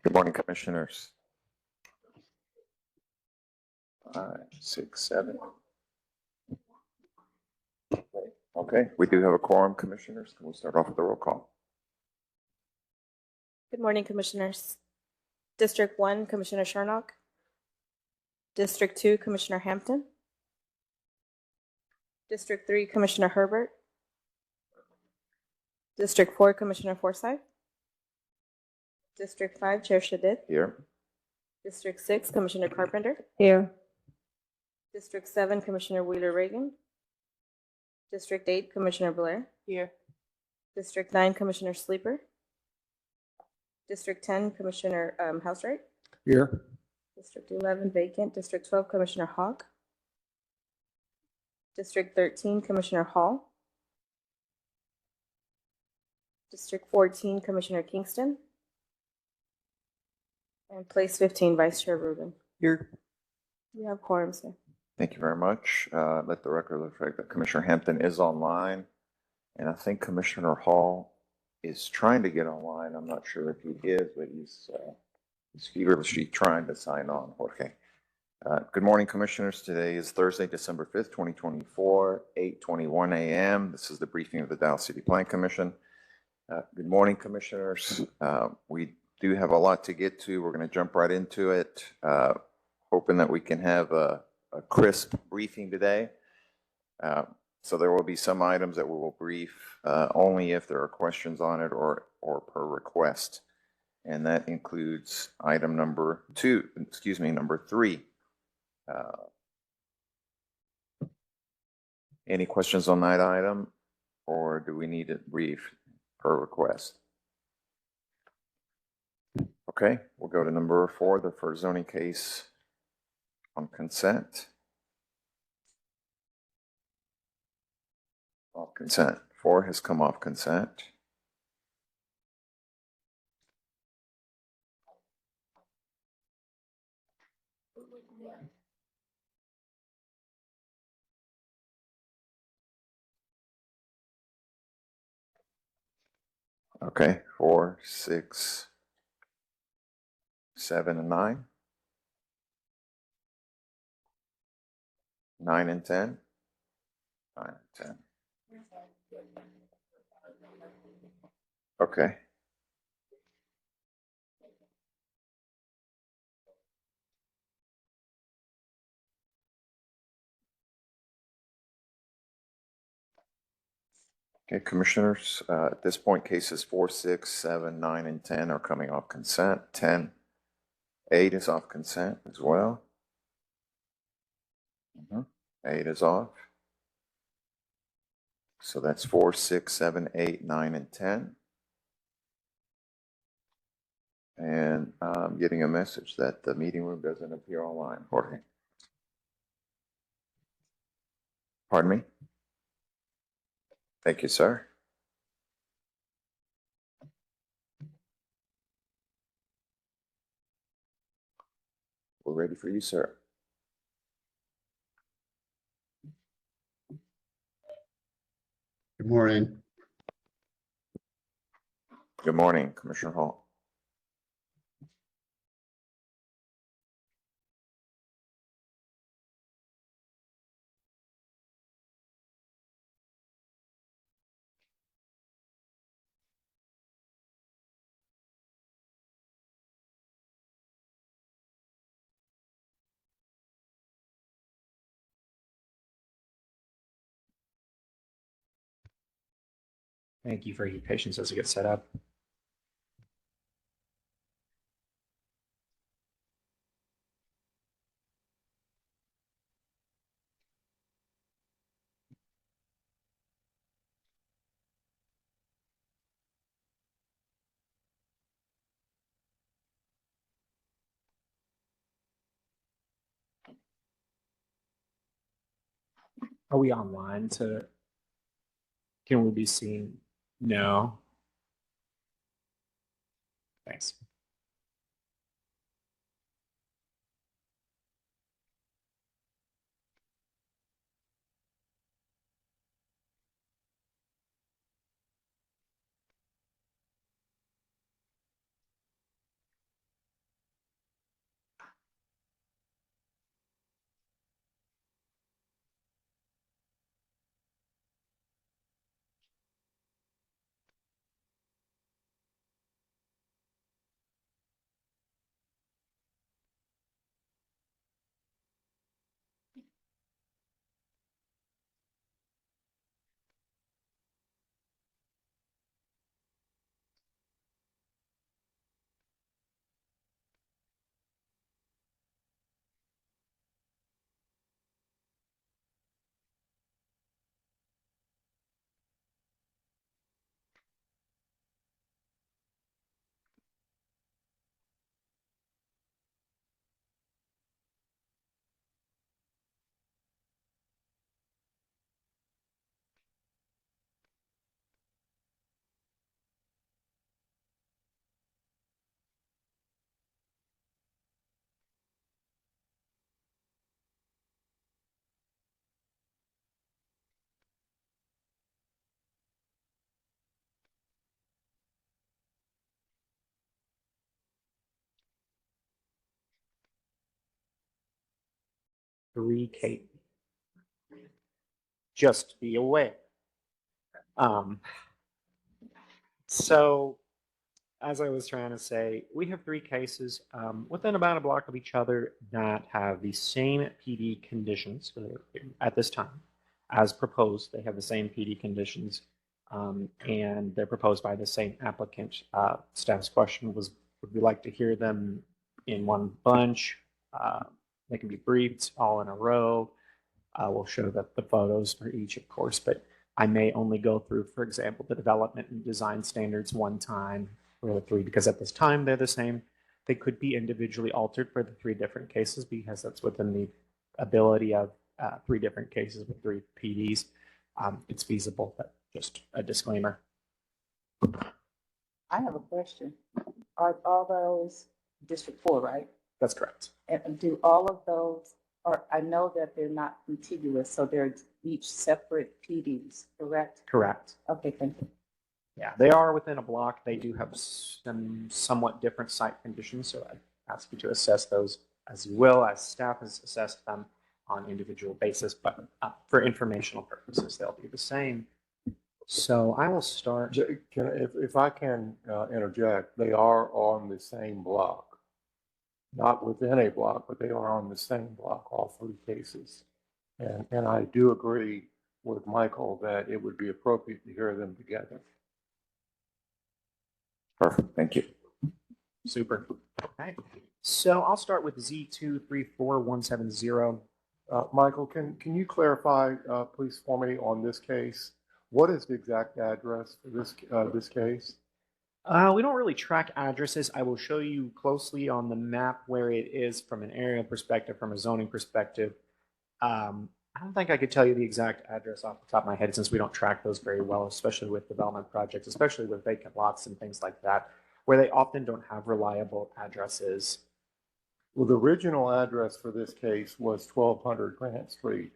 Good morning, commissioners. 5, 6, 7. Okay, we do have a quorum, commissioners. Can we start off with the roll call? Good morning, Commissioners. District 1, Commissioner Shernock. District 2, Commissioner Hampton. District 3, Commissioner Herbert. District 4, Commissioner Forsyth. District 5, Chair Shadid. Here. District 6, Commissioner Carpenter. Here. District 7, Commissioner Wheeler Reagan. District 8, Commissioner Blair. Here. District 9, Commissioner Sleeper. District 10, Commissioner Housewright. Here. District 11, vacant. District 12, Commissioner Hawk. District 13, Commissioner Hall. District 14, Commissioner Kingston. And place 15, Vice Chair Rubin. Here. You have quorum, sir. Thank you very much. Let the record reflect that Commissioner Hampton is online, and I think Commissioner Hall is trying to get online. I'm not sure if he is, but he's feverishly trying to sign on. Jorge. Good morning, commissioners. Today is Thursday, December 5th, 2024, 8:21 a.m. This is the briefing of the Dallas City Plan Commission. Good morning, commissioners. We do have a lot to get to. We're going to jump right into it, hoping that we can have a crisp briefing today. So there will be some items that we will brief only if there are questions on it or per request. And that includes item number 3. Any questions on that item, or do we need it brief per request? Okay, we'll go to number 4, the first zoning case on consent. Off consent. 4 has come off consent. Okay, 4, 6, 7, and 9. 9 and 10. 9 and 10. Okay. Okay, commissioners, at this point, cases 4, 6, 7, 9, and 10 are coming off consent. 10, 8 is off consent as well. 8 is off. So that's 4, 6, 7, 8, 9, and 10. And I'm getting a message that the meeting room doesn't appear online. Jorge. Pardon me? Thank you, sir. We're ready for you, sir. Good morning. Good morning, Commissioner Hall. Thank you for your patience as we get set up. Are we online can we be seen? No. Thanks. 3 cases. Just be aware. So, as I was trying to say, we have 3 cases within about a block of each other that have the same PD conditions at this time as proposed. They have the same PD conditions, and they're proposed by the same applicant. Staff's question was, would we like to hear them in one bunch? They can be briefed all in a row. We'll show the photos for each, of course, but I may only go through, for example, the development and design standards one time for the 3, because at this time they're the same. They could be individually altered for the 3 different cases because that's within the ability of 3 different cases with 3 PDs. It's feasible, but just a disclaimer. I have a question. Are all those District 4, right? That's correct. And do all of those, or I know that they're not contiguous, so they're each separate PDs, correct? Correct. Okay, thank you. Yeah, they are within a block. They do have some somewhat different site conditions, so I ask you to assess those as you will, as staff has assessed them on individual basis, but for informational purposes, they'll be the same. So I will start. If I can interject, they are on the same block. Not within a block, but they are on the same block, all 3 cases. And I do agree with Michael that it would be appropriate to hear them together. Perfect, thank you. Super. Okay. So I'll start with Z234170. Michael, can you clarify, please, for me on this case? What is the exact address for this case? We don't really track addresses. I will show you closely on the map where it is from an aerial perspective, from a zoning perspective. I don't think I could tell you the exact address off the top of my head since we don't track those very well, especially with development projects, especially with vacant lots and things like that, where they often don't have reliable addresses. Well, the original address for this case was 1200 Grant Street,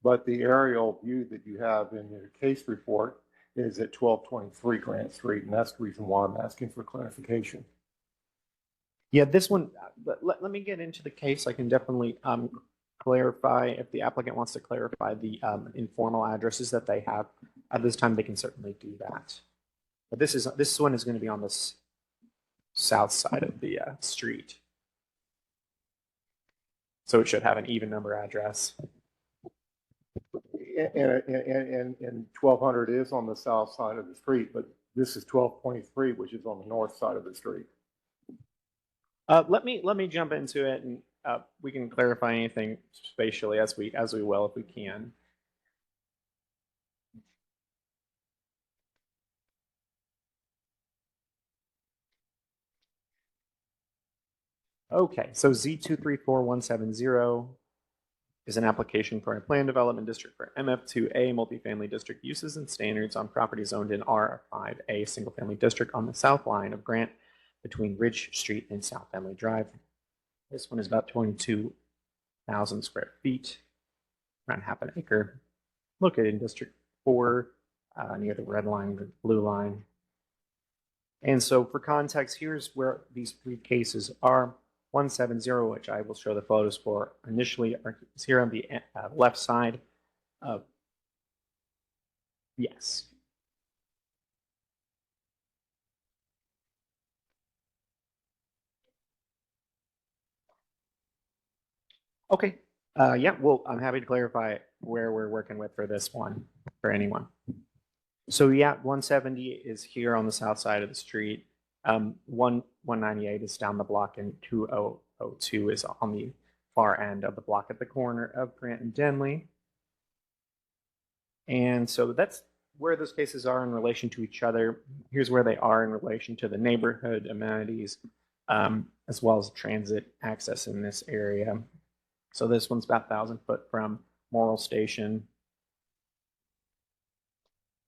but the aerial view that you have in your case report is at 1223 Grant Street, and that's the reason why I'm asking for clarification. Yeah, this one, let me get into the case. I can definitely clarify if the applicant wants to clarify the informal addresses that they have. At this time, they can certainly do that. But this one is going to be on the south side of the street. So it should have an even number address. And 1200 is on the south side of the street, but this is 1223, which is on the north side of the street. Let me jump into it, and we can clarify anything spatially as we will if we can. Okay, so Z234170 is an application for a plan development district for MF2A multifamily district uses and standards on properties owned in R5A single family district on the south line of Grant between Ridge Street and South Family Drive. This one is about 22,000 square feet, around half an acre, located in District 4, near the red line, the blue line. And so for context, here's where these 3 cases are. 170, which I will show the photos for initially, is here on the left side of, yes. Okay, yeah, well, I'm happy to clarify where we're working with for this one, for anyone. So yeah, 170 is here on the south side of the street. 198 is down the block, and 2002 is on the far end of the block at the corner of Grant and Denley. And so that's where those cases are in relation to each other. Here's where they are in relation to the neighborhood amenities, as well as transit access in this area. So this one's about 1,000 foot from Morrill Station.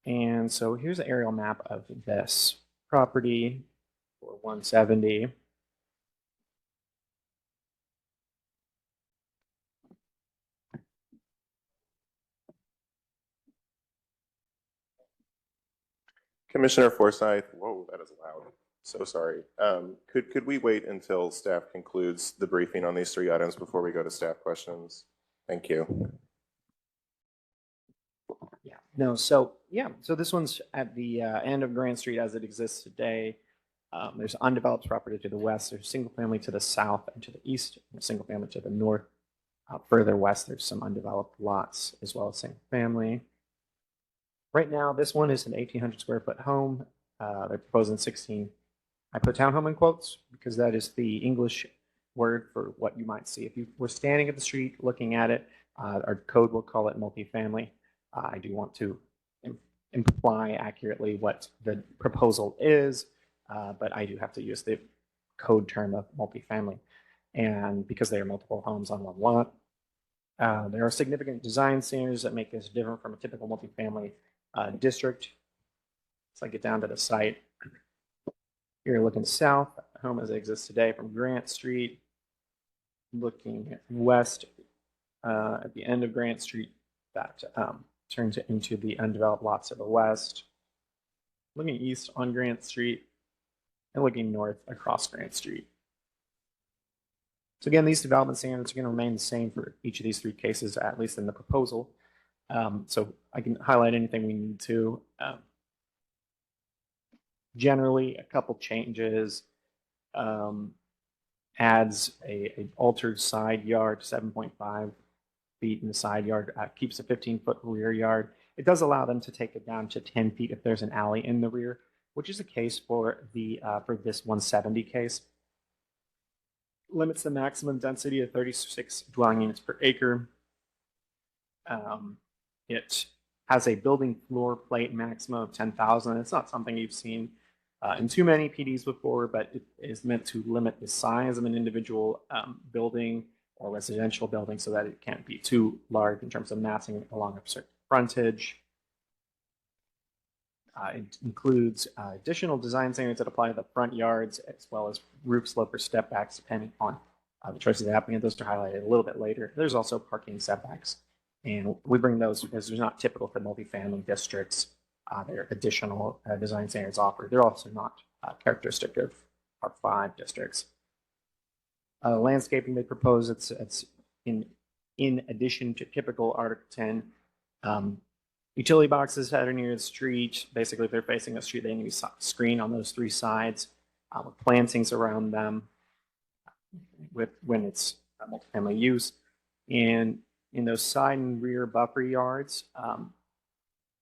And so here's an aerial map of this property for 170. Commissioner Forsyth, whoa, that is loud. So sorry. Could we wait until staff concludes the briefing on these 3 items before we go to staff questions? Thank you. Yeah, no, so this one's at the end of Grant Street as it exists today. There's undeveloped property to the west, there's single family to the south and to the east, and a single family to the north. Further west, there's some undeveloped lots as well as single family. Right now, this one is an 1,800 square foot home. They're proposing 16. I put townhome in quotes because that is the English word for what you might see. If you were standing at the street looking at it, our code will call it multifamily. I do want to imply accurately what the proposal is, but I do have to use the code term of multifamily. And because they are multiple homes on one lot, there are significant design standards that make this different from a typical multifamily district. So I get down to the site. You're looking south, home as it exists today from Grant Street. Looking west at the end of Grant Street, that turns it into the undeveloped lots to the west. Looking east on Grant Street and looking north across Grant Street. So again, these development standards are going to remain the same for each of these three cases, at least in the proposal. So I can highlight anything we need to. Generally, a couple changes. Adds a altered side yard, 7.5 feet in the side yard, keeps a 15-foot rear yard. It does allow them to take it down to 10 feet if there's an alley in the rear, which is the case for this 170 case. Limits the maximum density of 36 dwelling units per acre. It has a building floor plate maximum of 10,000. It's not something you've seen in too many PDs before, but it is meant to limit the size of an individual building or residential building so that it can't be too large in terms of massing along a certain frontage. It includes additional design standards that apply to the front yards as well as roof slope or step backs depending on the choices of the applicant. Those are highlighted a little bit later. There's also parking setbacks, and we bring those because they're not typical for multifamily districts. There are additional design standards offered. They're also not characteristic of our 5 districts. Landscaping they propose, it's in addition to typical Article 10. Utility boxes that are near the street, basically if they're facing the street, they need to be screened on those 3 sides with plantings around them when it's multifamily use. And in those side and rear buffer yards,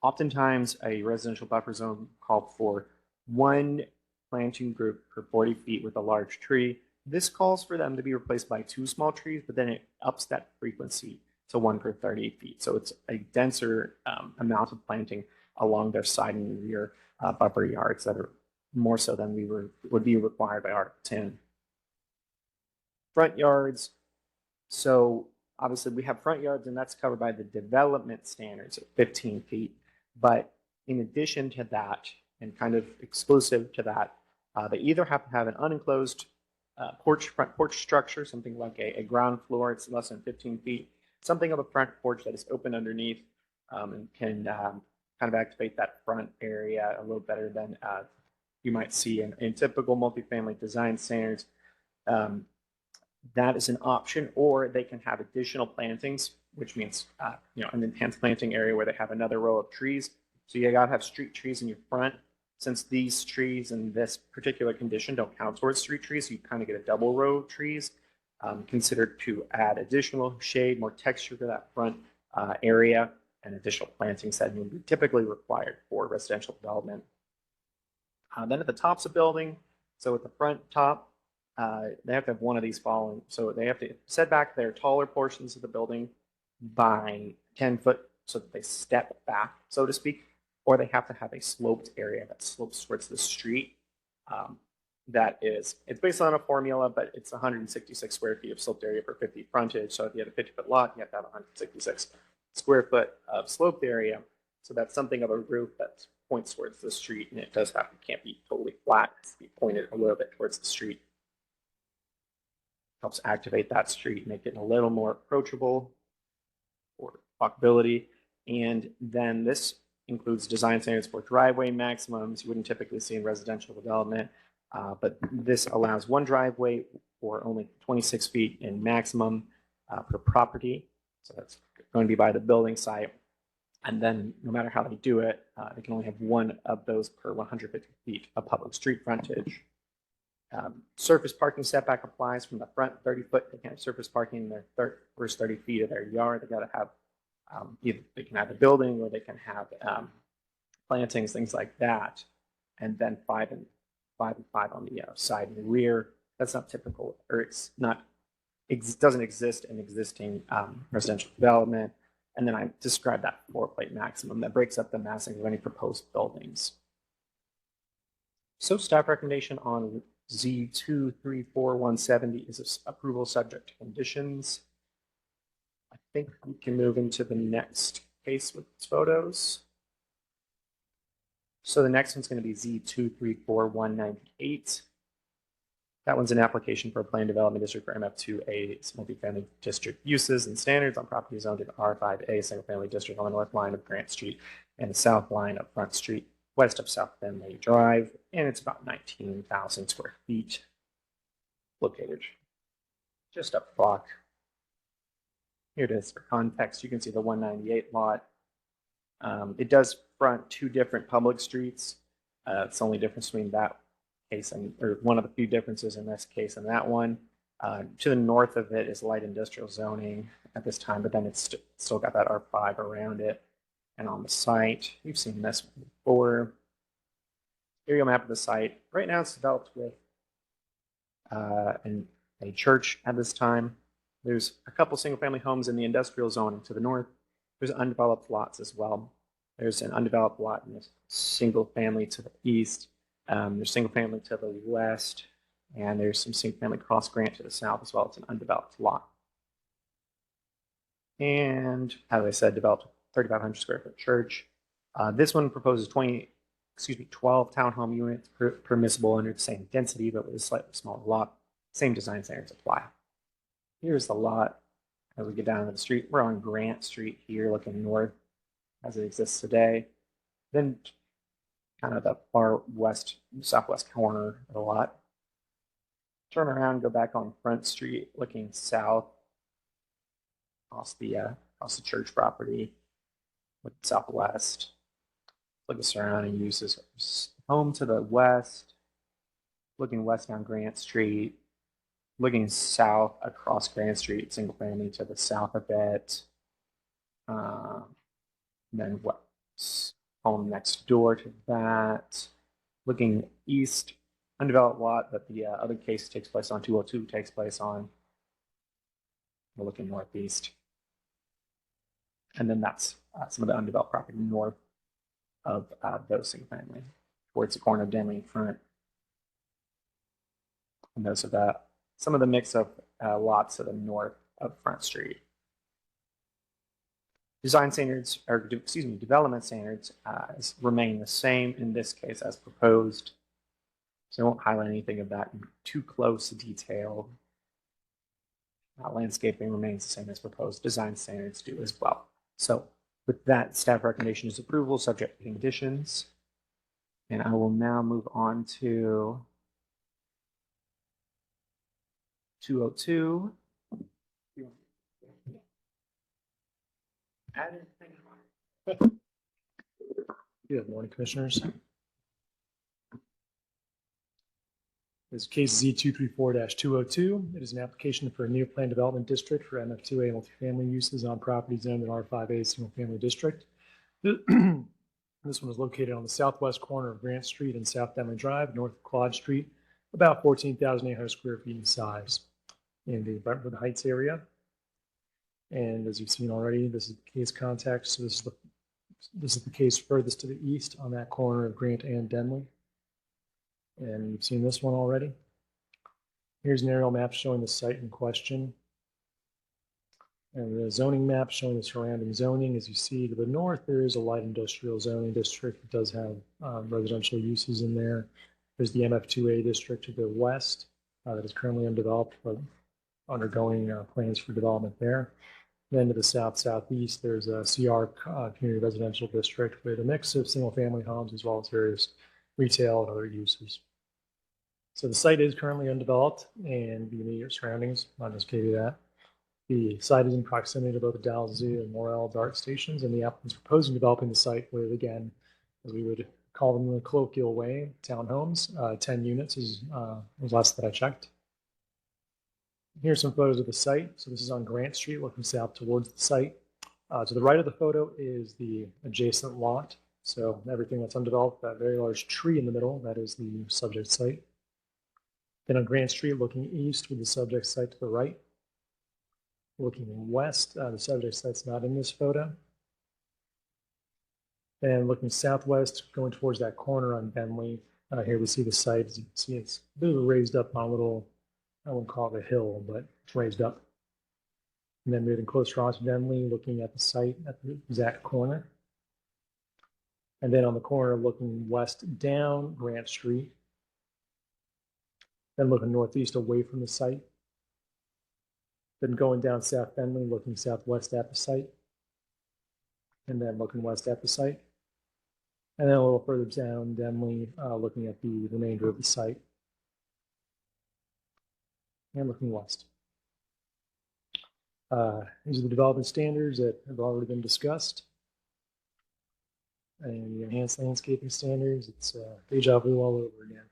oftentimes a residential buffer zone called for 1 planting group per 40 feet with a large tree. This calls for them to be replaced by 2 small trees, but then it ups that frequency to 1 per 30 feet. So it's a denser amount of planting along their side and rear buffer yards that are more so than would be required by Article 10. Front yards. So obviously we have front yards, and that's covered by the development standards at 15 feet. But in addition to that, and kind of exclusive to that, they either have to have an unenclosed front porch structure, something like a ground floor, it's less than 15 feet, something of a front porch that is open underneath and can kind of activate that front area a little better than you might see in typical multifamily design standards. That is an option, or they can have additional plantings, which means an enhanced planting area where they have another row of trees. So you got to have street trees in your front. Since these trees in this particular condition don't count towards street trees, you kind of get a double row of trees considered to add additional shade, more texture to that front area, and additional plantings that would be typically required for residential development. Then at the tops of building, so at the front top, they have to have one of these following. So they have to set back their taller portions of the building by 10 foot so that they step back, so to speak, or they have to have a sloped area that slopes towards the street. It's based on a formula, but it's 166 square feet of sloped area per 50 frontage. So if you had a 50-foot lot, you have to have 166 square foot of sloped area. So that's something of a roof that points towards the street, and it can't be totally flat. It has to be pointed a little bit towards the street. Helps activate that street, make it a little more approachable for walkability. And then this includes design standards for driveway maximums you wouldn't typically see in residential development, but this allows 1 driveway for only 26 feet in maximum per property. So that's going to be by the building site. And then no matter how they do it, they can only have one of those per 150 feet of public street frontage. Surface parking setback applies from the front 30 foot. They can have surface parking in their first 30 feet of their yard. They got to have either they can have a building or they can have plantings, things like that. And then 5 and 5 on the side and the rear. That's not typical, or it's not, doesn't exist in existing residential development. And then I described that floor plate maximum that breaks up the massing of any proposed buildings. So staff recommendation on Z234170 is approval subject to conditions. I think we can move into the next case with its photos. So the next one's going to be Z234198. That one's an application for a planned development district for MF2A multifamily district uses and standards on property zoned in R5A single family district on the north line of Grant Street and the south line of Front Street, west of South Bentley Drive, and it's about 19,000 square feet, located just up block. Here it is for context. You can see the 198 lot. It does front 2 different public streets. It's the only difference between that case and, or one of the few differences in this case and that one. To the north of it is light industrial zoning at this time, but then it's still got that R5 around it. And on the site, you've seen this one before. Aerial map of the site. Right now it's developed with a church at this time. There's a couple single family homes in the industrial zoning to the north. There's undeveloped lots as well. There's an undeveloped lot in a single family to the east. There's single family to the west, and there's some single family cross grant to the south as well. It's an undeveloped lot. And as I said, developed 3,500 square foot church. This one proposes 12 townhome units permissible under the same density, but with a slightly smaller lot. Same design standards apply. Here's the lot as we get down to the street. We're on Grant Street here, looking north as it exists today. Then kind of the far west, southwest corner of the lot. Turn around, go back on Front Street, looking south across the church property, with southwest. Look at the surrounding uses. Home to the west, looking west down Grant Street, looking south across Grant Street, single family to the south a bit. Then what's home next door to that. Looking east, undeveloped lot that the other case takes place on, 202 takes place on. We're looking northeast. And then that's some of the undeveloped property north of those single family, towards the corner of Denley in front. And those are some of the mix of lots to the north of Front Street. Design standards, or excuse me, development standards remain the same in this case as proposed. So I won't highlight anything of that in too close detail. Landscaping remains the same as proposed. Design standards do as well. So with that, staff recommendation is approval subject to conditions. And I will now move on to 202. Good morning, Commissioners. This is case Z234-202. It is an application for a near plan development district for MF2A multifamily uses on property zoned in R5A single family district. This one is located on the southwest corner of Grant Street and South Denley Drive, north of Quad Street, about 14,800 square feet in size in the Brentwood Heights area. And as you've seen already, this is the case context. So this is the case furthest to the east on that corner of Grant and Denley. And you've seen this one already. Here's an aerial map showing the site in question. And the zoning map showing the surrounding zoning. As you see to the north, there is a light industrial zoning district. It does have residential uses in there. There's the MF2A district to the west that is currently undeveloped, but undergoing plans for development there. Then to the south-southeast, there's a CR community residential district with a mix of single-family homes as well as various retail and other uses. So the site is currently undeveloped and the immediate surroundings, I'll just give you that. The site is in proximity to both the Dallas Zoo and Morel Dart stations, and the applicant is proposing developing the site with, again, as we would call them in a colloquial way, townhomes. 10 units is last that I checked. Here's some photos of the site. So this is on Grant Street, looking south towards the site. To the right of the photo is the adjacent lot. So everything that's undeveloped, that very large tree in the middle, that is the subject site. Then on Grant Street, looking east with the subject site to the right. Looking west, the subject site's not in this photo. And looking southwest, going towards that corner on Bentley, here we see the site. As you can see, it's a bit of a raised up on a little, I wouldn't call it a hill, but it's raised up. And then moving closer on to Bentley, looking at the site at the exact corner. And then on the corner, looking west down Grant Street. Then looking northeast away from the site. Then going down South Bentley, looking southwest at the site. And then looking west at the site. And then a little further down Bentley, looking at the remainder of the site. And looking west. These are the development standards that have already been discussed. And the enhanced landscaping standards, it's deja vu all over again.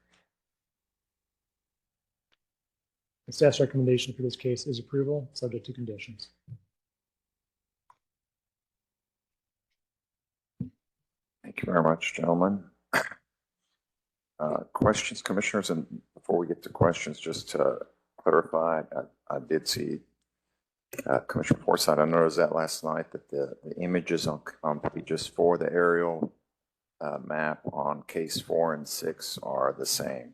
The staff's recommendation for this case is approval, subject to conditions. Thank you very much, gentlemen. Questions, commissioners? And before we get to questions, just to clarify, I did see Commissioner Forsythe, I noticed that last night that the images on pages 4, the aerial map on case 4 and 6 are the same.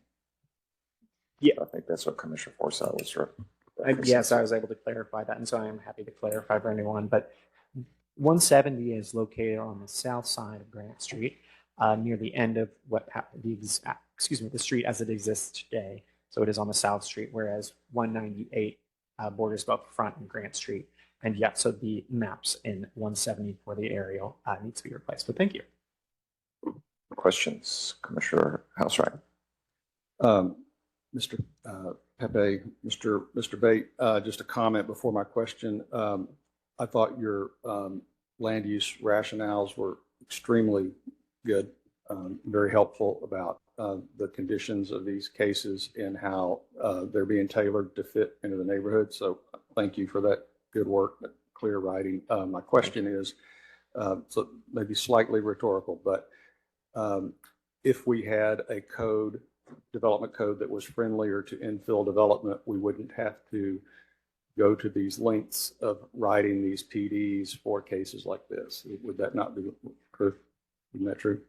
Yeah. I think that's what Commissioner Forsythe was Yes, I was able to clarify that, and so I am happy to clarify for anyone. But 170 is located on the south side of Grant Street, near the end of the street as it exists today. So it is on the south street, whereas 198 borders both Front and Grant Street. And yeah, so the maps in 170 for the aerial need to be replaced. But thank you. Questions, Commissioner Housewright? Mr. Pepe, Mr. Bate, just a comment before my question. I thought your land use rationales were extremely good, very helpful about the conditions of these cases and how they're being tailored to fit into the neighborhood. So thank you for that good work, that clear writing. My question is, so maybe slightly rhetorical, but if we had a development code that was friendlier to infill development, we wouldn't have to go to these lengths of writing these PDs for cases like this. Would that not be true? Isn't that true?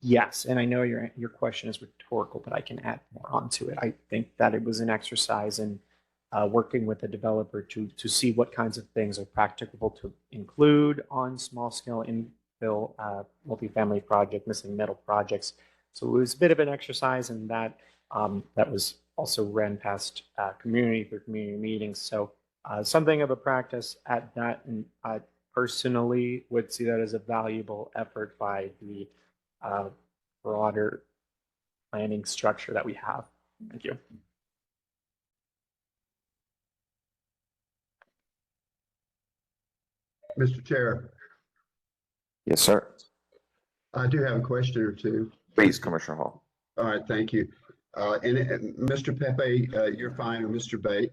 Yes, and I know your question is rhetorical, but I can add more onto it. I think that it was an exercise in working with the developer to see what kinds of things are practicable to include on small scale infill multifamily project, missing middle projects. So it was a bit of an exercise in that that was also ran past community through community meetings. So something of a practice at that, and I personally would see that as a valuable effort by the broader planning structure that we have. Thank you. Mr. Chair, Yes, sir. I do have a question or two. Please, Commissioner Hall. All right, thank you. And Mr. Pepe, you're fine, or Mr. Bate.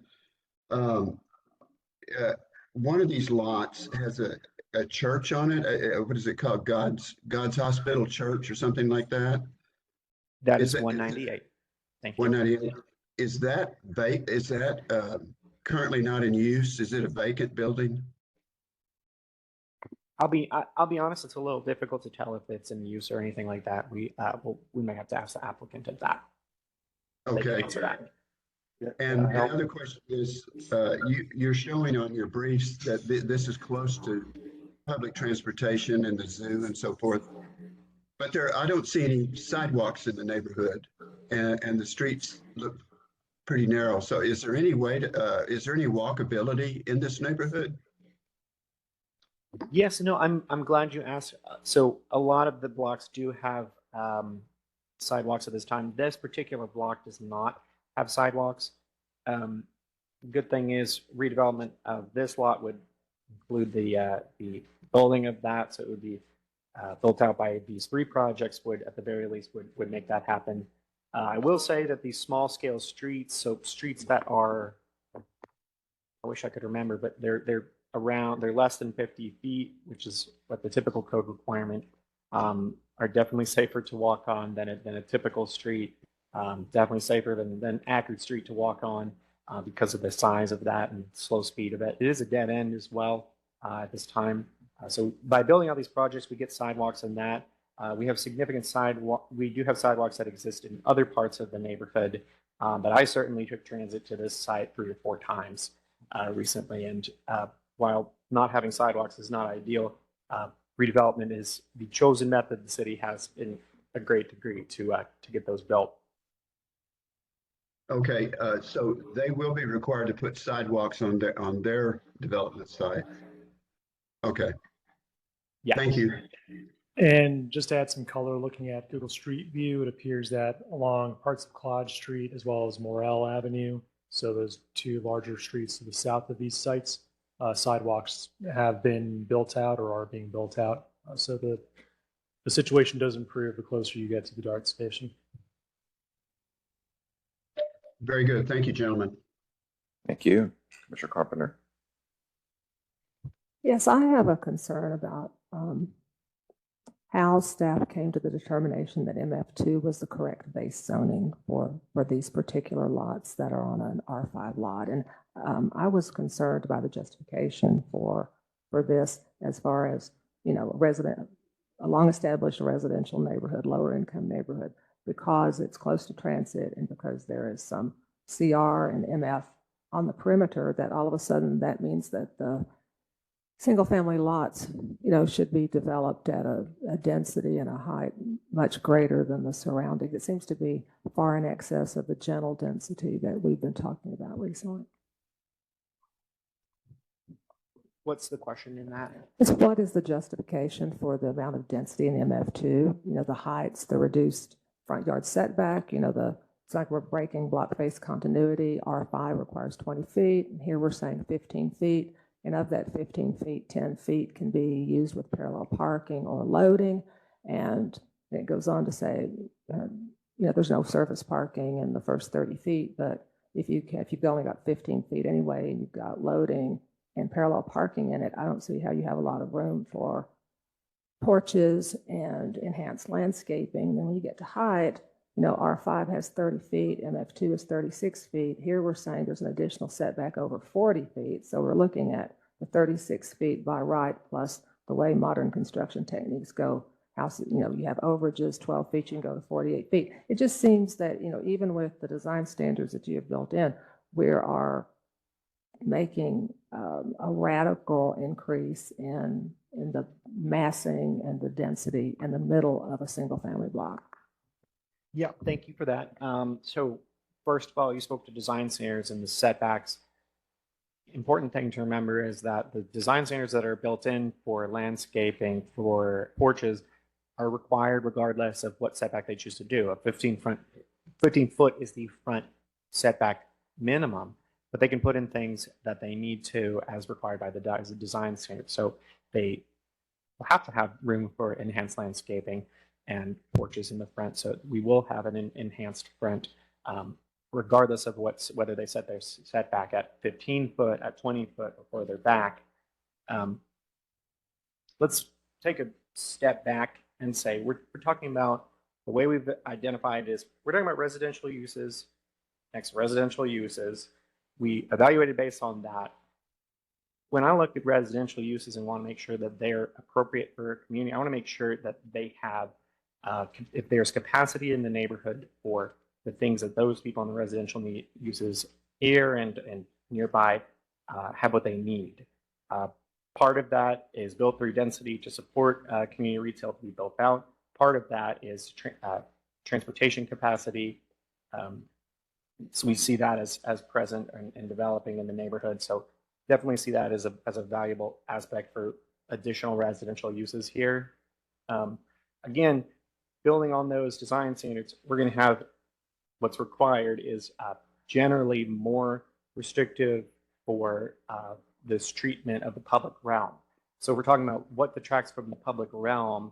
One of these lots has a church on it. What is it called? God's Hospital Church or something like that? That is Is it- 198. Thank you. 198. Is that currently not in use? Is it a vacant building? I'll be honest. It's a little difficult to tell if it's in use or anything like that. We might have to ask the applicant of that. They can Okay. answer that. And the other question is, you're showing on your briefs that this is close to public transportation and the zoo and so forth. But I don't see any sidewalks in the neighborhood, and the streets look pretty narrow. So is there any walkability in this neighborhood? Yes, no, I'm glad you asked. So a lot of the blocks do have sidewalks at this time. This particular block does not have sidewalks. good thing is redevelopment of this lot would include the building of that, so it would be built out by these three projects. Would at the very least would make that happen. I will say that these small scale streets, so streets that are, I wish I could remember, but they're less than 50 feet, which is what the typical code requirement, are definitely safer to walk on than a typical street. Definitely safer than Ackerd Street to walk on because of the size of that and slow speed of it. It is a dead end as well at this time. So by building out these projects, we get sidewalks in that. We have significant we do have sidewalks that exist in other parts of the neighborhood, but I certainly took transit to this site 3 or 4 times recently. And while not having sidewalks is not ideal, redevelopment is the chosen method the city has in a great degree to get those built. Okay, so they will be required to put sidewalks on their development site. Okay, Yeah. thank you. And just to add some color, looking at Google Street View, it appears that along parts of Claude Street as well as Morel Avenue, so those 2 larger streets to the south of these sites, sidewalks have been built out or are being built out. So the situation does improve the closer you get to the DART station. Very good. Thank you, gentlemen. Thank you, Commissioner Carpenter. Yes, I have a concern about how staff came to the determination that MF2 was the correct base zoning for these particular lots that are on an R5 lot. And I was concerned by the justification for this as far as, a long-established residential neighborhood, lower income neighborhood, because it's close to transit and because there is some CR and MF on the perimeter, that all of a sudden that means that the single family lots, should be developed at a density and a height much greater than the surrounding. It seems to be far in excess of the gentle density that we've been talking about recently. What's the question in that? It's what is the justification for the amount of density in MF2? The heights, the reduced front yard setback, it's like we're breaking block face continuity. R5 requires 20 feet. And here we're saying 15 feet. And of that 15 feet, 10 feet can be used with parallel parking or loading. And it goes on to say, there's no surface parking in the first 30 feet. But if you've only got 15 feet anyway, and you've got loading and parallel parking in it, I don't see how you have a lot of room for porches and enhanced landscaping. Then when you get to height, R5 has 30 feet, MF2 is 36 feet. Here we're saying there's an additional setback over 40 feet. So we're looking at the 36 feet by right, plus the way modern construction techniques go. Houses, you have overages, 12 feet, you can go to 48 feet. It just seems that, even with the design standards that you have built in, we are making a radical increase in the massing and the density in the middle of a single family block. Yeah, thank you for that. So first of all, you spoke to design standards and the setbacks. Important thing to remember is that the design standards that are built in for landscaping for porches are required regardless of what setback they choose to do. A 15 foot is the front setback minimum, but they can put in things that they need to as required by the design standard. So they will have to have room for enhanced landscaping and porches in the front. So we will have an enhanced front, regardless of whether they set their setback at 15 foot, at 20 foot, or further back. Let's take a step back and say we're talking about the way we've identified is we're talking about residential uses, next residential uses. We evaluated based on that. When I look at residential uses and want to make sure that they're appropriate for a community, I want to make sure that they have if there's capacity in the neighborhood for the things that those people in the residential uses here and nearby have what they need. Part of that is built through density to support community retail to be built out. Part of that is transportation capacity. So we see that as present and developing in the neighborhood. So definitely see that as a valuable aspect for additional residential uses here. Again, building on those design standards, we're going to have what's required is generally more restrictive for this treatment of the public realm. So we're talking about what detracts from the public realm.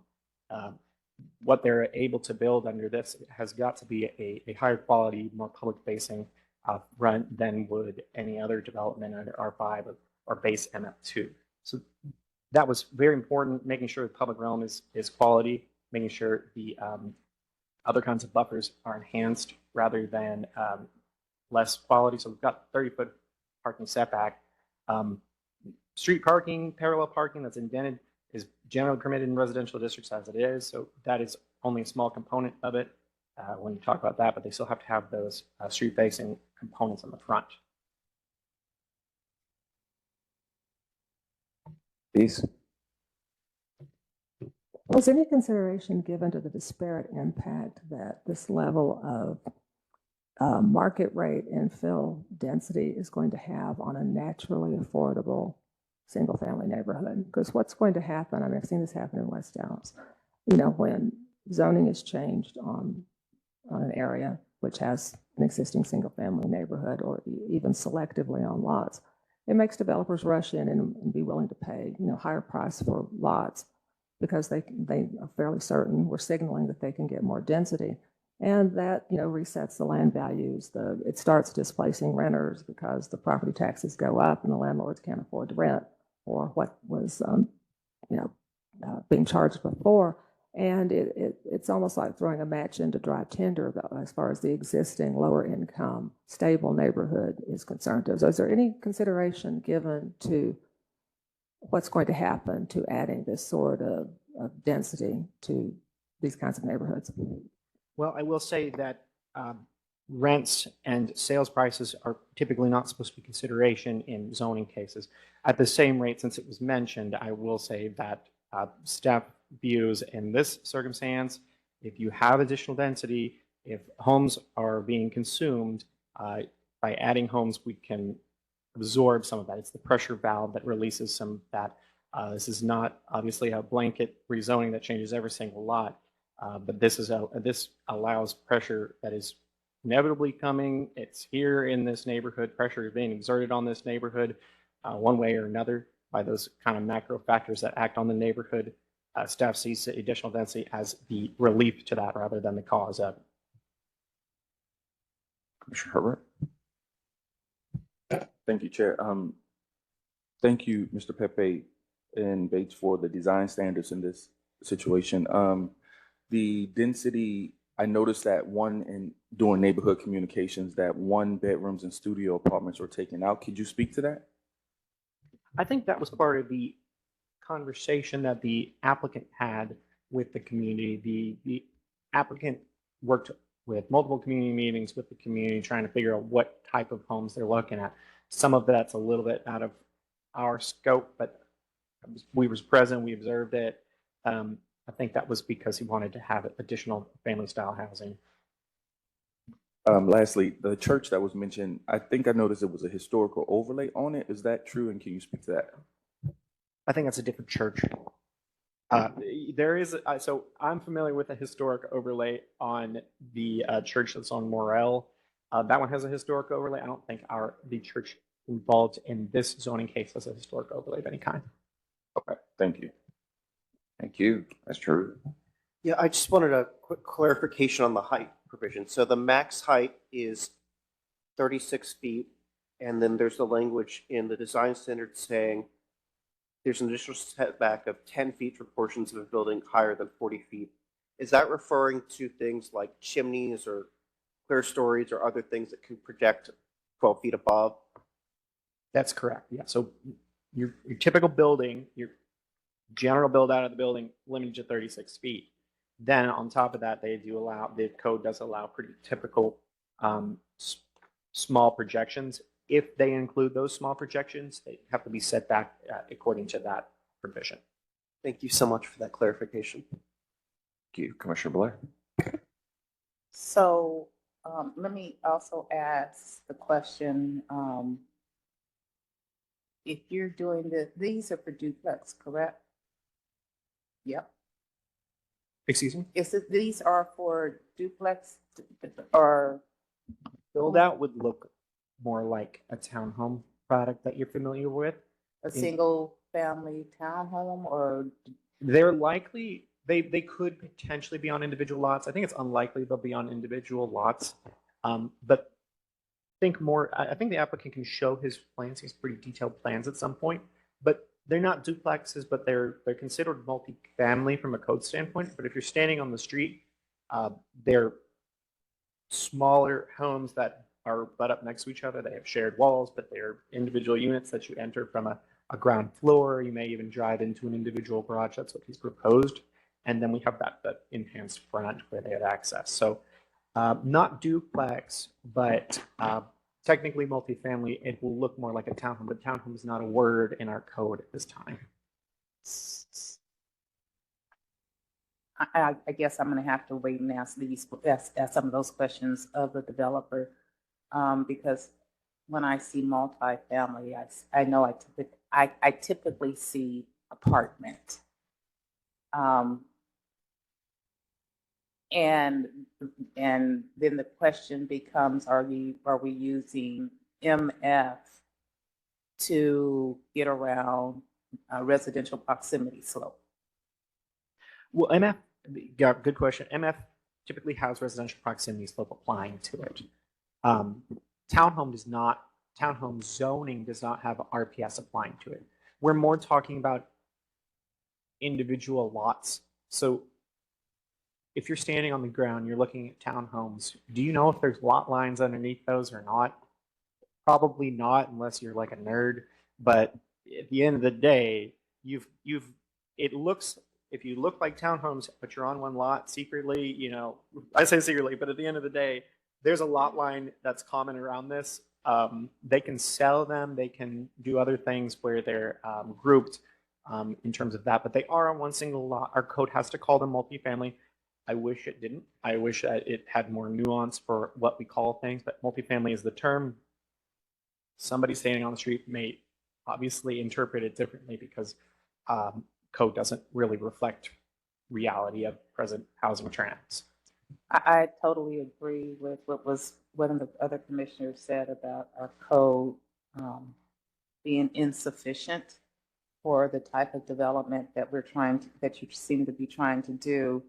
What they're able to build under this has got to be a higher quality, more public-facing rent than would any other development under R5 or base MF2. So that was very important, making sure the public realm is quality, making sure the other kinds of buffers are enhanced rather than less quality. So we've got 30-foot parking setback. Street parking, parallel parking that's indented is generally permitted in residential districts as it is. So that is only a small component of it when you talk about that, but they still have to have those street-facing components on the front. Please. Was any consideration given to the disparate impact that this level of market rate infill density is going to have on a naturally affordable single-family neighborhood? Because what's going to happen, I mean, I've seen this happen in West Dallas, you know, when zoning is changed on an area which has an existing single-family neighborhood or even selectively on lots, it makes developers rush in and be willing to pay, you know, higher price for lots because they are fairly certain, we're signaling that they can get more density. And that, you know, resets the land values. It starts displacing renters because the property taxes go up and the landlords can't afford to rent or what was, being charged before. And it's almost like throwing a match into dry tinder as far as the existing lower income, stable neighborhood is concerned. So is there any consideration given to what's going to happen to adding this sort of density to these kinds of neighborhoods? Well, I will say that rents and sales prices are typically not supposed to be consideration in zoning cases. At the same rate, since it was mentioned, I will say that staff views in this circumstance, if you have additional density, if homes are being consumed, by adding homes, we can absorb some of that. It's the pressure valve that releases some of that. This is not obviously a blanket rezoning that changes every single lot. But this allows pressure that is inevitably coming. It's here in this neighborhood. Pressure is being exerted on this neighborhood one way or another by those kind of macro factors that act on the neighborhood. Staff sees additional density as the relief to that rather than the cause of it. Commissioner Herbert. Thank you, Chair. Thank you, Mr. Pepe and Bates, for the design standards in this situation. The density, I noticed that doing neighborhood communications, that 1 bedrooms and studio apartments were taken out. Could you speak to that? I think that was part of the conversation that the applicant had with the community. The applicant worked with multiple community meetings with the community, trying to figure out what type of homes they're looking at. Some of that's a little bit out of our scope, but we was present, we observed it. I think that was because he wanted to have additional family style housing. Lastly, the church that was mentioned, I think I noticed it was a historical overlay on it. Is that true? And can you speak to that? I think that's a different church. There is, so I'm familiar with a historic overlay on the church that's on Morel. That one has a historic overlay. I don't think the church involved in this zoning case has a historic overlay of any kind. Okay, thank you. Thank you. That's true. Yeah, I just wanted a quick clarification on the height provision. So the max height is 36 feet, and then there's the language in the design standard saying there's an additional setback of 10 feet for portions of a building higher than 40 feet. Is that referring to things like chimneys or clear stories or other things that can project 12 feet above? That's correct. Yeah. So your typical building, your general build out of the building limited to 36 feet. Then on top of that, the code does allow pretty typical small projections. If they include those small projections, they have to be set back according to that provision. Thank you so much for that clarification. Thank you. Commissioner Blair. So let me also ask the question, if you're doing these are for duplex, correct? Yep. Excuse me? These are for duplex or Build out would look more like a townhome product that you're familiar with. A single family townhome or? They're likely, they could potentially be on individual lots. I think it's unlikely they'll be on individual lots. But think more, I think the applicant can show his plans, he has pretty detailed plans at some point, but they're not duplexes, but they're considered multifamily from a code standpoint. But if you're standing on the street, they're smaller homes that are butt up next to each other. They have shared walls, but they're individual units that you enter from a ground floor. You may even drive into an individual garage. That's what he's proposed. And then we have that enhanced front where they had access. So not duplex, but technically multifamily. It will look more like a townhome, but townhome is not a word in our code at this time. I guess I'm going to have to wait and ask some of those questions of the developer, because when I see multifamily, I know I typically see apartment, and then the question becomes: Are we using MF to get around residential proximity slope? Well, MF, yeah, good question. MF typically has residential proximity slope applying to it. Townhome does not. Townhome zoning does not have RPS applying to it. We're more talking about individual lots. So if you're standing on the ground, you're looking at townhomes, do you know if there's lot lines underneath those or not? Probably not, unless you're like a nerd. But at the end of the day, it looks, if you look like townhomes, but you're on one lot secretly, you know, I say secretly, but at the end of the day, there's a lot line that's common around this. They can sell them, they can do other things where they're grouped in terms of that, but they are on one single lot. Our code has to call them multifamily. I wish it didn't. I wish that it had more nuance for what we call things, but multifamily is the term. Somebody standing on the street may obviously interpret it differently because code doesn't really reflect reality of present housing trends. I totally agree with what one of the other commissioners said about our code being insufficient for the type of development that that you seem to be trying to do.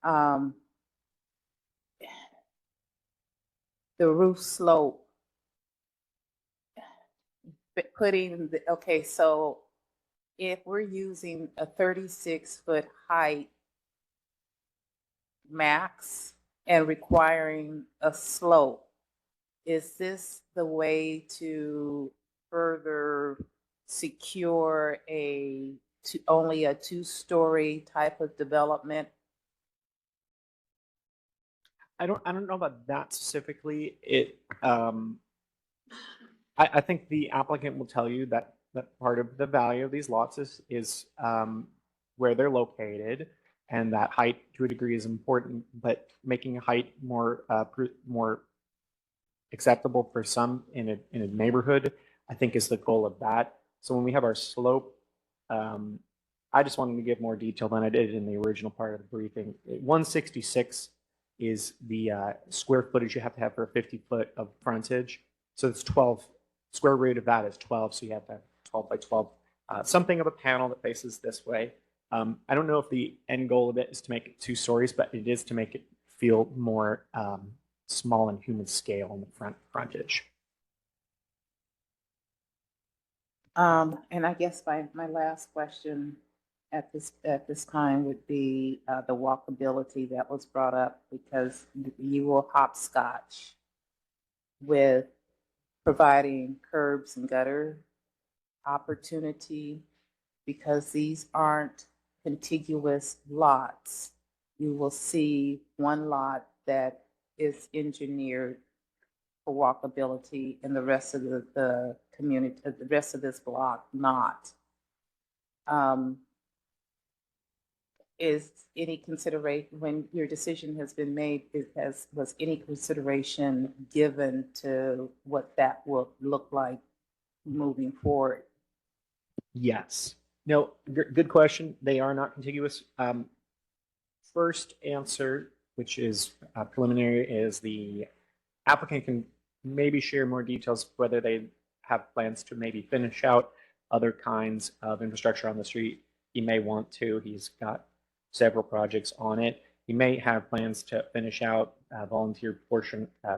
The roof slope, okay, so if we're using a 36-foot height max and requiring a slope, is this the way to further secure only a two-story type of development? I don't know about that specifically. I think the applicant will tell you that part of the value of these lots is where they're located, and that height to a degree is important, but making a height more acceptable for some in a neighborhood, I think, is the goal of that. So when we have our slope, I just wanted to give more detail than I did in the original part of the briefing. 166 is the square footage you have to have for a 50-foot of frontage. So it's 12. Square root of that is 12, so you have to have 12 by 12. Something of a panel that faces this way. I don't know if the end goal of it is to make it 2 stories, but it is to make it feel more small and human scale in the frontage. And I guess my last question at this time would be the walkability that was brought up, because you will hopscotch with providing curbs and gutter opportunity, because these aren't contiguous lots. You will see one lot that is engineered for walkability and the rest of the community, the rest of this block not. Is any consideration, when your decision has been made, was any consideration given to what that will look like moving forward? Yes. No, good question. They are not contiguous. First answer, which is preliminary, is the applicant can maybe share more details whether they have plans to maybe finish out other kinds of infrastructure on the street. He may want to. He's got several projects on it. He may have plans to finish out volunteer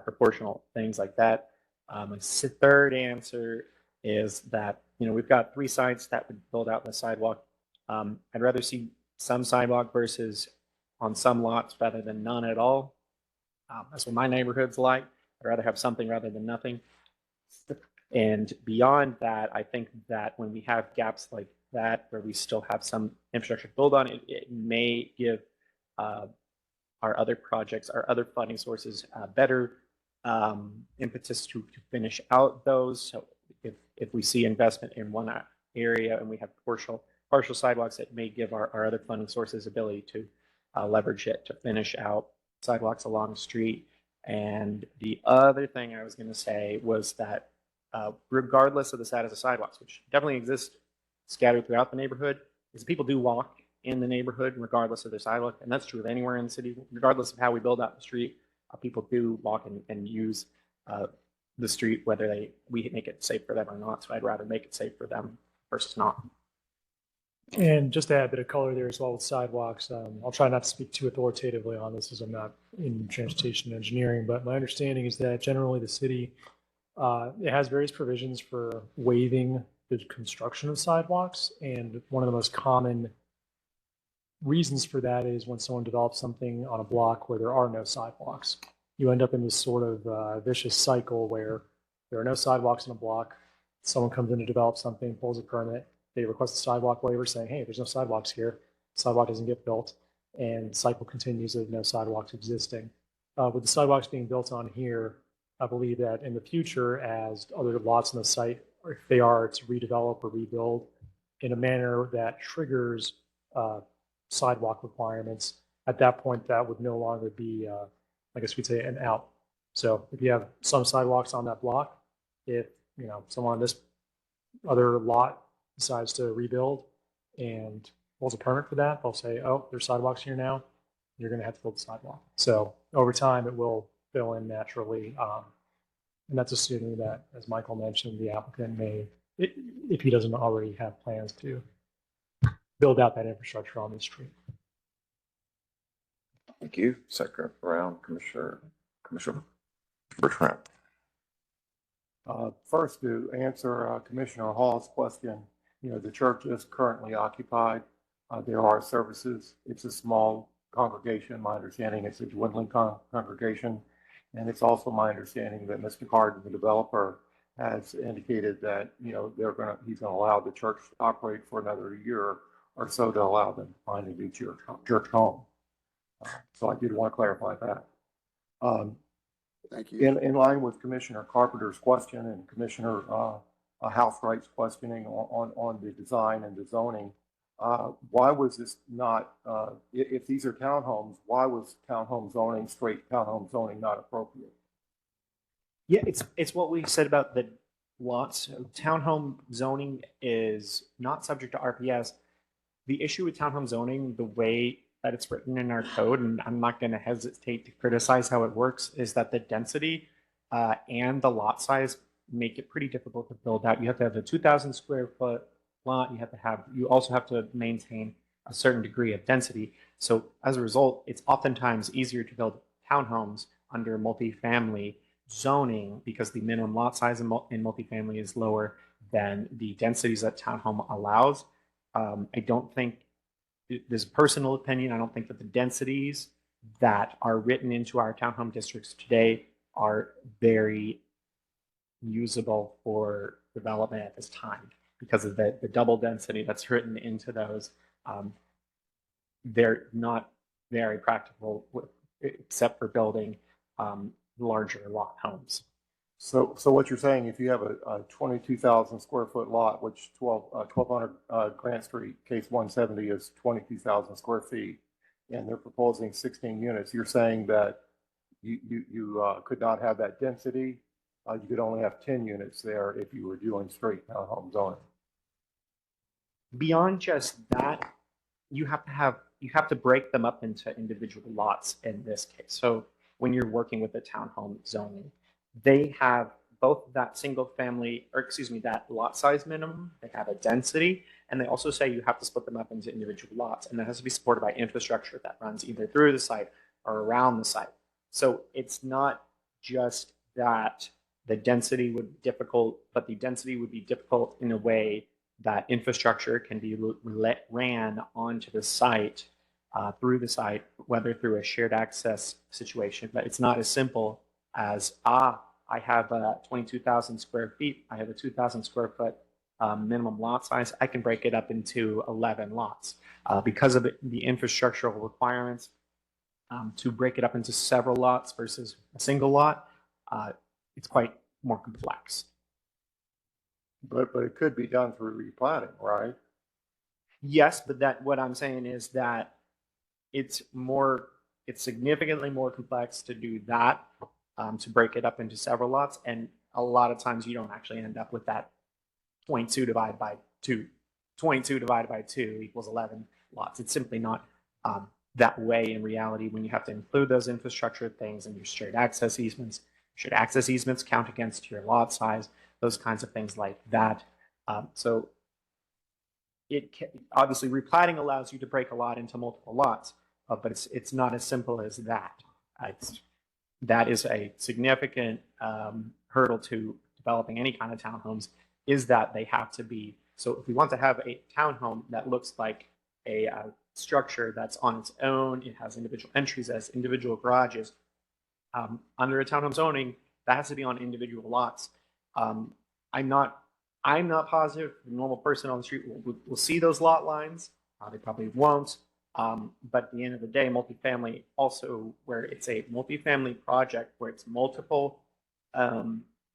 proportional things like that. My third answer is that we've got 3 sites that would build out the sidewalk. I'd rather see some sidewalk versus on some lots rather than none at all. That's what my neighborhood's like. I'd rather have something rather than nothing. And beyond that, I think that when we have gaps like that, where we still have some infrastructure to build on, it may give our other projects, our other funding sources, better impetus to finish out those. So if we see investment in one area and we have partial sidewalks, it may give our other funding sources ability to leverage it to finish out sidewalks along the street. And the other thing I was going to say was that regardless of the status of sidewalks, which definitely exist scattered throughout the neighborhood, is people do walk in the neighborhood regardless of their sidewalk, and that's true of anywhere in the city. Regardless of how we build out the street, people do walk and use the street, whether we make it safe for them or not. So I'd rather make it safe for them versus not. And just to add a bit of color there as well with sidewalks, I'll try not to speak too authoritatively on this as I'm not in transportation engineering, but my understanding is that generally the city, it has various provisions for waiving the construction of sidewalks. And one of the most common reasons for that is when someone develops something on a block where there are no sidewalks. You end up in this sort of vicious cycle where there are no sidewalks in a block. Someone comes in to develop something, pulls a permit, they request a sidewalk waiver saying, hey, there's no sidewalks here. Sidewalk doesn't get built, and the cycle continues of no sidewalks existing. With the sidewalks being built on here, I believe that in the future, as other lots on the site, or if they are to redevelop or rebuild in a manner that triggers sidewalk requirements, at that point, that would no longer be, I guess we'd say, an out. So if you have some sidewalks on that block, if someone on this other lot decides to rebuild and pulls a permit for that, they'll say, oh, there's sidewalks here now. You're going to have to build the sidewalk. So over time, it will fill in naturally. And that's assuming that, as Michael mentioned, the applicant may, if he doesn't already have plans to build out that infrastructure on the street. Thank you, Secretary Brown. Commissioner Bertrand. First, to answer Commissioner Hall's question, the church is currently occupied. There are services. It's a small congregation. My understanding it's a dwindling congregation. And it's also my understanding that Mr. Carden, the developer, has indicated that, he's going to allow the church to operate for another year or so to allow them to find a new church home. So I did want to clarify that. Thank you. In line with Commissioner Carpenter's question and Commissioner Housewright's questioning on the design and the zoning, why was this not, if these are townhomes, why was straight townhome zoning not appropriate? Yeah, it's what we said about the lots. Townhome zoning is not subject to RPS. The issue with townhome zoning, the way that it's written in our code, and I'm not going to hesitate to criticize how it works, is that the density and the lot size make it pretty difficult to build out. You have to have a 2,000 square foot lot. You also have to maintain a certain degree of density. So as a result, it's oftentimes easier to build townhomes under multifamily zoning because the minimum lot size in multifamily is lower than the densities that townhome allows. I don't think, this is personal opinion, I don't think that the densities that are written into our townhome districts today are very usable for development at this time because of the double density that's written into those. They're not very practical except for building larger lot homes. So what you're saying, if you have a 22,000 square foot lot, which 1200 Grant Street, case 170 is 22,000 square feet, and they're proposing 16 units, you're saying that you could not have that density? You could only have 10 units there if you were doing straight townhome zoning. Beyond just that, you have to break them up into individual lots in this case. So when you're working with the townhome zoning, they have both that single family, or excuse me, that lot size minimum, they have a density, and they also say you have to split them up into individual lots, and that has to be supported by infrastructure that runs either through the site or around the site. So it's not just that the density would be difficult, but the density would be difficult in a way that infrastructure can be ran onto the site, through the site, whether through a shared access situation. But it's not as simple as, I have 22,000 square feet, I have a 2,000 square foot minimum lot size, I can break it up into 11 lots. Because of the infrastructural requirements, to break it up into several lots versus a single lot, it's quite more complex. But it could be done through replatting, right? Yes, but what I'm saying is that it's significantly more complex to do that, to break it up into several lots. And a lot of times you don't actually end up with that 22 divided by 2. 22 divided by 2 equals 11 lots. It's simply not that way in reality when you have to include those infrastructure things and your shared access easements. Shared access easements count against your lot size, those kinds of things like that. So obviously replatting allows you to break a lot into multiple lots, but it's not as simple as that. That is a significant hurdle to developing any kind of townhomes, is that they have to be, so if we want to have a townhome that looks like a structure that's on its own, it has individual entries, as individual garages, under a townhome zoning, that has to be on individual lots. I'm not positive the normal person on the street will see those lot lines. They probably won't. But at the end of the day, multifamily also, where it's a multifamily project where it's multiple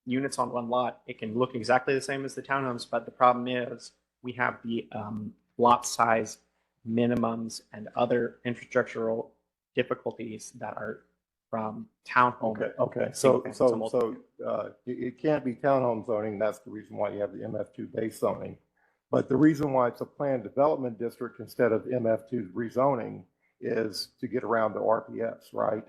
units on one lot, it can look exactly the same as the townhomes. But the problem is we have the lot size minimums and other infrastructural difficulties that are from townhome. Okay. It can't be townhome zoning. That's the reason why you have the MF2 base zoning. But the reason why it's a planned development district instead of MF2 rezoning is to get around the RPS, right?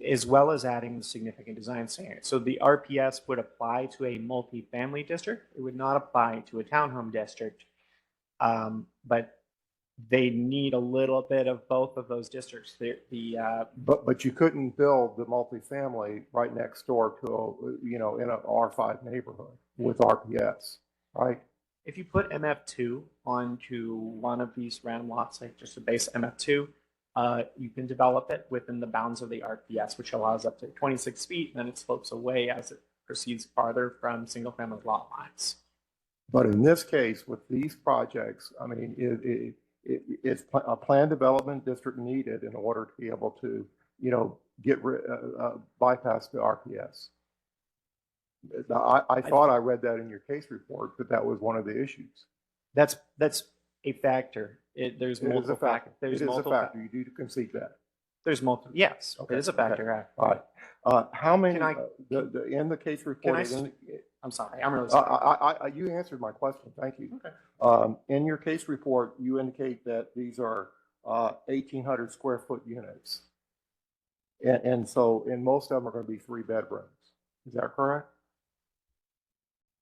As well as adding the significant design standards. So the RPS would apply to a multifamily district. It would not apply to a townhome district. But they need a little bit of both of those districts. But you couldn't build the multifamily right next door to in an R5 neighborhood with RPS, right? If you put MF2 onto one of these random lots, like just a base MF2, you can develop it within the bounds of the RPS, which allows up to 26 feet, and then it slopes away as it proceeds farther from single-family lot lines. But in this case, with these projects, I mean, it's a planned development district needed in order to be able to, bypass the RPS. I thought I read that in your case report, but that was one of the issues. That's a factor. There's multiple factors. It is a factor. You do concede that. There's multiple. Yes, okay. It is a factor. All right. How many in the case report? I'm sorry. I'm really sorry. You answered my question. Thank you. Okay. In your case report, you indicate that these are 1,800 square foot units, and so most of them are going to be 3 bedrooms. Is that correct?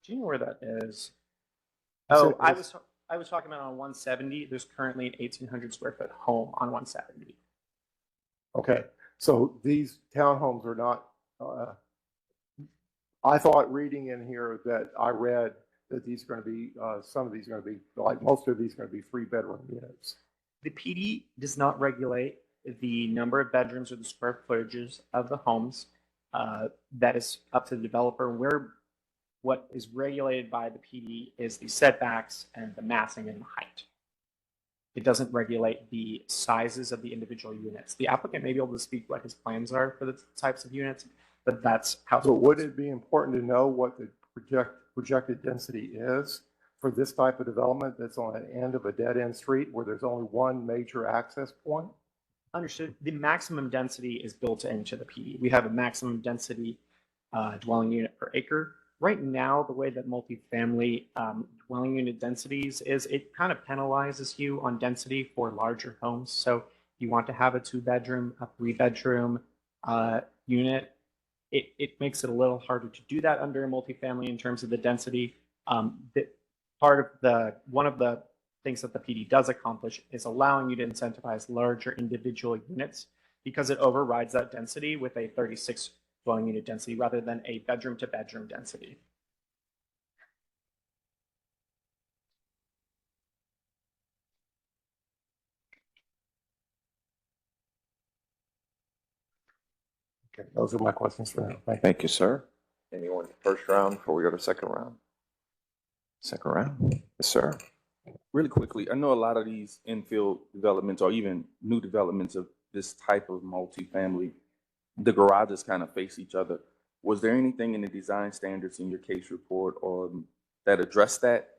Do you know where that is? Oh, I was talking about on 170. There's currently an 1,800 square foot home on 170. Okay, so these townhomes are not. I thought reading in here that I read that these are going to be some of these are going to be like most of these are going to be 3 bedroom units. The PD does not regulate the number of bedrooms or the square footages of the homes. That is up to the developer. What is regulated by the PD is the setbacks and the massing and the height. It doesn't regulate the sizes of the individual units. The applicant may be able to speak what his plans are for the types of units, but that's how. So would it be important to know what the projected density is for this type of development that's on an end of a dead end street where there's only one major access point? Understood. The maximum density is built into the PD. We have a maximum density dwelling unit per acre. Right now, the way that multifamily dwelling unit densities is, it kind of penalizes you on density for larger homes. So you want to have a 2 bedroom, a 3 bedroom unit, it makes it a little harder to do that under a multifamily in terms of the density. One of the things that the PD does accomplish is allowing you to incentivize larger individual units because it overrides that density with a 36 dwelling unit density rather than a bedroom to bedroom density. Okay, those are my questions for now. Thank you. Thank you, sir. Anyone first round before we go to second round? Second round? Yes, sir. Really quickly, I know a lot of these infill developments or even new developments of this type of multifamily, the garages kind of face each other. Was there anything in the design standards in your case report or that addressed that?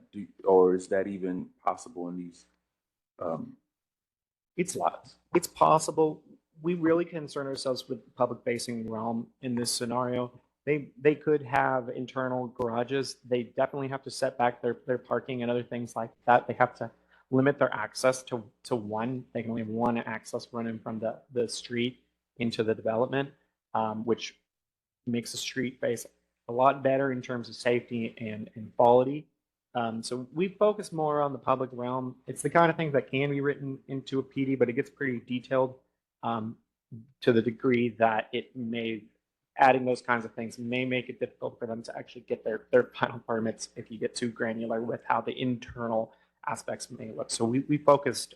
Or is that even possible in these? It's possible. We really concern ourselves with the public facing realm in this scenario. They could have internal garages. They definitely have to set back their parking and other things like that. They have to limit their access to one. They can only have one access running from the street into the development, which makes the street face a lot better in terms of safety and quality. So we focus more on the public realm. It's the kind of thing that can be written into a PD, but it gets pretty detailed to the degree that adding those kinds of things may make it difficult for them to actually get their final permits if you get too granular with how the internal aspects may look. So we focused,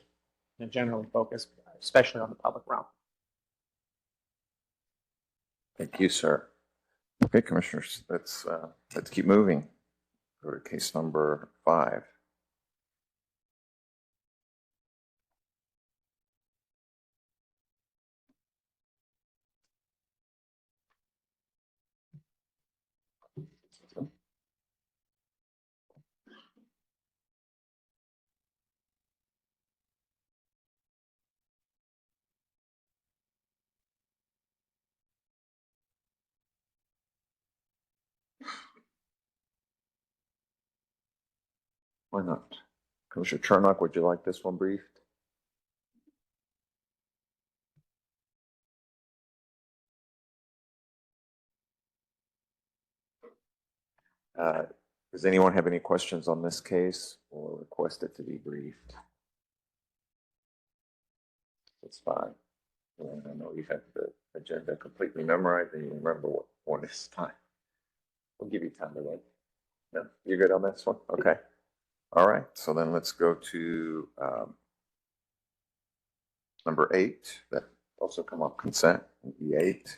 generally focused, especially on the public realm. Thank you, sir. Okay, commissioners, let's keep moving. Go to case number 5. Why not? Commissioner Chernock, would you like this one briefed? Does anyone have any questions on this case or request it to be briefed? That's fine. And I know you have the agenda completely memorized and you remember what one is time. We'll give you time to write. No, you're good on this one? Okay. All right. So then let's go to number 8. That also come up consent, E8.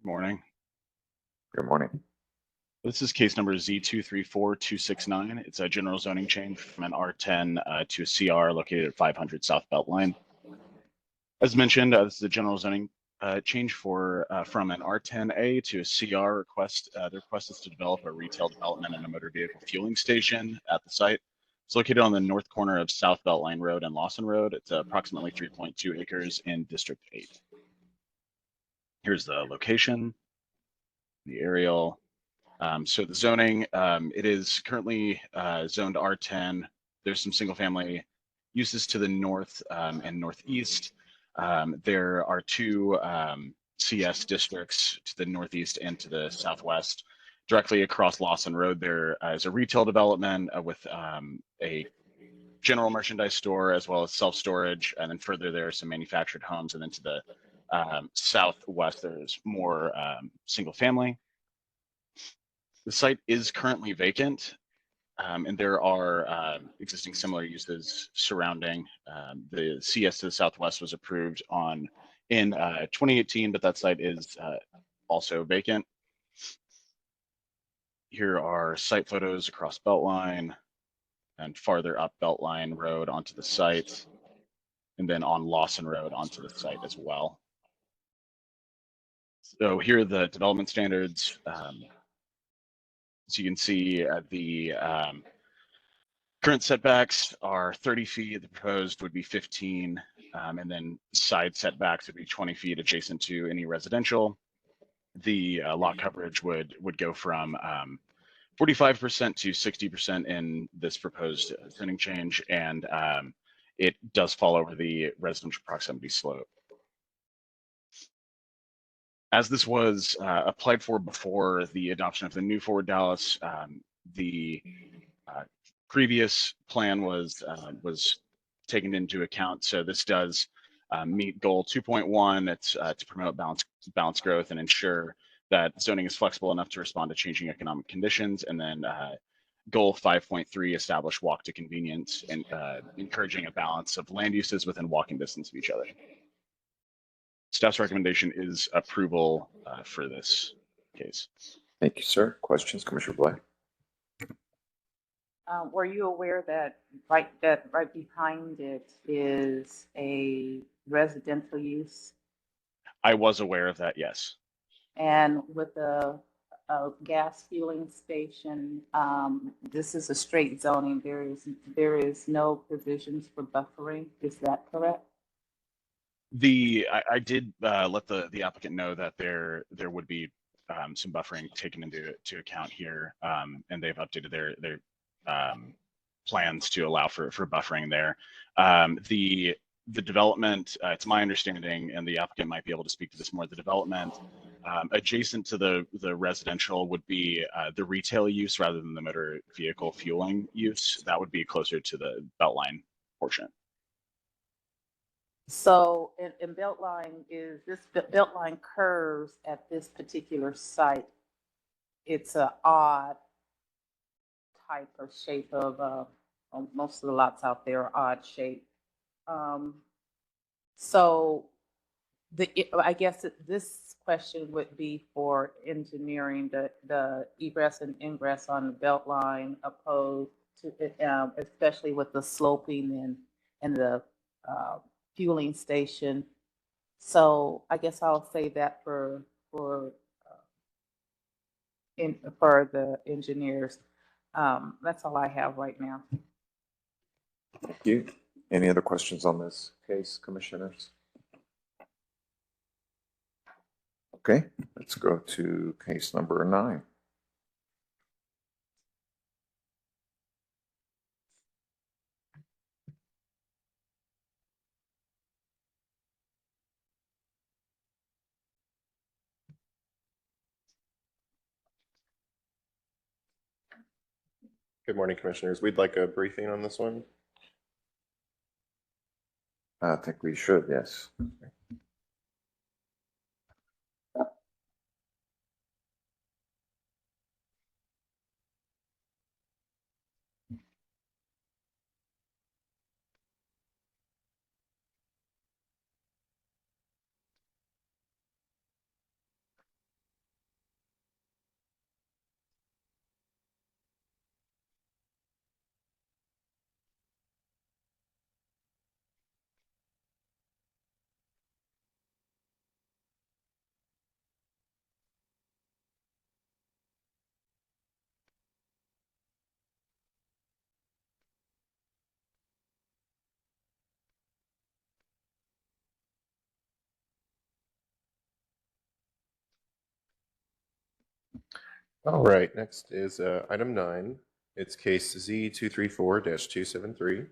Morning. Good morning. This is case number Z234269. It's a general zoning change from an R10 to a CR located at 500 South Beltline. As mentioned, this is a general zoning change from an R10A to a CR request. The request is to develop a retail development and a motor vehicle fueling station at the site. It's located on the north corner of South Beltline Road and Lawson Road. It's approximately 3.2 acres in District 8. Here's the location, the aerial. So the zoning, it is currently zoned R10. There's some single family uses to the north and northeast. There are 2 CS districts to the northeast and to the southwest. Directly across Lawson Road, there is a retail development with a general merchandise store as well as self-storage. And then further, there are some manufactured homes. And then to the southwest, there's more single family. The site is currently vacant, and there are existing similar uses surrounding. The CS to the southwest was approved in 2018, but that site is also vacant. Here are site photos across Beltline and farther up Beltline Road onto the site, and then on Lawson Road onto the site as well. So here are the development standards. So you can see the current setbacks are 30 feet. The proposed would be 15, and then side setbacks would be 20 feet adjacent to any residential. The lot coverage would go from 45% to 60% in this proposed zoning change, and it does fall over the residential proximity slope. As this was applied for before the adoption of the new Forward Dallas, the previous plan was taken into account. So this does meet goal 2.1. It's to promote balanced growth and ensure that zoning is flexible enough to respond to changing economic conditions. And then goal 5.3, establish walk to convenience and encouraging a balance of land uses within walking distance of each other. Staff's recommendation is approval for this case. Thank you, sir. Questions, Commissioner Black? Were you aware that right behind it is a residential use? I was aware of that, yes. And with a gas fueling station, this is a straight zoning. There is no provisions for buffering. Is that correct? I did let the applicant know that there would be some buffering taken into account here, and they've updated their plans to allow for buffering there. The development, it's my understanding, and the applicant might be able to speak to this more, the development adjacent to the residential would be the retail use rather than the motor vehicle fueling use. That would be closer to the Beltline portion. So in Beltline, Beltline curves at this particular site. It's an odd type of shape of most of the lots out there are odd shape. So I guess this question would be for engineering the egress and ingress on the Beltline, opposed to especially with the sloping and the fueling station. So I guess I'll say that for the engineers. That's all I have right now. Thank you. Any other questions on this case, commissioners? Okay, let's go to case number 9. Good morning, Commissioners. We'd like a briefing on this one. I think we should, yes. All right, next is item 9. It's case Z234-273.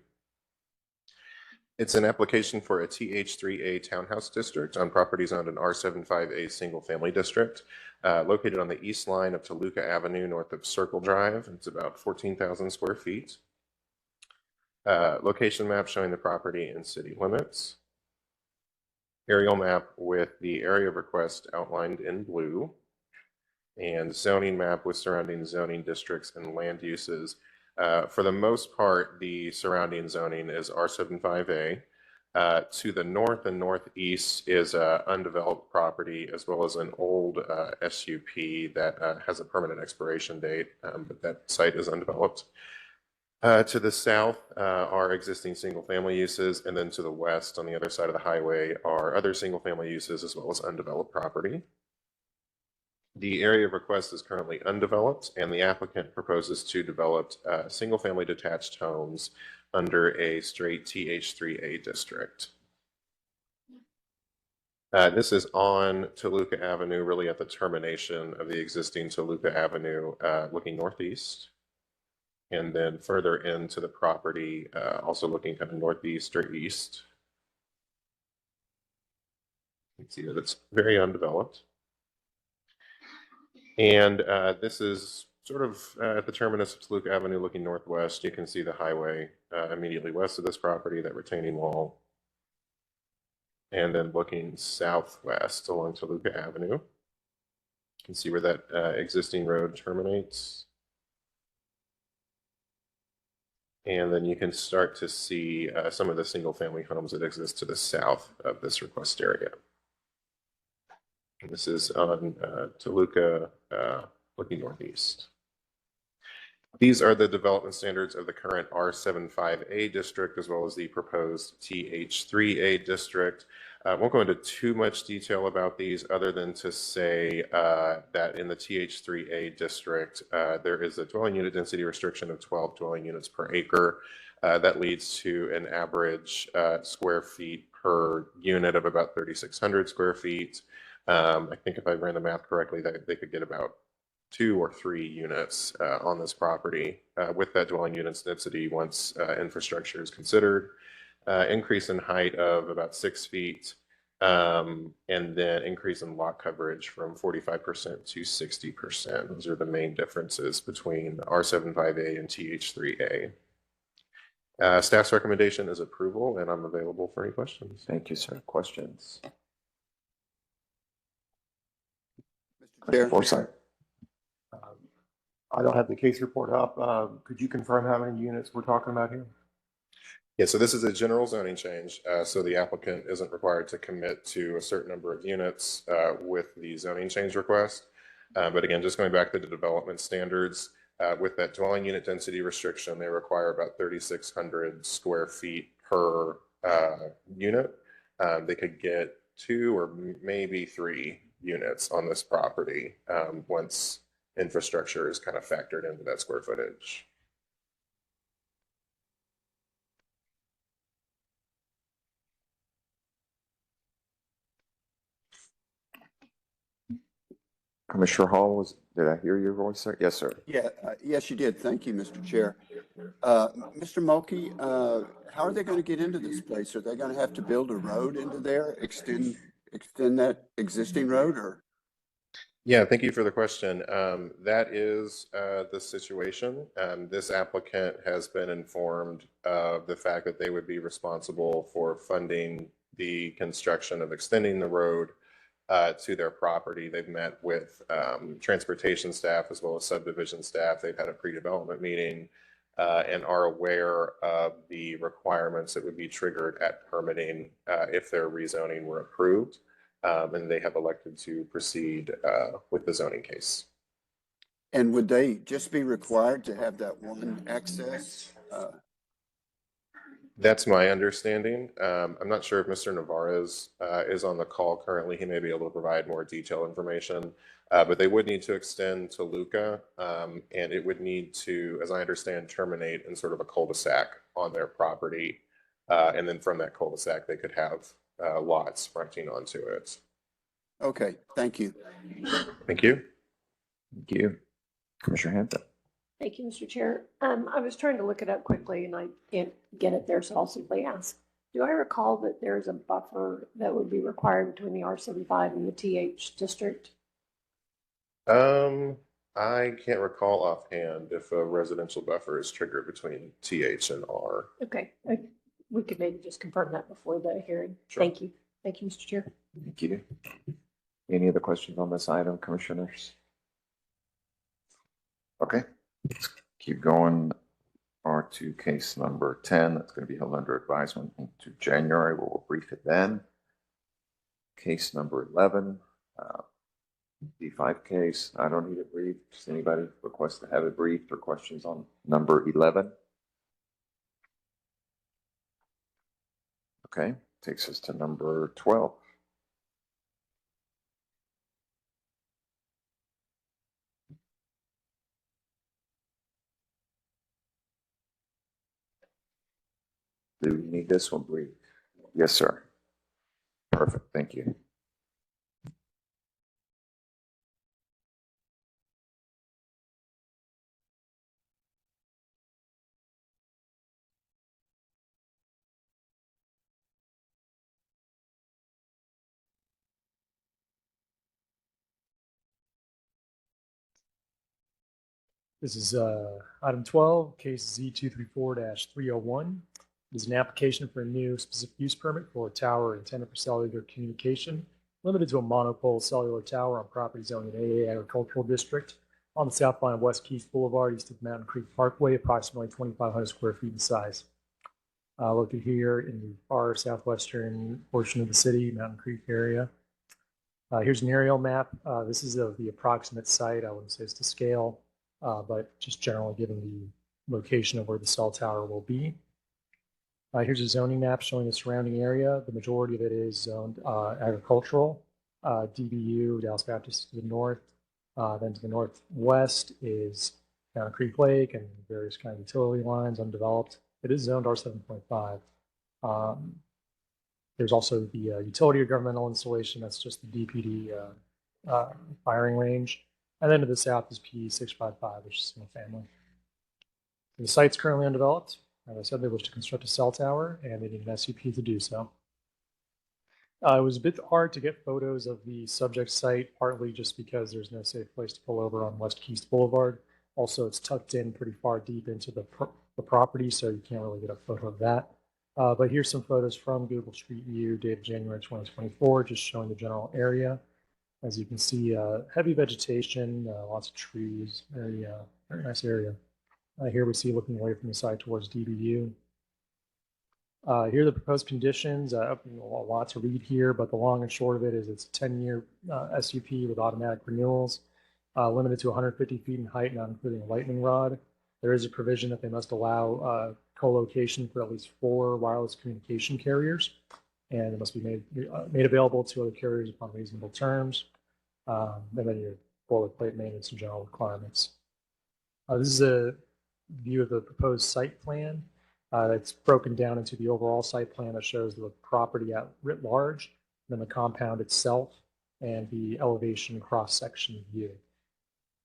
It's an application for a TH3A townhouse district on properties owned in R75A single family district, located on the east line of Toluca Avenue north of Circle Drive. It's about 14,000 square feet. Location map showing the property in city limits. Aerial map with the area of request outlined in blue. And zoning map with surrounding zoning districts and land uses. For the most part, the surrounding zoning is R75A. To the north and northeast is undeveloped property, as well as an old SUP that has a permanent expiration date, but that site is undeveloped. To the south are existing single-family uses, and then to the west, on the other side of the highway, are other single-family uses, as well as undeveloped property. The area of request is currently undeveloped, and the applicant proposes to develop single-family detached homes under a straight TH3A district. This is on Toluca Avenue, really at the termination of the existing Toluca Avenue, looking northeast. And then further into the property, also looking kind of northeast or east. You can see that it's very undeveloped. And this is sort of at the terminus of Toluca Avenue looking northwest. You can see the highway immediately west of this property, that retaining wall. And then looking southwest along Toluca Avenue. You can see where that existing road terminates. And then you can start to see some of the single family homes that exist to the south of this request area. And this is on Toluca looking northeast. These are the development standards of the current R75A district, as well as the proposed TH3A district. I won't go into too much detail about these, other than to say that in the TH3A district, there is a dwelling unit density restriction of 12 dwelling units per acre. That leads to an average square feet per unit of about 3,600 square feet. I think if I ran the math correctly, that they could get about 2 or 3 units on this property with that dwelling units density once infrastructure is considered. Increase in height of about 6 feet, and then increase in lot coverage from 45% to 60%. Those are the main differences between R75A and TH3A. Staff's recommendation is approval, and I'm available for any questions. Thank you, sir. Questions? Chair. Forsythe. I don't have the case report up. Could you confirm how many units we're talking about here? Yeah, so this is a general zoning change, so the applicant isn't required to commit to a certain number of units with the zoning change request. But again, just going back to the development standards, with that dwelling unit density restriction, they require about 3,600 square feet per unit. They could get 2 or maybe 3 units on this property once infrastructure is kind of factored into that square footage. Commissioner Hall, did I hear your voice, sir? Yes, sir. Yeah, yes, you did. Thank you, Mr. Chair. Mr. Mulkey, how are they going to get into this place? Are they going to have to build a road into there, extend that existing road, or? Yeah, thank you for the question. That is the situation. This applicant has been informed of the fact that they would be responsible for funding the construction of extending the road to their property. They've met with transportation staff as well as subdivision staff. They've had a pre-development meeting and are aware of the requirements that would be triggered at permitting if their rezoning were approved. And they have elected to proceed with the zoning case. And would they just be required to have that one access? That's my understanding. I'm not sure if Mr. Navarez is on the call currently. He may be able to provide more detailed information, but they would need to extend to Toluca, and it would need to, as I understand, terminate in sort of a cul-de-sac on their property. And then from that cul-de-sac, they could have lots fronting onto it. Okay, thank you. Thank you. Thank you. Commissioner Hampton. Thank you, Mr. Chair. I was trying to look it up quickly and I can't get it there, so I'll simply ask. Do I recall that there's a buffer that would be required between the R75 and the TH district? I can't recall offhand if a residential buffer is triggered between TH and R. Okay, we could maybe just confirm that before the hearing. Sure. Thank you. Thank you, Mr. Chair. Thank you. Any other questions on this item, commissioners? Okay, let's keep going. R2 case number 10, that's going to be held under advisement into January. We'll brief it then. Case number 11, D5 case. I don't need it briefed. Does anybody request to have it briefed or questions on number 11? Okay, takes us to number 12. Do we need this one briefed? Yes, sir. Perfect, thank you. This is item 12, case Z234-301. It is an application for a new specific use permit for a tower intended for cellular communication, limited to a monopole cellular tower on property zoned in AA Agricultural District on the south line of West Keith Boulevard, east of Mountain Creek Parkway, approximately 2,500 square feet in size. Located here in the far southwestern portion of the city, Mountain Creek area. Here's an aerial map. This is of the approximate site. I wouldn't say it's to scale, but just generally given the location of where the cell tower will be. Here's a zoning map showing the surrounding area. The majority of it is zoned agricultural. DBU, Dallas Baptist to the north. Then to the northwest is Mountain Creek Lake and various kind of utility lines, undeveloped. It is zoned R7.5. There's also the utility or governmental installation. That's just the DPD firing range. And then to the south is PE 655, which is single family. The site's currently undeveloped. As I said, they wish to construct a cell tower and they need an SUP to do so. It was a bit hard to get photos of the subject site, partly just because there's no safe place to pull over on West Keith Boulevard. Also, it's tucked in pretty far deep into the property, so you can't really get a photo of that. But here's some photos from Google Street View dated January 2024, just showing the general area. As you can see, heavy vegetation, lots of trees, very nice area. Here we see looking away from the site towards DBU. Here are the proposed conditions. A lot to read here, but the long and short of it is it's a 10-year SUP with automatic renewals, limited to 150 feet in height, not including a lightning rod. There is a provision that they must allow co-location for at least 4 wireless communication carriers, and it must be made available to other carriers upon reasonable terms. And then your boilerplate maintenance and general requirements. This is a view of the proposed site plan. It's broken down into the overall site plan that shows the property at writ large, then the compound itself, and the elevation cross-section view.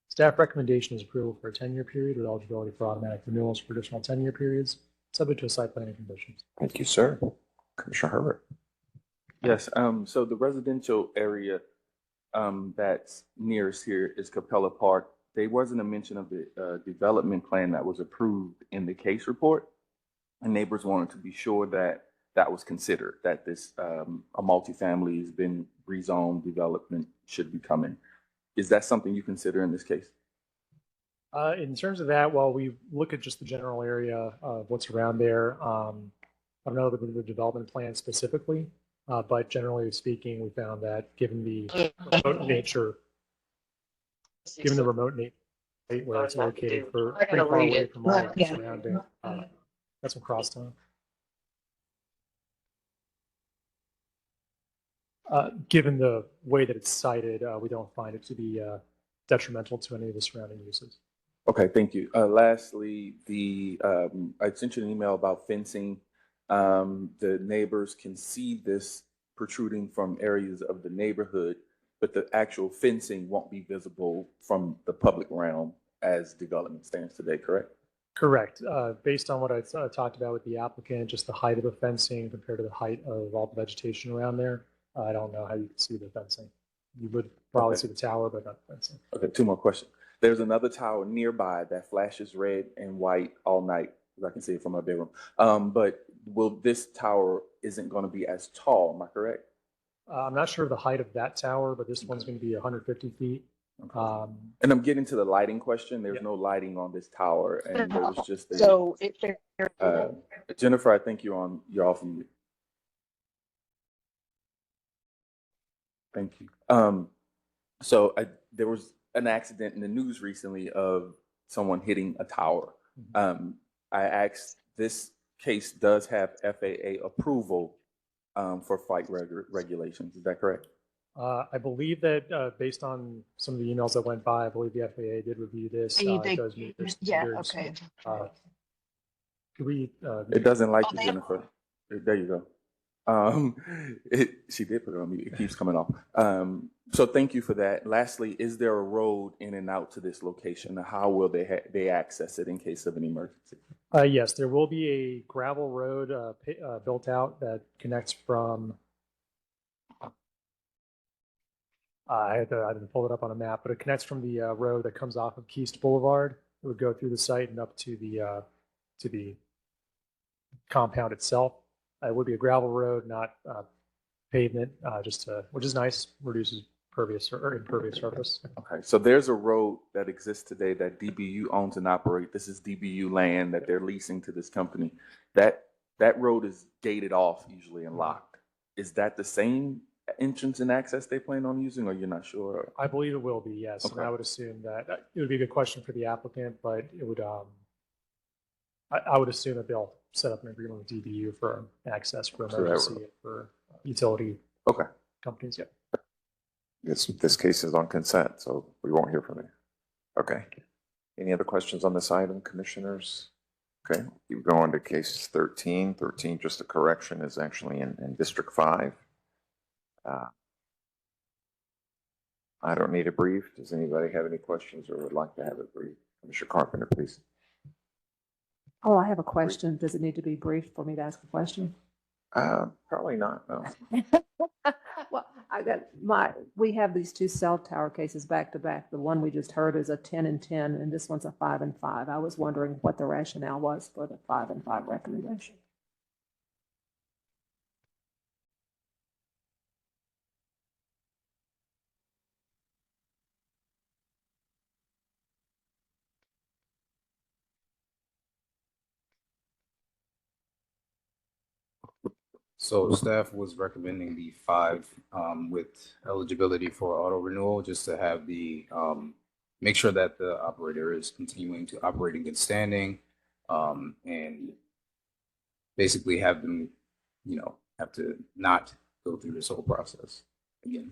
Staff recommendation is approval for a 10-year period with eligibility for automatic renewals for additional 10-year periods, subject to a site planning conditions. Thank you, sir. Commissioner Herbert. Yes, so the residential area that's nearest here is Capella Park. There wasn't a mention of the development plan that was approved in the case report. And neighbors wanted to be sure that that was considered, that this a multifamily has been rezoned, development should be coming. Is that something you consider in this case? In terms of that, while we look at just the general area of what's around there, I don't know the development plan specifically, but generally speaking, we found that given the remote nature, where it's located for pretty far away from all the surrounding, that's some crosstalk. Given the way that it's cited, we don't find it to be detrimental to any of the surrounding uses. Okay, thank you. Lastly, I sent you an email about fencing. The neighbors can see this protruding from areas of the neighborhood, but the actual fencing won't be visible from the public realm as development stands today, correct? Correct. Based on what I talked about with the applicant, just the height of the fencing compared to the height of all the vegetation around there, I don't know how you can see the fencing. You would probably see the tower, but not the fencing. Okay, 2 more questions. There's another tower nearby that flashes red and white all night, as I can see it from my bedroom. But this tower isn't going to be as tall, am I correct? I'm not sure of the height of that tower, but this one's going to be 150 feet. Okay. And I'm getting to the lighting question. There's no lighting on this tower, and there was just a, So Jennifer, I think you're off mute. Thank you. So there was an accident in the news recently of someone hitting a tower. I asked, this case does have FAA approval for flight regulations. Is that correct? I believe that based on some of the emails that went by, I believe the FAA did review this. It does meet their standards. okay. Could we? It doesn't like you, Jennifer. There you go. She did put it on mute. It keeps coming off. So thank you for that. Lastly, is there a road in and out to this location? How will they access it in case of an emergency? Yes, there will be a gravel road built out that connects from. I didn't pull it up on a map, but it connects from the road that comes off of Keast Boulevard. It would go through the site and up to the compound itself. It would be a gravel road, not pavement, which is nice, reduces impervious surface. Okay, so there's a road that exists today that DBU owns and operate. This is DBU land that they're leasing to this company. That road is gated off usually and locked. Is that the same entrance and access they plan on using, or you're not sure? I believe it will be, yes. And Okay. I would assume that it would be a good question for the applicant, but it would, I would assume that they'll set up an agreement with DBU for access for So that emergency, road. and for utility Okay. companies, yeah. This case is on consent, so we won't hear from you. Okay. Any other questions on this item, commissioners? Okay, keep going to case 13. 13, just a correction, is actually in District 5. I don't need a brief. Does anybody have any questions or would like to have a brief? Commissioner Carpenter, please. Oh, I have a question. Does it need to be brief for me to ask a question? Probably not, no. Well, we have these two cell tower cases back to back. The one we just heard is a 10 and 10, and this one's a 5 and 5. I was wondering what the rationale was for the 5 and 5 recommendation. So staff was recommending the 5 with eligibility for auto renewal, just to have the make sure that the operator is continuing to operate in good standing, and basically have them, have to not go through this whole process again.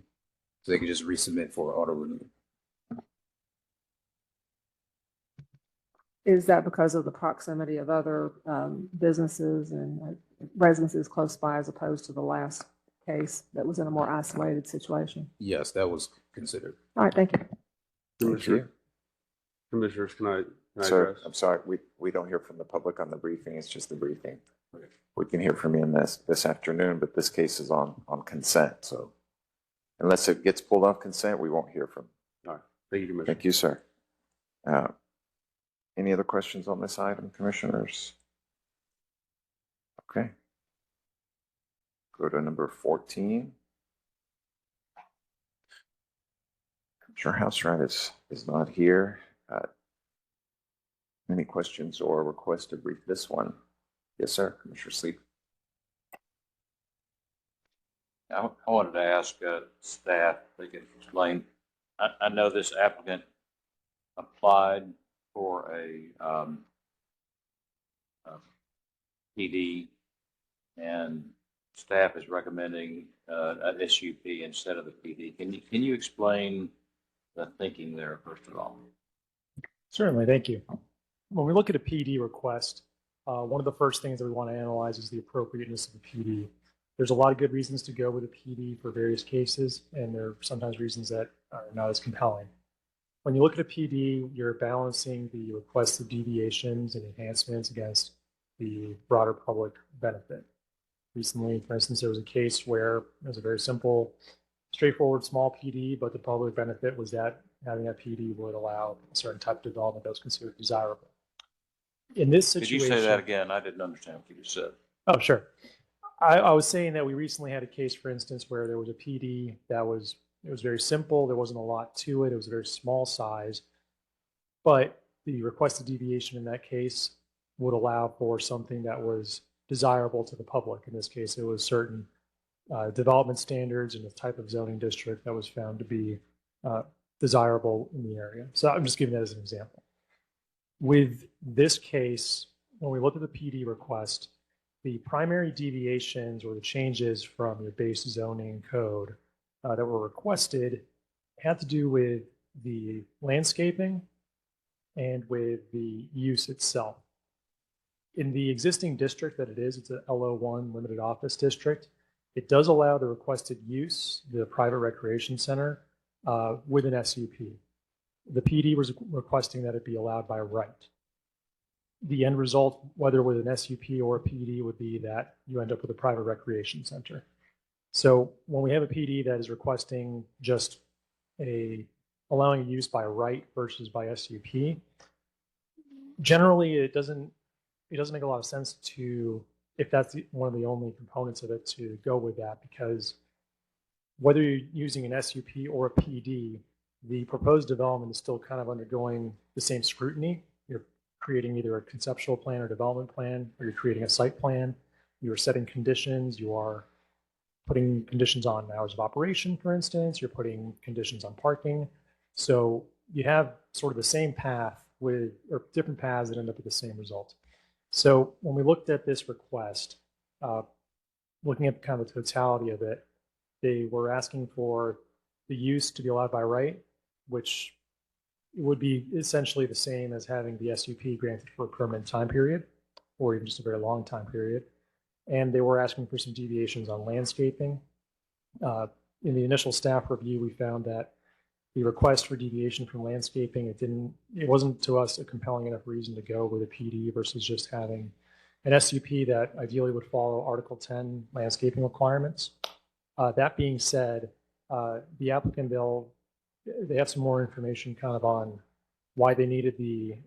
So they can just resubmit for auto renewal. Is that because of the proximity of other businesses and residences close by, as opposed to the last case that was in a more isolated situation? Yes, that was considered. All right, thank you. Thank you. Commissioners, can I Sir, address? I'm sorry, we don't hear from the public on the briefing. It's just the briefing. We can hear from you in this afternoon, but this case is on consent, so unless it gets pulled off consent, we won't hear from. All right. Thank you, Commissioner. Thank you, sir. Any other questions on this item, commissioners? Okay. Go to number 14. Commissioner Houseright is not here. Any questions or requests to brief this one? Yes, sir, Commissioner Sleep. I wanted to ask staff if they could explain. I know this applicant applied for a PD, and staff is recommending an SUP instead of the PD. Can you explain the thinking there, first of all? Certainly, thank you. When we look at a PD request, one of the first things that we want to analyze is the appropriateness of the PD. There's a lot of good reasons to go with a PD for various cases, and there are sometimes reasons that are not as compelling. When you look at a PD, you're balancing the requested deviations and enhancements against the broader public benefit. Recently, for instance, there was a case where it was a very simple, straightforward, small PD, but the public benefit was that having that PD would allow a certain type of development that was considered desirable. In this situation— Could you say that again? I didn't understand what you just said. Oh, sure. I was saying that we recently had a case, for instance, where there was a PD that was very simple. There wasn't a lot to it. It was a very small size. But the requested deviation in that case would allow for something that was desirable to the public. In this case, it was certain development standards and the type of zoning district that was found to be desirable in the area. So I'm just giving that as an example. With this case, when we look at the PD request, the primary deviations or the changes from your base zoning code that were requested had to do with the landscaping and with the use itself. In the existing district that it is, it's a LO1 limited office district. It does allow the requested use, the private recreation center, with an SUP. The PD was requesting that it be allowed by right. The end result, whether with an SUP or a PD, would be that you end up with a private recreation center. So when we have a PD that is requesting just allowing use by right versus by SUP, Generally, it doesn't make a lot of sense to, if that's one of the only components of it, to go with that, because whether you're using an SUP or a PD, the proposed development is still kind of undergoing the same scrutiny. You're creating either a conceptual plan or development plan, or you're creating a site plan. You're setting conditions. You are putting conditions on hours of operation, for instance. You're putting conditions on parking. So you have sort of the same path with, or different paths that end up with the same result. So when we looked at this request, looking at kind of the totality of it, they were asking for the use to be allowed by right, which would be essentially the same as having the SUP granted for a permanent time period, or even just a very long time period. And they were asking for some deviations on landscaping. In the initial staff review, we found that the request for deviation from landscaping, it wasn't to us a compelling enough reason to go with a PD versus just having an SUP that ideally would follow Article 10 landscaping requirements. That being said, the applicant, they have some more information kind of on why they needed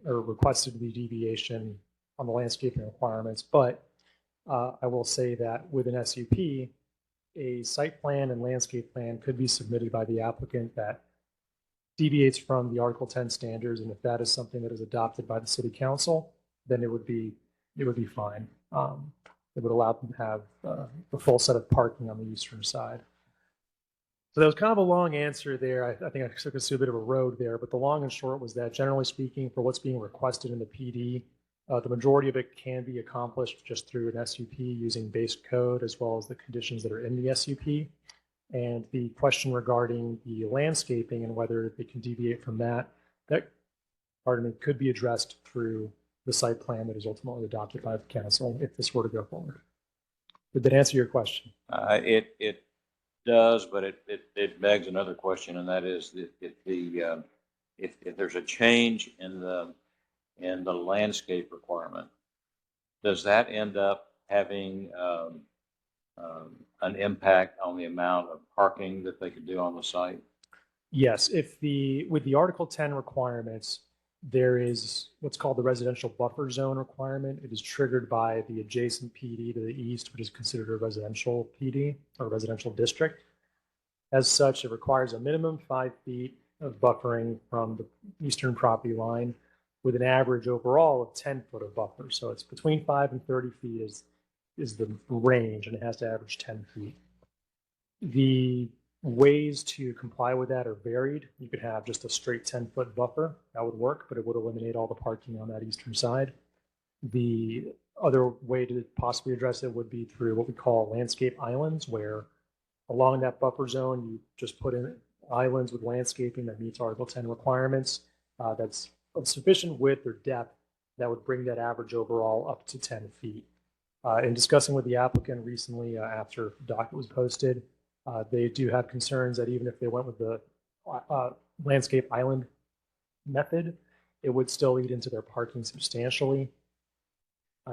or requested the deviation on the landscaping requirements. But I will say that with an SUP, a site plan and landscape plan could be submitted by the applicant that deviates from the Article 10 standards. And if that is something that is adopted by the city council, then it would be fine. It would allow them to have the full set of parking on the eastern side. So that was kind of a long answer there. I think I took us to a bit of a road there, but the long and short was that, generally speaking, for what's being requested in the PD, the majority of it can be accomplished just through an SUP using base code, as well as the conditions that are in the SUP. And the question regarding the landscaping and whether they can deviate from that could be addressed through the site plan that is ultimately adopted by the council if this were to go forward. Did that answer your question? It does, but it begs another question, and that is that if there's a change in the landscape requirement, does that end up having an impact on the amount of parking that they could do on the site? Yes, with the Article 10 requirements, there is what's called the residential buffer zone requirement. It is triggered by the adjacent PD to the east, which is considered a residential PD or residential district. As such, it requires a minimum 5 feet of buffering from the eastern property line, with an average overall of 10 foot of buffer. So it's between 5 and 30 feet is the range, and it has to average 10 feet. The ways to comply with that are varied. You could have just a straight 10-foot buffer. That would work, but it would eliminate all the parking on that eastern side. The other way to possibly address it would be through what we call landscape islands, where along that buffer zone, you just put in islands with landscaping that meets Article 10 requirements. That's of sufficient width or depth that would bring that average overall up to 10 feet. In discussing with the applicant recently after the docket was posted, they do have concerns that even if they went with the landscape island method, it would still eat into their parking substantially.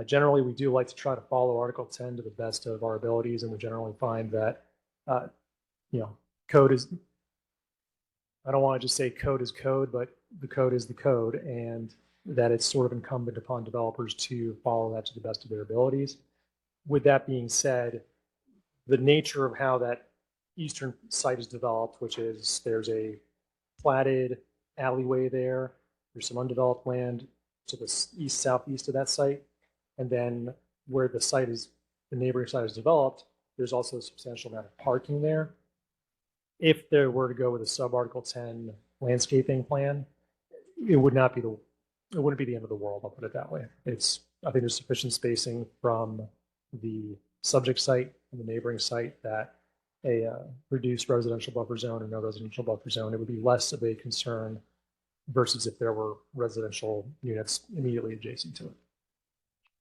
Generally, we do like to try to follow Article 10 to the best of our abilities, and we generally find that, code is, I don't want to just say code is code, but the code is the code, and that it's sort of incumbent upon developers to follow that to the best of their abilities. With that being said, the nature of how that eastern site is developed, which is there's a platted alleyway there, there's some undeveloped land to the east southeast of that site, and then where the neighboring site is developed, there's also a substantial amount of parking there. If there were to go with a sub-Article 10 landscaping plan, it wouldn't be the end of the world, I'll put it that way. I think there's sufficient spacing from the subject site and the neighboring site that a reduced residential buffer zone or no residential buffer zone, it would be less of a concern versus if there were residential units immediately adjacent to it.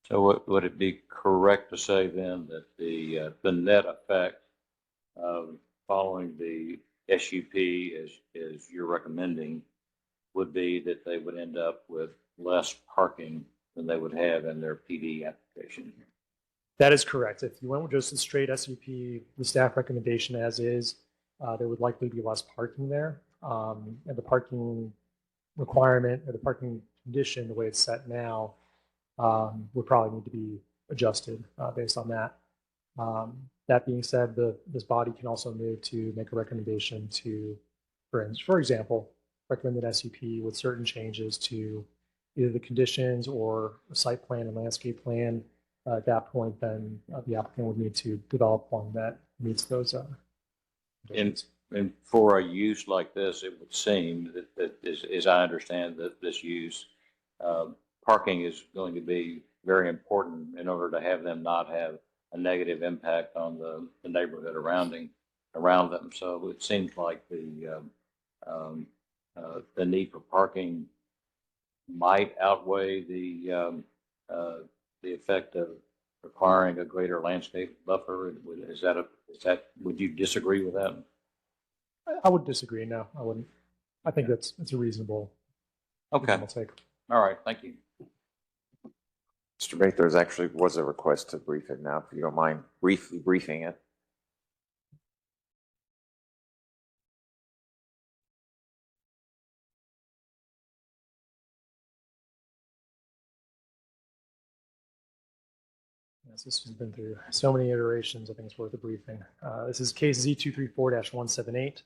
So would it be correct to say then that the net effect of following the SUP as you're recommending would be that they would end up with less parking than they would have in their PD application? That is correct. If you went with just a straight SUP, the staff recommendation as is, there would likely be less parking there. And the parking requirement or the parking condition, the way it's set now, would probably need to be adjusted based on that. That being said, this body can also move to make a recommendation to, for example, recommend an SUP with certain changes to either the conditions or a site plan and landscape plan. At that point, then the applicant would need to develop one that meets those. And for a use like this, it would seem that as I understand that this use, parking is going to be very important in order to have them not have a negative impact on the neighborhood around them. So it seems like the need for parking might outweigh the effect of requiring a greater landscape buffer. Would you disagree with that? I would disagree. No, I wouldn't. I think it's a reasonable. Okay. reasonable take. All right. Thank you. Mr. Bate, there's actually was a request to brief it now, if you don't mind briefly briefing it. Yes, this has been through so many iterations. I think it's worth a briefing. This is case Z234-178.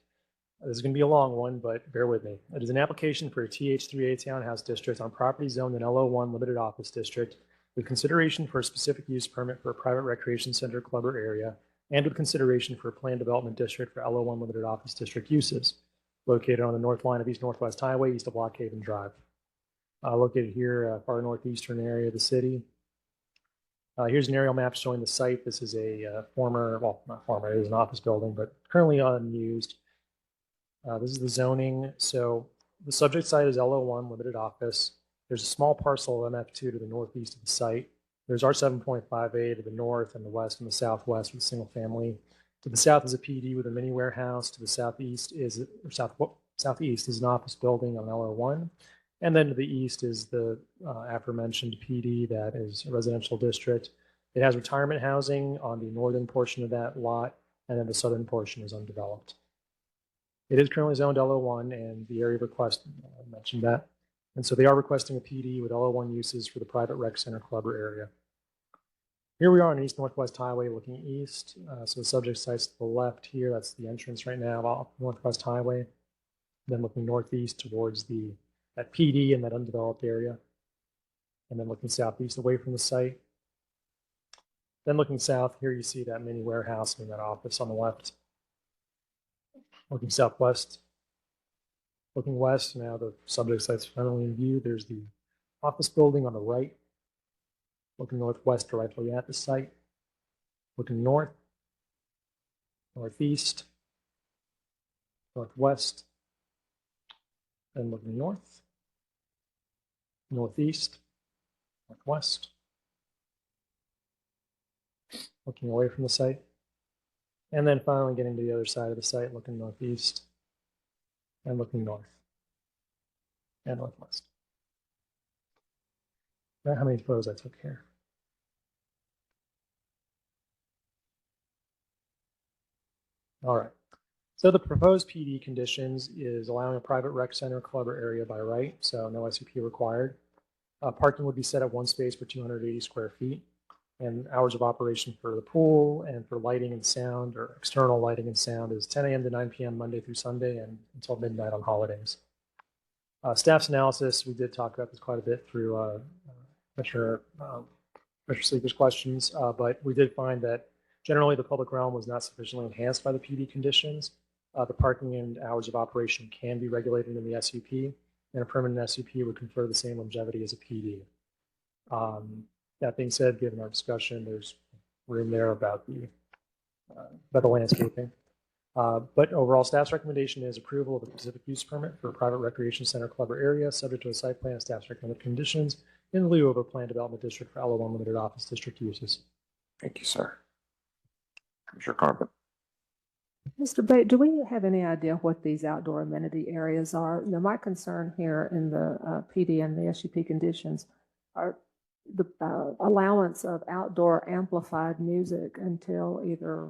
This is going to be a long one, but bear with me. It is an application for a TH3A townhouse district on property zoned in LO1 limited office district with consideration for a specific use permit for a private recreation center, club, or area, and with consideration for a planned development district for LO1 limited office district uses, located on the north line of East Northwest Highway, east of Lock Haven Drive. Located here, far northeastern area of the city. Here's an aerial map showing the site. This is a former, well, not former, it is an office building, but currently unused. This is the zoning. So the subject site is LO1 limited office. There's a small parcel of MF2 to the northeast of the site. There's R7.5A to the north and the west and the southwest with single family. To the south is a PD with a mini warehouse. To the southeast is, southeast is an office building on LO1. And then to the east is the aforementioned PD that is a residential district. It has retirement housing on the northern portion of that lot, and then the southern portion is undeveloped. It is currently zoned LO1, and the area of request, I mentioned that. And so they are requesting a PD with LO1 uses for the private rec center, club, or area. Here we are on East Northwest Highway looking east. So the subject site's to the left here. That's the entrance right now off Northwest Highway. Then looking northeast towards that PD and that undeveloped area. And then looking southeast away from the site. Then looking south, here you see that mini warehouse and that office on the left. Looking southwest. Looking west, now the subject site's finally in view. There's the office building on the right. Looking northwest directly at the site. Looking north, northeast, northwest, and looking north, northeast, northwest. Looking away from the site. And then finally getting to the other side of the site, looking northeast and looking north and northwest. How many photos I took here? All right. So the proposed PD conditions is allowing a private rec center, club, or area by right, so no SUP required. Parking would be set at one space per 280 square feet. And hours of operation for the pool and for lighting and sound, or external lighting and sound, is 10 a.m. to 9 p.m. Monday through Sunday and until midnight on holidays. Staff's analysis, we did talk about this quite a bit through Commissioner Sleeper's questions, but we did find that generally the public realm was not sufficiently enhanced by the PD conditions. The parking and hours of operation can be regulated in the SUP, and a permanent SUP would confer the same longevity as a PD. That being said, given our discussion, there's room there about the landscaping. But overall, staff's recommendation is approval of the specific use permit for a private recreation center, club, or area, subject to a site plan and staff's recommended conditions in lieu of a planned development district for LO1 limited office district uses. Thank you, sir. Commissioner Carbon. Mr. Bate, do we have any idea what these outdoor amenity areas are? You know, my concern here in the PD and the SUP conditions are the allowance of outdoor amplified music until either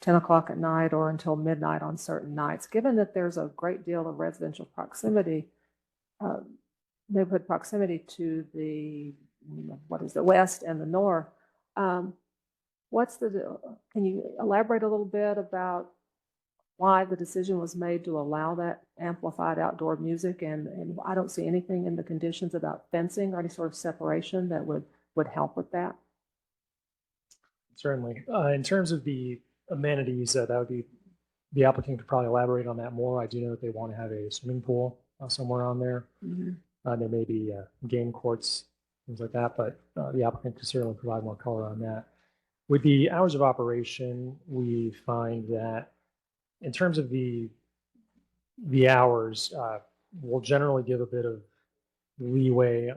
10 o'clock at night or until midnight on certain nights. Given that there's a great deal of residential proximity, neighborhood proximity to the, what is the west and the north. Can you elaborate a little bit about why the decision was made to allow that amplified outdoor music? And I don't see anything in the conditions about fencing or any sort of separation that would help with that. Certainly. In terms of the amenities, that would be, the applicant could probably elaborate on that more. I do know that they want to have a swimming pool somewhere on there. There may be game courts, things like that, but the applicant could certainly provide more color on that. With the hours of operation, we find that in terms of the hours, we'll generally give a bit of leeway.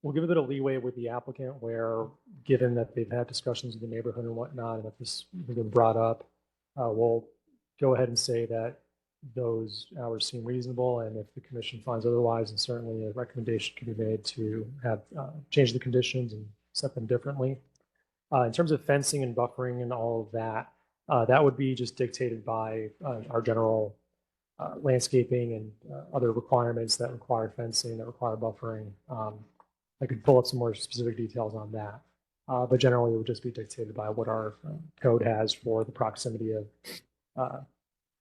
We'll give a bit of leeway with the applicant where, given that they've had discussions with the neighborhood and whatnot, and if this has been brought up, we'll go ahead and say that those hours seem reasonable, and if the commission finds otherwise, then certainly a recommendation can be made to have change the conditions and set them differently. In terms of fencing and buffering and all of that, that would be just dictated by our general landscaping and other requirements that require fencing, that require buffering. I could pull up some more specific details on that. But generally, it would just be dictated by what our code has for the proximity of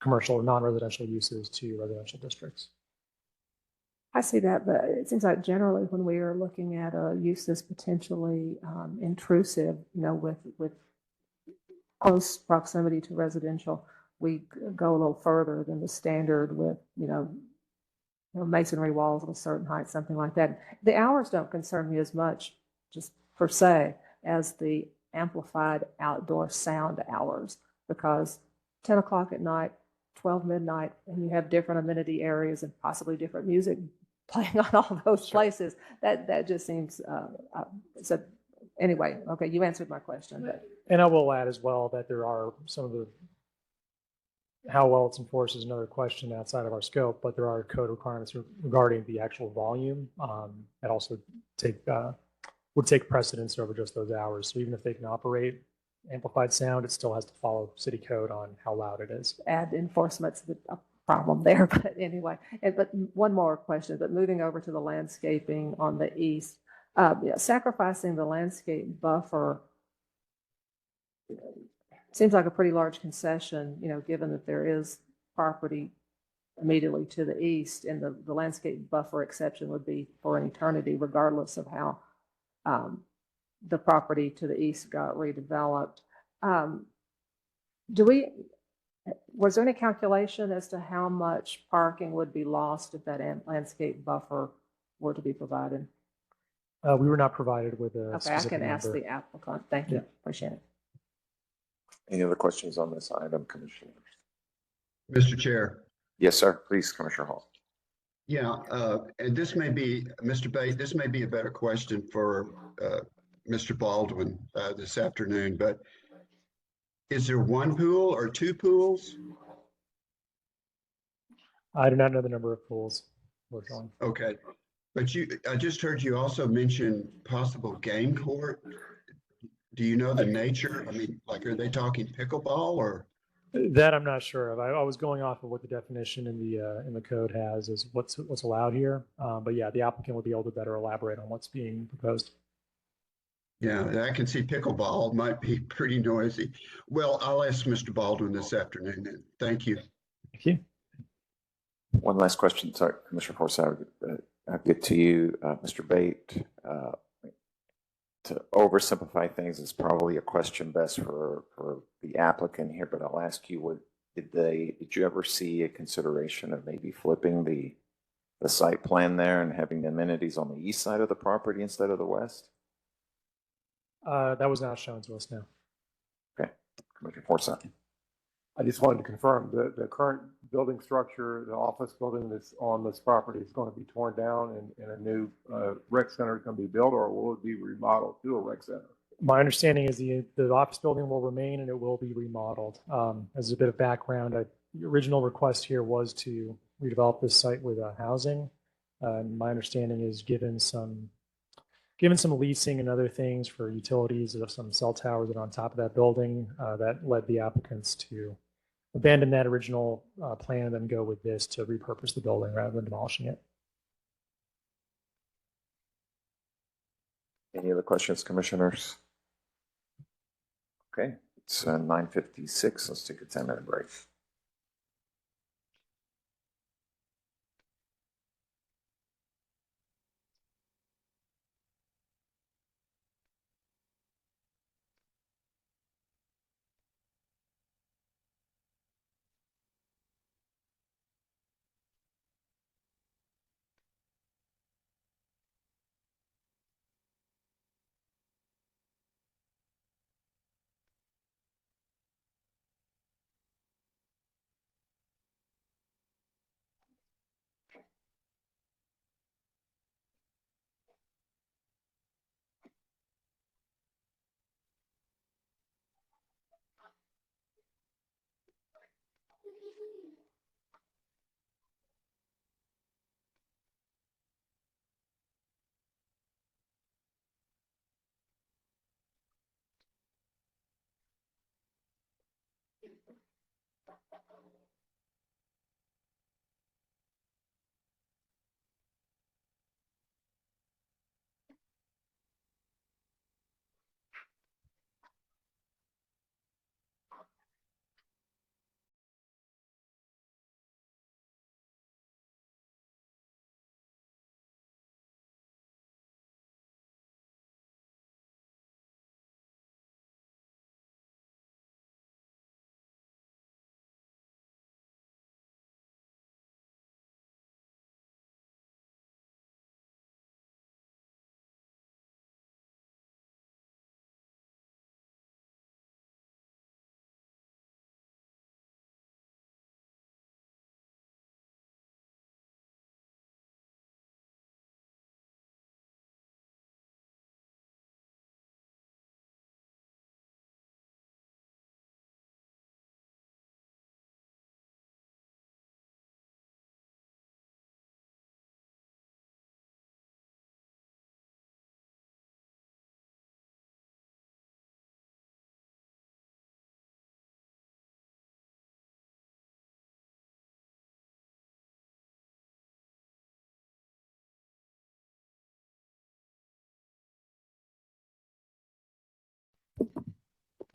commercial or non-residential uses to residential districts. I see that, but it seems like generally when we are looking at a use that's potentially intrusive, with close proximity to residential, we go a little further than the standard with, masonry walls of a certain height, something like that. The hours don't concern me as much, just per se, as the amplified outdoor sound hours, because 10 o'clock at night, 12 midnight, and you have different amenity areas and possibly different music playing on all those places. That just seems, so anyway, okay, you answered my question. But. And I will add as well that there are some of the, how well it's enforced is another question outside of our scope, but there are code requirements regarding the actual volume that also would take precedence over just those hours. So even if they can operate amplified sound, it still has to follow city code on how loud it is. Add enforcement's a problem there, but anyway. But one more question, but moving over to the landscaping on the east, sacrificing the landscape buffer seems like a pretty large concession, given that there is property immediately to the east, and the landscape buffer exception would be for an eternity, regardless of how the property to the east got redeveloped. Was there any calculation as to how much parking would be lost if that landscape buffer were to be provided? We were not provided with a Okay, I specific can ask number. the applicant. Thank you. Yeah. Appreciate it. Any other questions on this item, Commissioners? Mr. Chair. Yes, sir. Please, Commissioner Hall. Yeah, and this may be, Mr. Bate, this may be a better question for Mr. Baldwin this afternoon, but is there one pool or two pools? I do not know the number of pools we're going. Okay, but I just heard you also mention possible game court. Do you know the nature? I mean, like, are they talking pickleball or? That I'm not sure of. I was going off of what the definition in the code has as what's allowed here. But yeah, the applicant would be able to better elaborate on what's being proposed. Yeah, I can see pickleball might be pretty noisy. Well, I'll ask Mr. Baldwin this afternoon then. Thank you. Thank you. One last question. Sorry, Commissioner Forsyth, I'll get to you, Mr. Bate. To oversimplify things is probably a question best for the applicant here, but I'll ask you, did you ever see a consideration of maybe flipping the site plan there and having the amenities on the east side of the property instead of the west? That was not shown to us now. Okay, Commissioner Forsyth. I just wanted to confirm that the current building structure, the office building that's on this property is going to be torn down and a new rec center is going to be built, or will it be remodeled to a rec center? My understanding is the office building will remain and it will be remodeled. As a bit of background, the original request here was to redevelop this site with housing. My understanding is given some leasing and other things for utilities of some cell towers that are on top of that building, that led the applicants to abandon that original plan and then go with this to repurpose the building rather than demolishing it. Any other questions, commissioners? Okay, it's 9:56. Let's take a 10-minute break.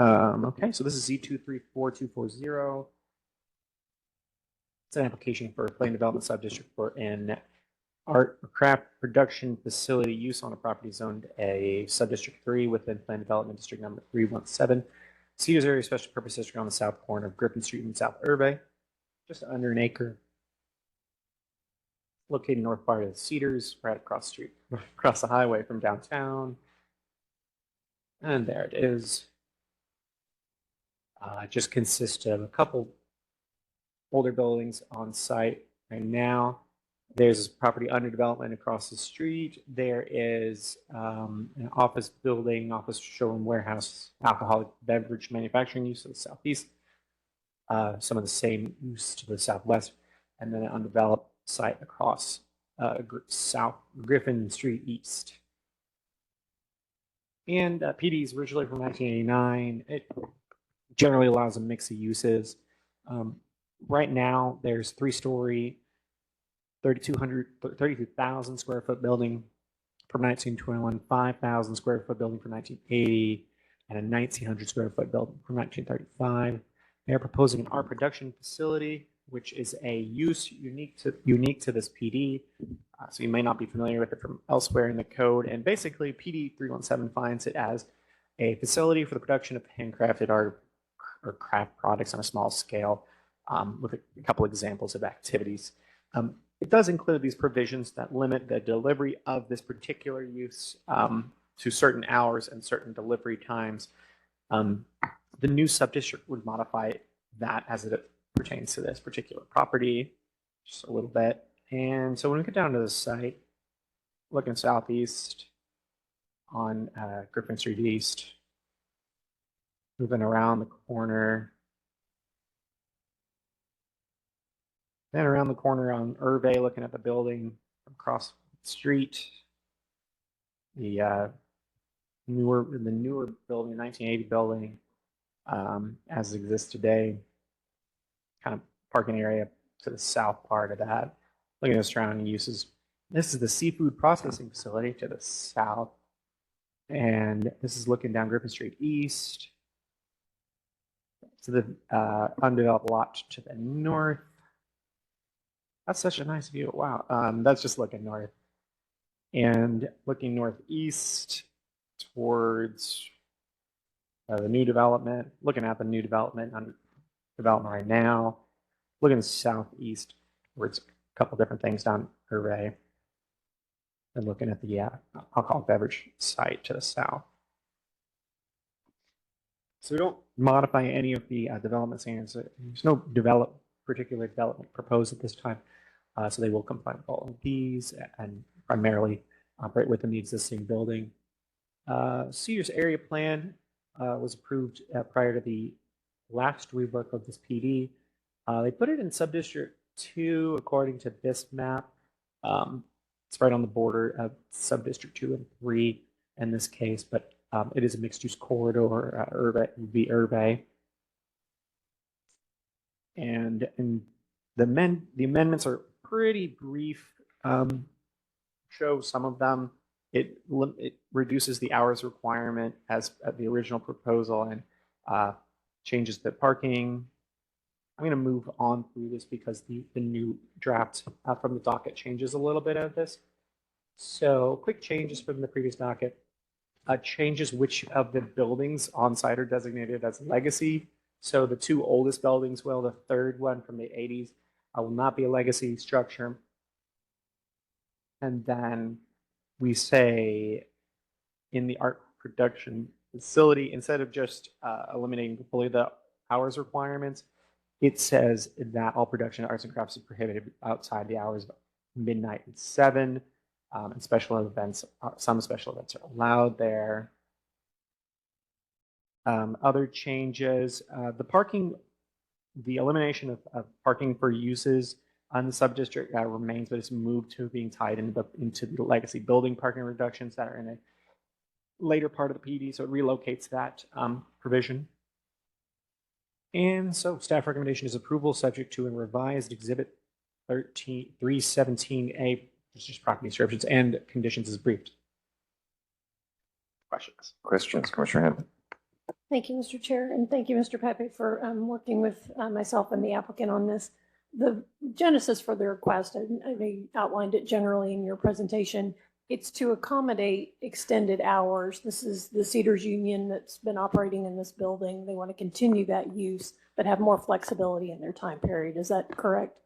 Okay, so this is Z234240. It's an application for a planned development subdistrict for an art or craft production facility use on a property zoned a subdistrict 3 within planned development district number 317. Cedars area special purpose district on the south corner of Griffin Street in South Irvine, just under an acre. Located north part of the Cedars, right across the street, across the highway from downtown. And there it is. It just consists of a couple older buildings on site right now. There's property under development across the street. There is an office building, office showroom, warehouse, alcoholic beverage manufacturing use to the southeast. Some of the same use to the southwest, and then an undeveloped site across South Griffin Street East. And PD is originally from 1989. It generally allows a mix of uses. Right now, there's 3-story, 32,000 square foot building from 1921, 5,000 square foot building from 1980, and a 1,900 square foot building from 1935. They're proposing an art production facility, which is a use unique to this PD. So you may not be familiar with it from elsewhere in the code. And basically, PD 317 finds it as a facility for the production of handcrafted art or craft products on a small scale, with a couple examples of activities. It does include these provisions that limit the delivery of this particular use to certain hours and certain delivery times. The new subdistrict would modify that as it pertains to this particular property, just a little bit. And so when we get down to the site, looking southeast on Griffin Street East, moving around the corner, then around the corner on Irvay, looking at the building across the street, the newer building, 1980 building, as it exists today, kind of parking area to the south part of that. Looking at the surrounding uses, this is the seafood processing facility to the south. And this is looking down Griffin Street East to the undeveloped lot to the north. That's such a nice view. Wow. That's just looking north. And looking northeast towards the new development, looking at the new development on development right now, looking southeast towards a couple different things down Hervey, and looking at the I'll call it beverage site to the south. So we don't modify any of the development standards. There's no particular development proposed at this time, so they will comply with all of these and primarily operate within the existing building. Cedars area plan was approved prior to the last rework of this PD. They put it in subdistrict 2 according to this map. It's right on the border of subdistrict 2 and 3 in this case, but it is a mixed-use corridor, Hervey. And the amendments are pretty brief. Show some of them. It reduces the hours requirement as the original proposal and changes the parking. I'm going to move on through this because the new draft from the docket changes a little bit of this. So quick changes from the previous docket. Changes which of the buildings on site are designated as legacy. So the 2 oldest buildings will, the 3rd one from the 80s will not be a legacy structure. And then we say in the art production facility, instead of just eliminating fully the hours requirements, it says that all production arts and crafts is prohibited outside the hours of midnight and 7. And special events, some special events are allowed there. Other changes, the elimination of parking for uses on the subdistrict remains, but it's moved to being tied into the legacy building parking reductions that are in a later part of the PD, so it relocates that provision. And so staff recommendation is approval subject to a revised exhibit 317A, which is just property descriptions and conditions as briefed. Questions? Questions, Commissioner Hampton? Thank you, Mr. Chair, and thank you, Mr. Pepe, for working with myself and the applicant on this. The genesis for the request, I know you outlined it generally in your presentation. It's to accommodate extended hours. This is the Cedars Union that's been operating in this building. They want to continue that use, but have more flexibility in their time period. Is that correct?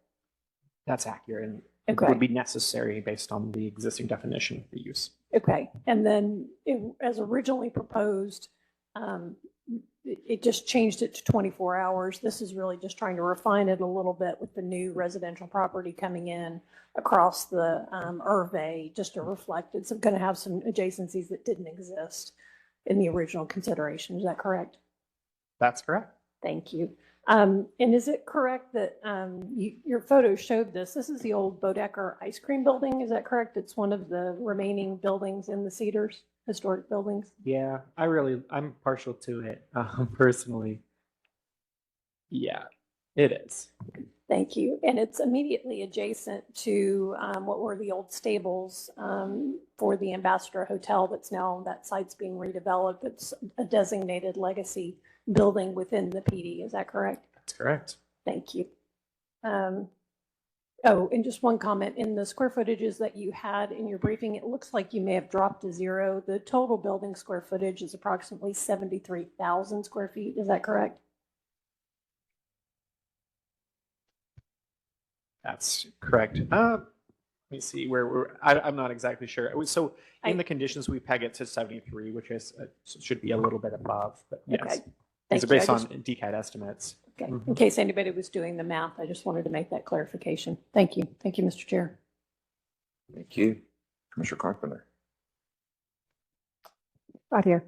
That's accurate, and Okay. it would be necessary based on the existing definition of the use. Okay, and then as originally proposed, it just changed it to 24 hours. This is really just trying to refine it a little bit with the new residential property coming in across the Hervey, just to reflect it's going to have some adjacencies that didn't exist in the original consideration. Is that correct? That's correct. Thank you. And is it correct that your photo showed this? This is the old Bodecker ice cream building. Is that correct? It's one of the remaining buildings in the Cedars, historic buildings. Yeah, I'm partial to it personally. Yeah, it is. Thank you. And it's immediately adjacent to what were the old stables for the Ambassador Hotel that's now, that site's being redeveloped. It's a designated legacy building within the PD. Is that correct? That's correct. Thank you. Oh, and just one comment. In the square footages that you had in your briefing, it looks like you may have dropped to 0. The total building square footage is approximately 73,000 square feet. Is that correct? That's correct. Let me see where I'm not exactly sure. So in the conditions, we peg it to 73, which is should be a little bit above, but yes. Okay. These are based on DCAT estimates. Okay. In case anybody was doing the math, I just wanted to make that clarification. Thank you. Thank you, Mr. Chair. Thank you. Commissioner Carpenter? Right here.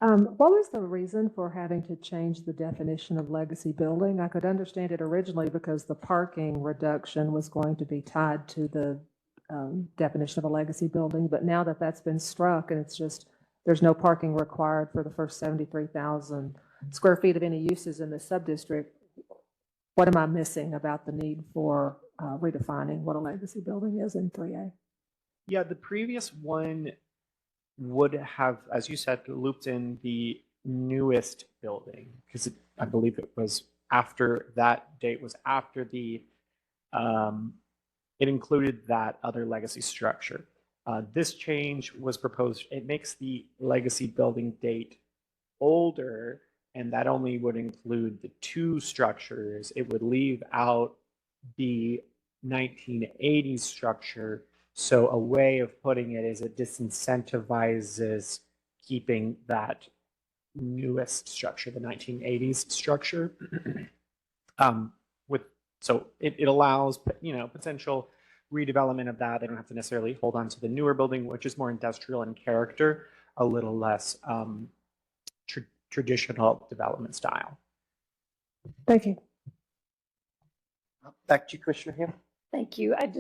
What was the reason for having to change the definition of legacy building? I could understand it originally because the parking reduction was going to be tied to the definition of a legacy building, but now that that's been struck and it's just, there's no parking required for the first 73,000 square feet of any uses in the subdistrict, what am I missing about the need for redefining what a legacy building is in 3A? Yeah, the previous one would have, as you said, looped in the newest building because I believe it was after that date was after it included that other legacy structure. This change was proposed. It makes the legacy building date older, and that only would include the two structures. It would leave out the 1980s structure. So a way of putting it is it disincentivizes keeping that newest structure, the 1980s structure. So it allows, potential redevelopment of that. They don't have to necessarily hold on to the newer building, which is more industrial in character, a little less traditional development style. Thank you. Back to you, Commissioner Ham. Thank you. I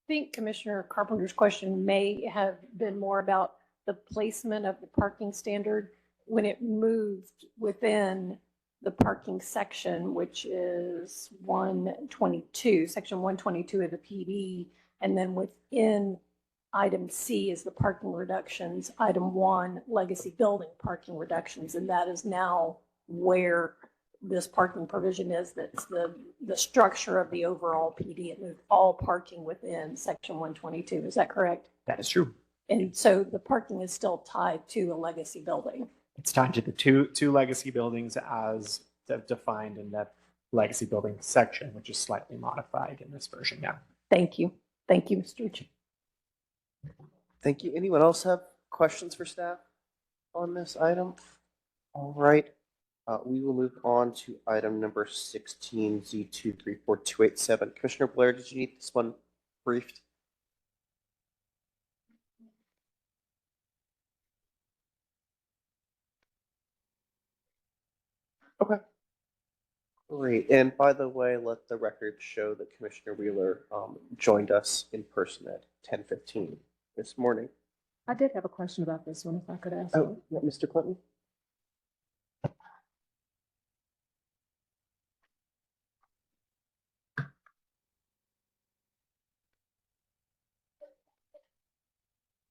think Commissioner Carpenter's question may have been more about the placement of the parking standard when it moved within the parking section, which is 122, section 122 of the PD, and then within item C is the parking reductions, item 1, legacy building parking reductions, and that is now where this parking provision is. That's the structure of the overall PD. It moved all parking within section 122. Is that correct? That is true. And so the parking is still tied to a legacy building. It's tied to the two legacy buildings as defined in that legacy building section, which is slightly modified in this version now. Thank you. Thank you, Mr. Chair. Thank you. Anyone else have questions for staff on this item? All right. We will move on to item number 16, Z234287. Commissioner Blair, did you need this one briefed? Okay. Great. And by the way, let the record show that Commissioner Wheeler joined us in person at 10:15 this morning. I did have a question about this one, if I could ask. Oh, yeah, Mr. Clinton?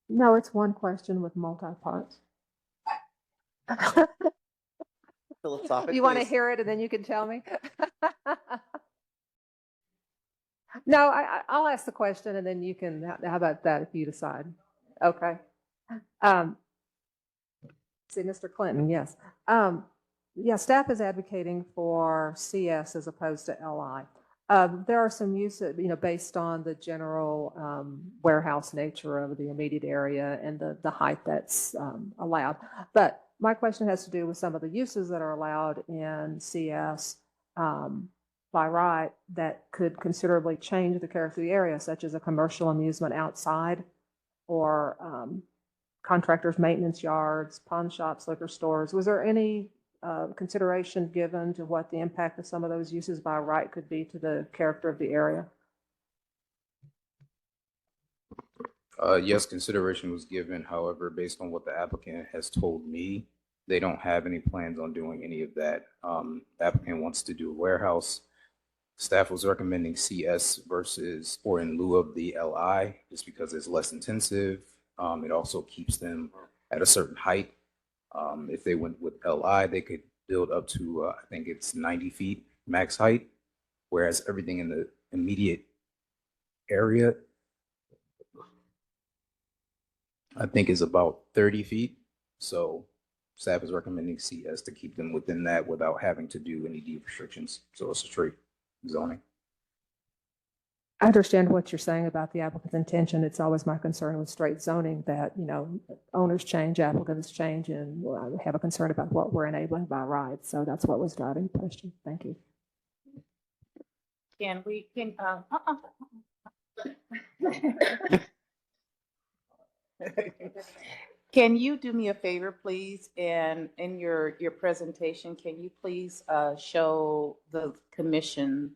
No, it's one question with multi-parts. Philosophic. You want to please. hear it and then you can tell me? No, I'll ask the question and then you can, how about that if you decide? Okay. See, Mr. Clinton, yes. Yeah, staff is advocating for CS as opposed to LI. There are some uses, based on the general warehouse nature of the immediate area and the height that's allowed. But my question has to do with some of the uses that are allowed in CS by right that could considerably change the character of the area, such as a commercial amusement outside or contractors' maintenance yards, pawn shops, liquor stores. Was there any consideration given to what the impact of some of those uses by right could be to the character of the area? Yes, consideration was given. However, based on what the applicant has told me, they don't have any plans on doing any of that. The applicant wants to do a warehouse. Staff was recommending CS versus or in lieu of the LI, just because it's less intensive. It also keeps them at a certain height. If they went with LI, they could build up to, I think it's 90 feet max height, whereas everything in the immediate area, I think is about 30 feet. So staff is recommending CS to keep them within that without having to do any deed restrictions. So it's a straight zoning. I understand what you're saying about the applicant's intention. It's always my concern with straight zoning that, owners change, applicants change, and I have a concern about what we're enabling by right. So that's what was driving the question. Thank you. Can you do me a favor, please? And in your presentation, can you please show the commissioners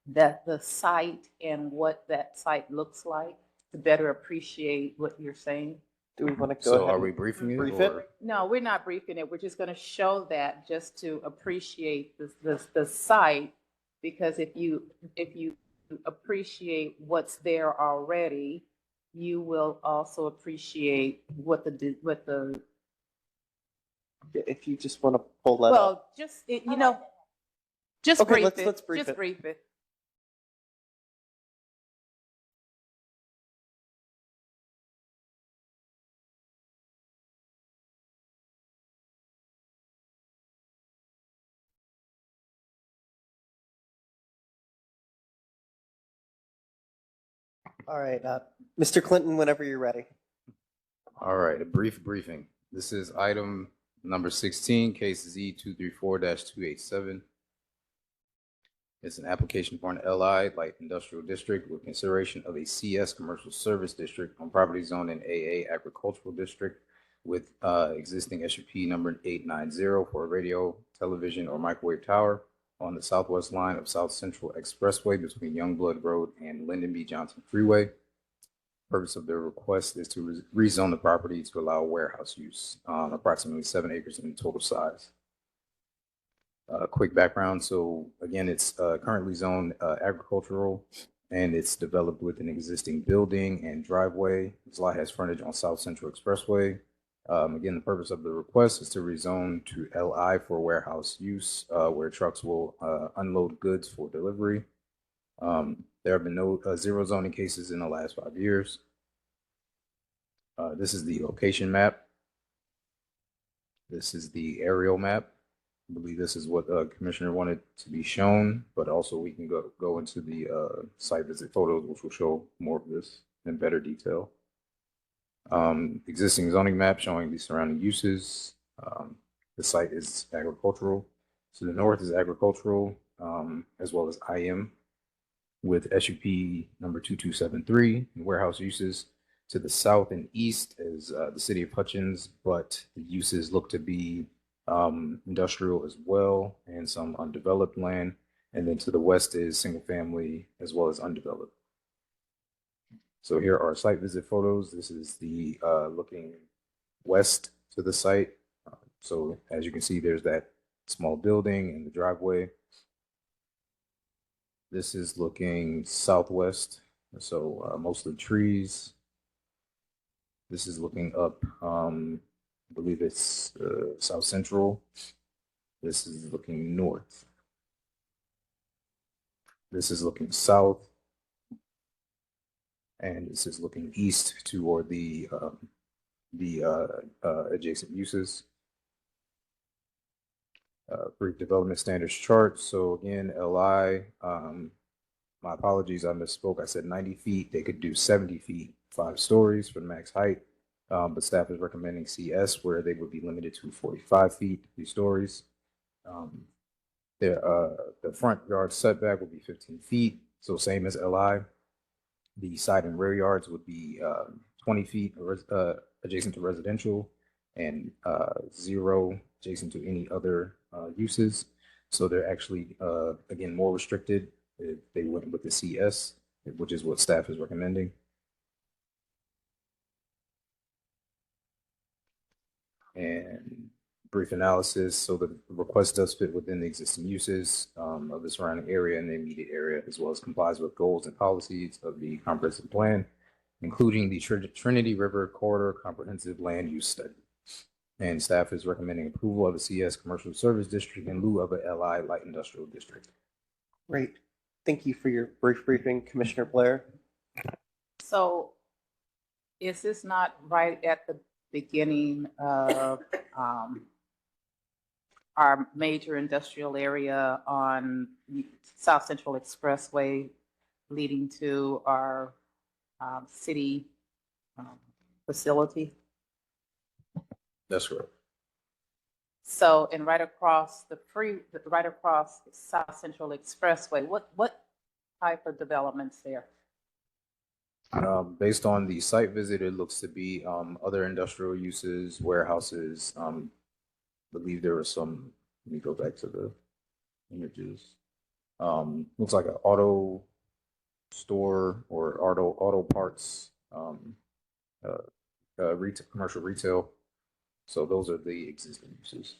that the site and what that site looks like to better appreciate what you're saying? Do we want to go So ahead are we and briefing it? brief or- it? No, we're not briefing it. We're just going to show that just to appreciate the site, because if you appreciate what's there already, you will also appreciate what If you just want to pull that up. well, just, just Okay, brief it. let's brief Just it. brief it. All right, Mr. Clinton, whenever you're ready. All right, a brief briefing. This is item number 16, case Z234-287. It's an application for an LI, Light Industrial District, with consideration of a CS Commercial Service District on property zone in AA Agricultural District with existing SUP number 890 for a radio, television, or microwave tower on the southwest line of South Central Expressway between Youngblood Road and Lyndon B. Johnson Freeway. Purpose of the request is to rezone the property to allow warehouse use, approximately 7 acres in total size. Quick background. So again, it's currently zoned agricultural, and it's developed with an existing building and driveway. This lot has frontage on South Central Expressway. Again, the purpose of the request is to rezone to LI for warehouse use, where trucks will unload goods for delivery. There have been no zero zoning cases in the last 5 years. This is the location map. This is the aerial map. I believe this is what the commissioner wanted to be shown, but also we can go into the site visit photos, which will show more of this in better detail. Existing zoning map showing the surrounding uses. The site is agricultural. To the north is agricultural, as well as IM with SUP number 2273 and warehouse uses. To the south and east is the city of Hutchins, but the uses look to be industrial as well and some undeveloped land. And then to the west is single family as well as undeveloped. So here are site visit photos. This is the looking west to the site. So as you can see, there's that small building and the driveway. This is looking southwest, so mostly trees. This is looking up, I believe it's South Central. This is looking north. This is looking south. And this is looking east toward the adjacent uses. Brief development standards chart. So again, LI, my apologies, I misspoke. I said 90 feet. They could do 70 feet, 5 stories for the max height. But staff is recommending CS where they would be limited to 45 feet, 3 stories. The front yard setback would be 15 feet. So same as LI. The side and rear yards would be 20 feet adjacent to residential and 0 adjacent to any other uses. So they're actually, again, more restricted if they went with the CS, which is what staff is recommending. And brief analysis. So the request does fit within the existing uses of the surrounding area and the immediate area, as well as complies with goals and policies of the comprehensive plan, including the Trinity River Corridor Comprehensive Land Use Study. And staff is recommending approval of a CS Commercial Service District in lieu of a LI Light Industrial District. Great. Thank you for your brief briefing, Commissioner Blair. So is this not right at the beginning of our major industrial area on South Central Expressway leading to our city facility? That's correct. So, and right across right across South Central Expressway, what type of developments there? Based on the site visit, it looks to be other industrial uses, warehouses. I believe there were some, let me go back to the images. Looks like an auto store or auto parts, retail, commercial retail. So those are the existing uses.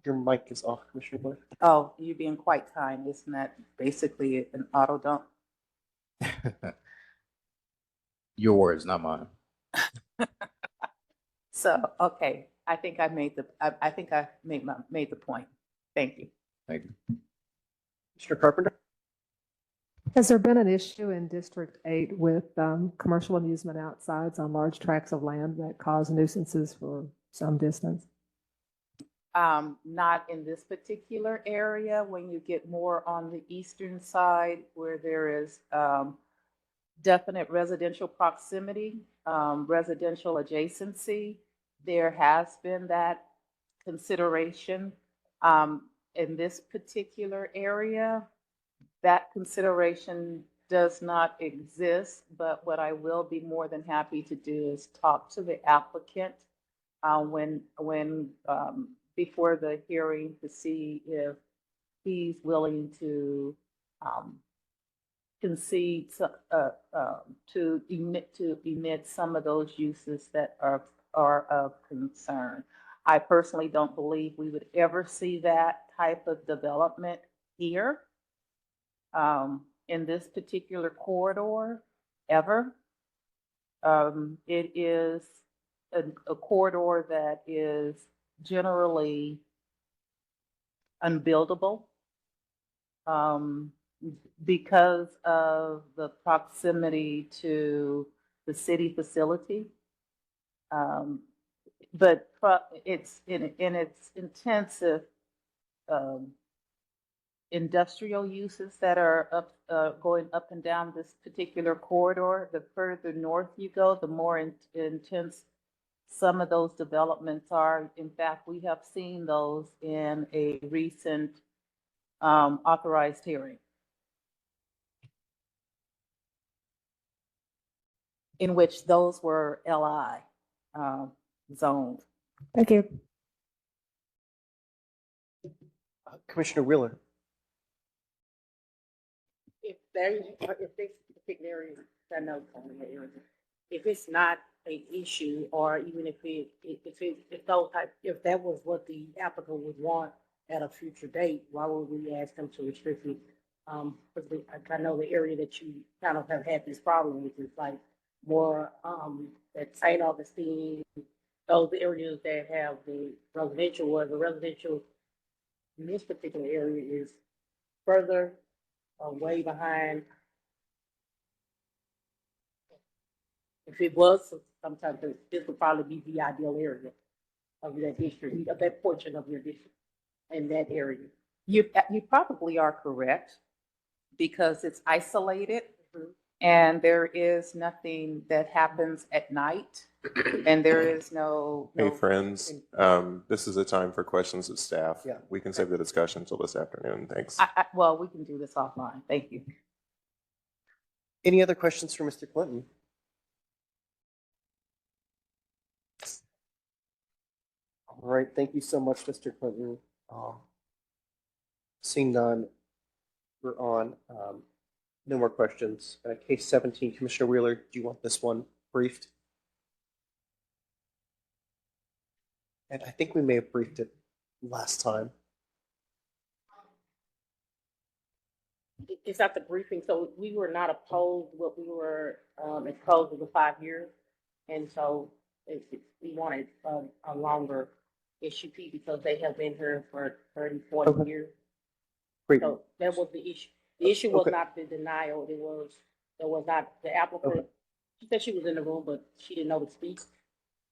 Your mic is off, Commissioner Blair. Oh, you're being quite kind. Isn't that basically an auto dump? Your words, not mine. So, okay, I think I made made the point. Thank you. Thank you. Mr. Carpenter? Has there been an issue in District 8 with commercial amusement outsides on large tracts of land that cause nuisances for some distance? Not in this particular area. When you get more on the eastern side where there is definite residential proximity, residential adjacency, there has been that consideration. In this particular area, that consideration does not exist, but what I will be more than happy to do is talk to the applicant when before the hearing to see if he's willing to concede to emit some of those uses that are of concern. I personally don't believe we would ever see that type of development here in this particular corridor ever. It is a corridor that is generally unbuildable because of the proximity to the city facility. But it's in its intensive industrial uses that are going up and down this particular corridor. The further north you go, the more intense some of those developments are. In fact, we have seen those in a recent authorized hearing, in which those were LI zoned. Thank you. Commissioner Wheeler? If this particular area, I know some of the areas, if it's not an issue, or even if that was what the applicant would want at a future date, why would we ask them to restrict it? Because I know the area that you kind of have had this problem with is like more at St. Augustine, those areas that have the residential, where the residential in this particular area is further way behind. If it was, sometimes this would probably be the ideal area of that district, of that portion of your district in that area. You probably are correct because it's isolated and there is nothing that happens at night and there is no. Hey, friends, this is a time for questions of staff. Yeah. We can save the discussion until this afternoon. Thanks. Well, we can do this offline. Thank you. Any other questions for Mr. Clinton? All right, thank you so much, Mr. Clinton. Seeing none, we're on. No more questions. Case 17, Commissioner Wheeler, do you want this one briefed? And I think we may have briefed it last time. It's at the briefing, so we were not opposed, what we were opposed to the 5 years. And so we wanted a longer HUP because they have been here for 30, 40 years. Great. So that was the issue. The issue was not the denial. It was not the applicant. She said she was in the room, but she didn't know to speak.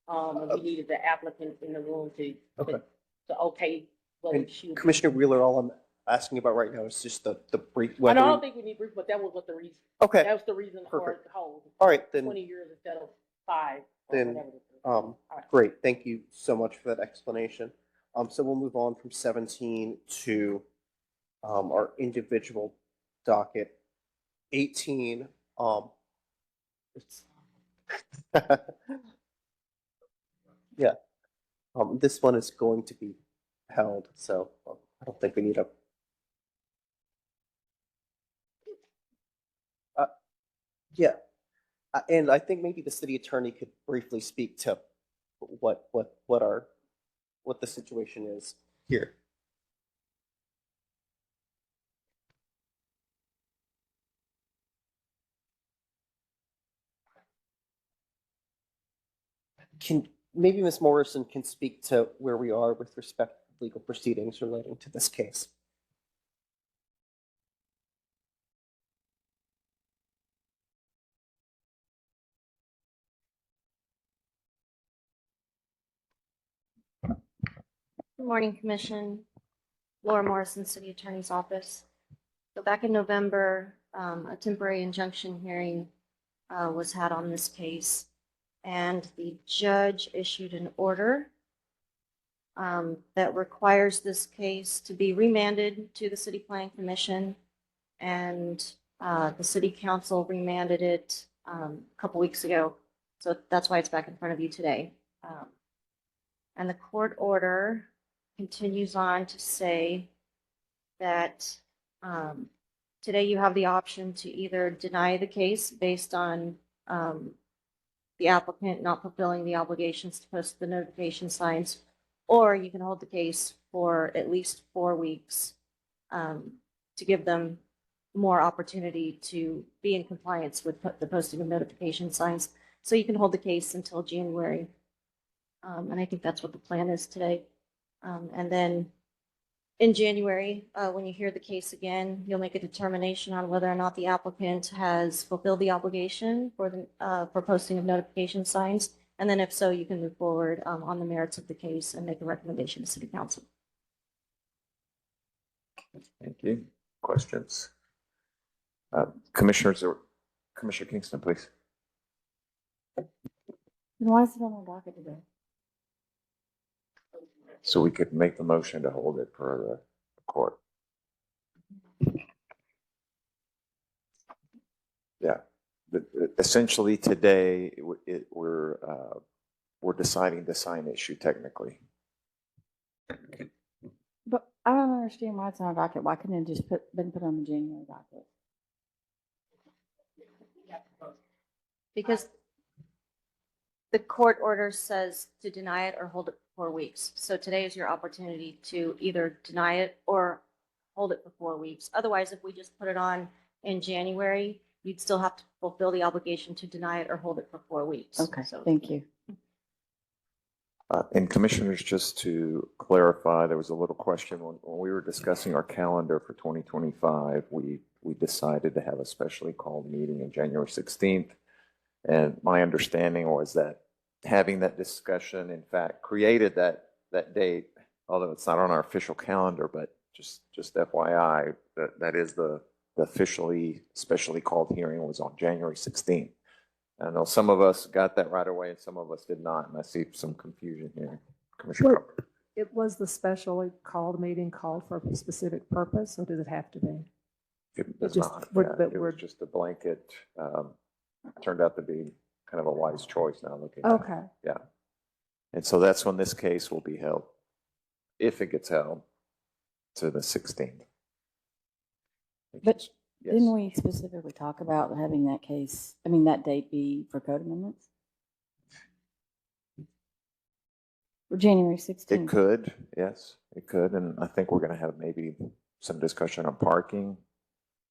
And we needed the applicant in the room to okay. And Commissioner Wheeler, all I'm asking about right now is just the brief. I don't think we need brief, but that was what the reason. Okay. That was the reason for it to hold. All right, then. 20 years instead of 5. Then, great. Thank you so much for that explanation. So we'll move on from 17 to our individual docket. 18. Yeah. This one is going to be held, so I don't think we need a. Yeah. And I think maybe the city attorney could briefly speak to what the situation is here. maybe Ms. Morrison can speak to where we are with respect to legal proceedings relating to this case. Good morning, Commission. Laura Morrison, City Attorney's Office. So back in November, a temporary injunction hearing was had on this case, and the judge issued an order that requires this case to be remanded to the City Planning Commission, and the City Council remanded it a couple weeks ago. So that's why it's back in front of you today. And the court order continues on to say that today you have the option to either deny the case based on the applicant not fulfilling the obligations to post the notification signs, or you can hold the case for at least 4 weeks to give them more opportunity to be in compliance with the posting of notification signs. So you can hold the case until January. And I think that's what the plan is today. And then in January, when you hear the case again, you'll make a determination on whether or not the applicant has fulfilled the obligation for posting of notification signs. And then if so, you can move forward on the merits of the case and make a recommendation to City Council. Thank you. Questions? Commissioners, or Commissioner Kingston, please. Why is it on our docket today? So we could make the motion to hold it for the court. Yeah, essentially today we're deciding the sign issue technically. But I don't understand why it's on our docket. Why couldn't it just been put on the January docket? Because the court order says to deny it or hold it for 4 weeks. So today is your opportunity to either deny it or hold it for 4 weeks. Otherwise, if we just put it on in January, you'd still have to fulfill the obligation to deny it or hold it for 4 weeks. Okay, So thank you. And commissioners, just to clarify, there was a little question when we were discussing our calendar for 2025. We decided to have a specially called meeting on January 16th. And my understanding was that having that discussion, in fact, created that date, although it's not on our official calendar, but just FYI, that is the officially specially called hearing was on January 16th. I know some of us got that right away and some of us did not, and I see some confusion here. Commissioner Cooper. It was the specially called meeting called for a specific purpose, or does it have to be? It does just- not. we're- Yeah, but it we're- was just a blanket, turned out to be kind of a wise choice now looking at it. Okay. Yeah. And so that's when this case will be held, if it gets held, to the 16th. But Yes. didn't we specifically talk about having that case, that date be for code amendments? For January 16th? It could, yes, it could. And I think we're going to have maybe some discussion on parking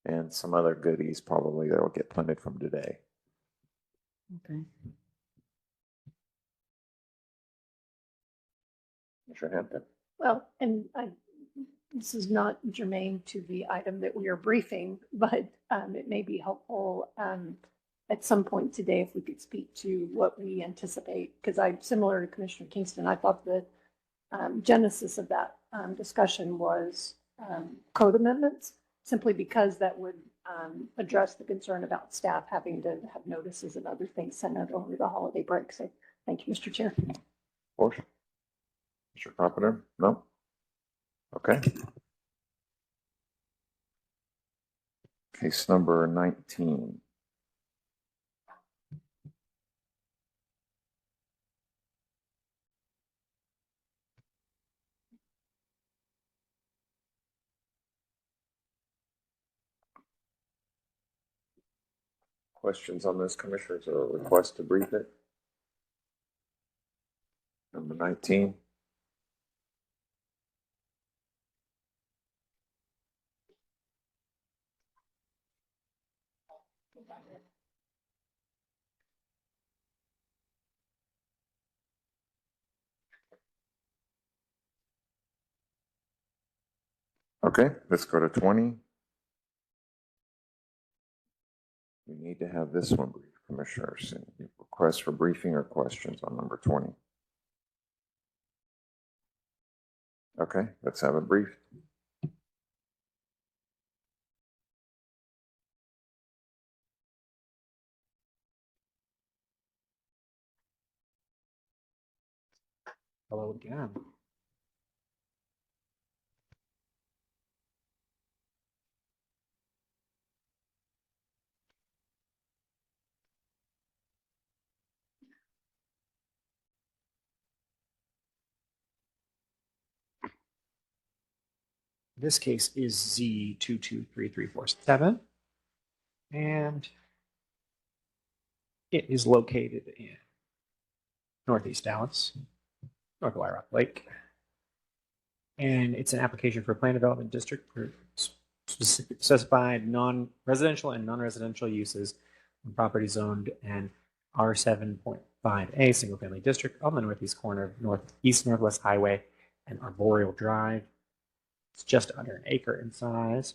and some other goodies probably that will get planted from today. Okay. Commissioner Hampton. Well, and this is not germane to the item that we are briefing, but it may be helpful at some point today if we could speak to what we anticipate, because similar to Commissioner Kingston, I thought the genesis of that discussion was code amendments, simply because that would address the concern about staff having to have notices and other things sent out over the holiday break. So thank you, Mr. Chair. Mr. Carpenter? No? Okay. Case number 19. Questions on this, commissioners, or a request to brief it? Number 19. Okay, let's go to 20. We need to have this one brief, Commissioners. Any requests for briefing or questions on number 20? Okay, let's have a brief. Hello again. This case is Z223347, and it is located in Northeast Dallas, north of White Rock Lake. And it's an application for a plan development district for specified non-residential and non-residential uses on property zoned and R7.5A single family district on the northeast corner of Northeast Northwest Highway and Arboreal Drive. It's just under an acre in size.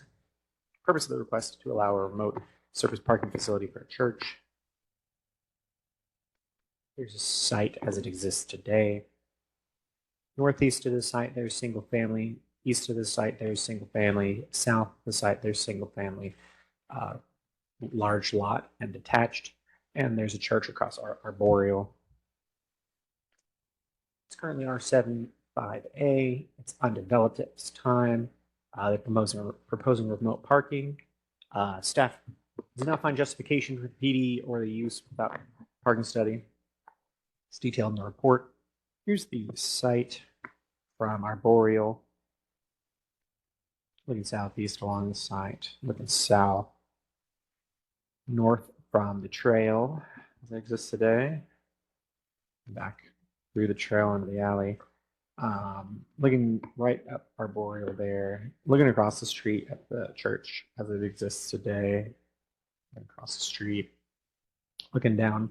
Purpose of the request is to allow a remote surface parking facility for a church. Here's a site as it exists today. Northeast of the site, there's single family. East of the site, there's single family. South of the site, there's single family, large lot and detached. And there's a church across Arboreal. It's currently R7.5A. It's undeveloped at this time. They're proposing remote parking. Staff does not find justification for PD or the use without parking study. It's detailed in the report. Here's the site from Arboreal. Looking southeast along the site, looking south, north from the trail as it exists today, back through the trail into the alley. Looking right up Arboreal there, looking across the street at the church as it exists today, across the street, looking down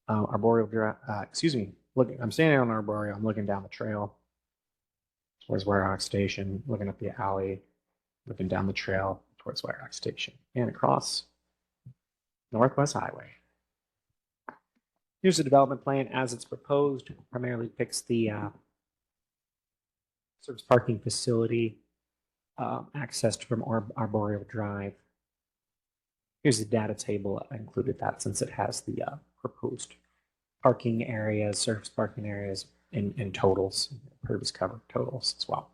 Arboreal Drive, I'm standing on Arboreal, I'm looking down the trail towards White Rock Station, looking up the alley, looking down the trail towards White Rock Station, and across Northwest Highway. Here's the development plan as it's proposed. Primarily depicts the service parking facility accessed from Arboreal Drive. Here's the data table. I included that since it has the proposed parking areas, surface parking areas in totals, purpose covered totals as well.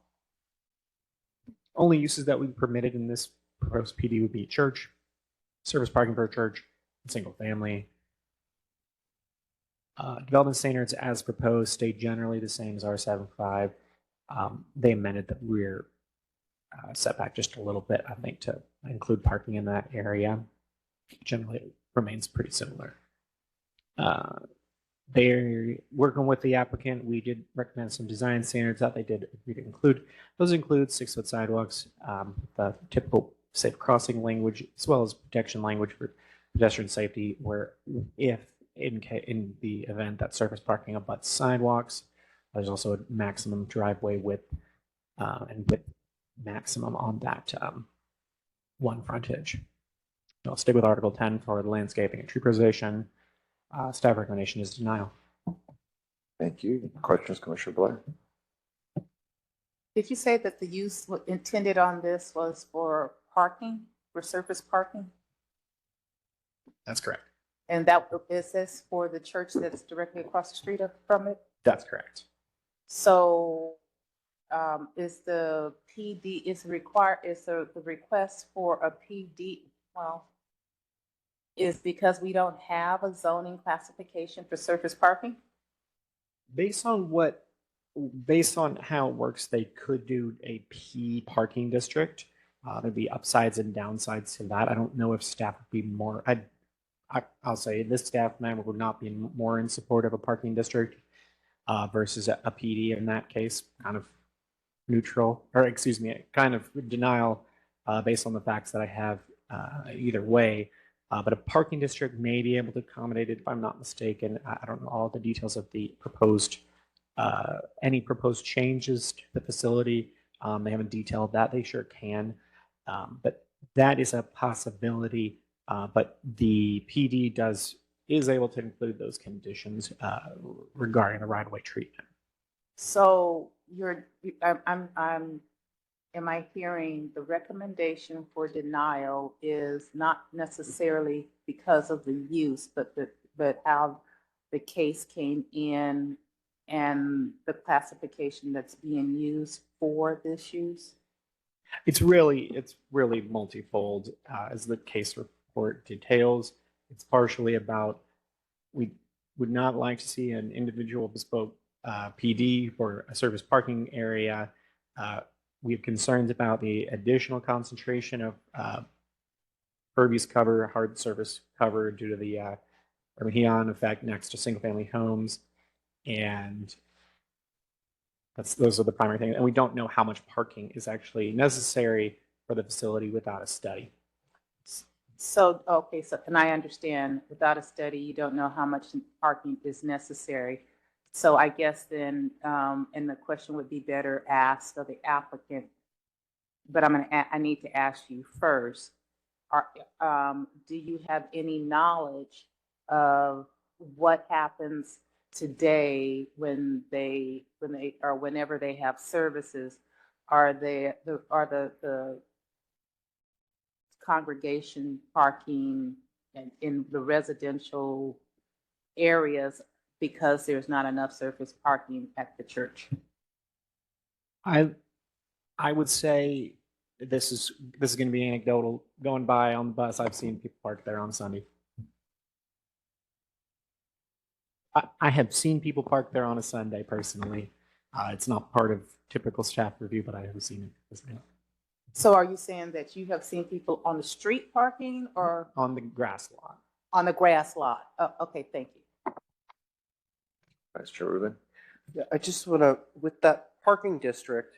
Only uses that would be permitted in this proposed PD would be church, service parking for a church, and single family. Development standards as proposed stay generally the same as R7.5. They amended the rear setback just a little bit, I think, to include parking in that area. Generally, it remains pretty similar. They're working with the applicant. We did recommend some design standards that they did agree to include. Those include 6-foot sidewalks, the typical safe crossing language, as well as protection language for pedestrian safety, where if in the event that surface parking abuts sidewalks, there's also a maximum driveway width and width maximum on that one frontage. I'll stick with Article 10 for the landscaping and tree preservation. Staff recommendation is denial. Thank you. Questions, Commissioner Blair? Did you say that the use intended on this was for parking, for surface parking? That's correct. And that is this for the church that's directly across the street from it? That's correct. So is the PD, is the request for a PD, well, is because we don't have a zoning classification for surface parking? Based on how it works, they could do a P parking district. There'd be upsides and downsides to that. I don't know if staff would be more, I'll say this staff member would not be more in support of a parking district versus a PD in that case, kind of neutral, or excuse me, kind of denial based on the facts that I have either way. But a parking district may be able to accommodate it if I'm not mistaken. I don't know all the details of the proposed, any proposed changes to the facility. They haven't detailed that. They sure can. But that is a possibility. But the PD is able to include those conditions regarding the right-of-way treatment. So am I hearing the recommendation for denial is not necessarily because of the use, but how the case came in and the classification that's being used for this use? It's really multifold, as the case report details. It's partially about we would not like to see an individual bespoke PD for a service parking area. We have concerns about the additional concentration of pervious cover, hard surface cover due to the Hermannheim effect next to single-family homes, and those are the primary things. And we don't know how much parking is actually necessary for the facility without a study. So, okay, so, and I understand without a study, you don't know how much parking is necessary. So I guess then, and the question would be better asked of the applicant, but I need to ask you first, do you have any knowledge of what happens today when they or whenever they have services? Are the congregation parking in the residential areas because there's not enough surface parking at the church? I would say this is going to be anecdotal. Going by on the bus, I've seen people park there on Sunday. I have seen people park there on a Sunday personally. It's not part of typical staff review, but I have seen it. So are you saying that you have seen people on the street parking or? On the grass lot. On the grass lot. Oh, okay, thank you. Vice Chair Rubin? Yeah, I just want to, with that parking district,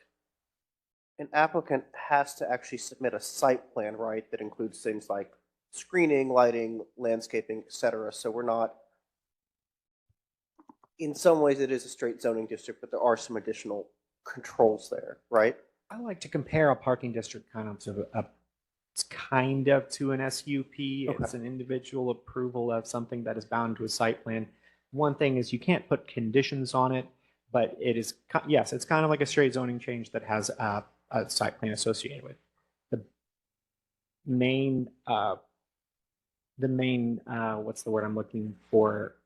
an applicant has to actually submit a site plan, right, that includes things like screening, lighting, landscaping, et cetera. So we're not, in some ways it is a straight zoning district, but there are some additional controls there, right? I like to compare a parking district kind of to an SUP. Okay. It's an individual approval of something that is bound to a site plan. One thing is you can't put conditions on it, but it is, yes, it's kind of like a straight zoning change that has a site plan associated with it. The main, what's the word I'm looking for?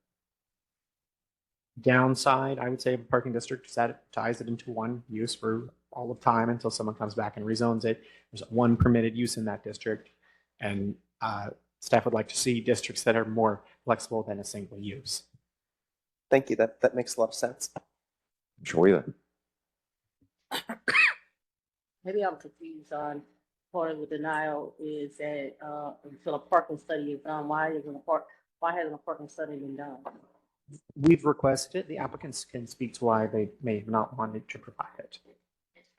Downside, I would say, of a parking district is that it ties it into one use for all of time until someone comes back and rezones it. There's one permitted use in that district, and staff would like to see districts that are more flexible than a single use. Thank you. That makes a lot of sense. Joy. Maybe I'm confused on part of the denial is that until a parking study is done, why hasn't a parking study been done? We've requested it. The applicants can speak to why they may have not wanted to provide it.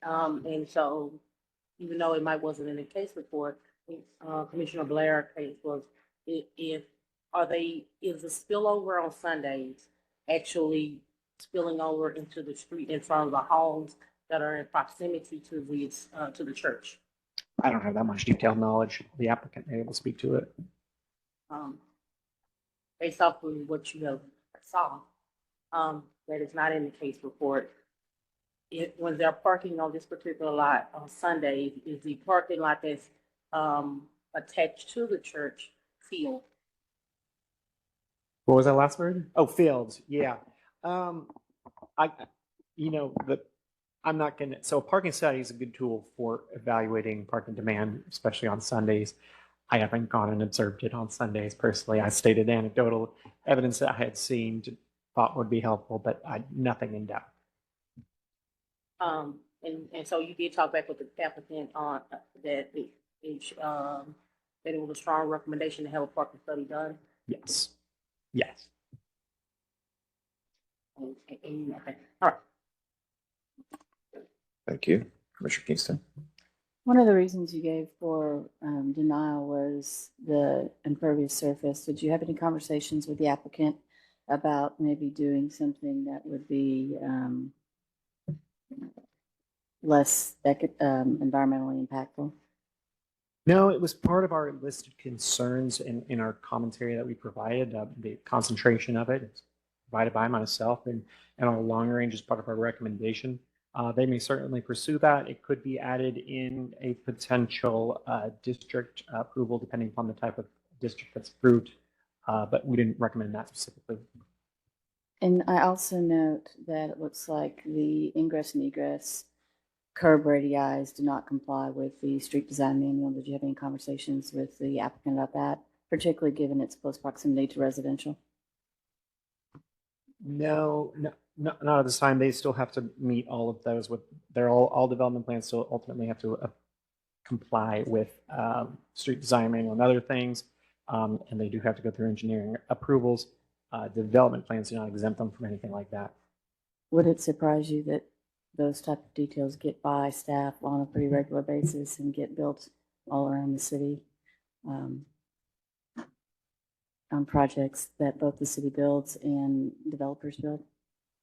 And so, even though it might wasn't in the case report, Commissioner Blair case was, is the spillover on Sundays actually spilling over into the street in front of the homes that are in proximity to the church? I don't have that much detailed knowledge. The applicant may be able to speak to it. Based off of what you have saw, that is not in the case report. When they're parking on this particular lot on Sunday, is the parking lot that's attached to the church field? What was that last word? Oh, fields. Yeah. I'm not going to, so a parking study is a good tool for evaluating parking demand, especially on Sundays. I haven't gone and observed it on Sundays personally. I stated anecdotal evidence that I had seen, thought would be helpful, but nothing in depth. And so you did talk back with the applicant on that it was a strong recommendation to have a parking study done? Yes. Yes. Okay. All right. Thank you. Commissioner Kingston? One of the reasons you gave for denial was the impervious surface. Did you have any conversations with the applicant about maybe doing something that would be less environmentally impactful? No, it was part of our listed concerns in our commentary that we provided. The concentration of it is provided by myself and our long range is part of our recommendation. They may certainly pursue that. It could be added in a potential district approval depending upon the type of district that's approved, but we didn't recommend that specifically. And I also note that it looks like the ingress and egress curb radii do not comply with the street design manual. Did you have any conversations with the applicant about that, particularly given its close proximity to residential? No, not at this time. They still have to meet all of those with, they're all development plans still ultimately have to comply with street design manual and other things. And they do have to go through engineering approvals. Development plans do not exempt them from anything like that. Would it surprise you that those type of details get by staff on a pretty regular basis and get built all around the city on projects that both the city builds and developers build?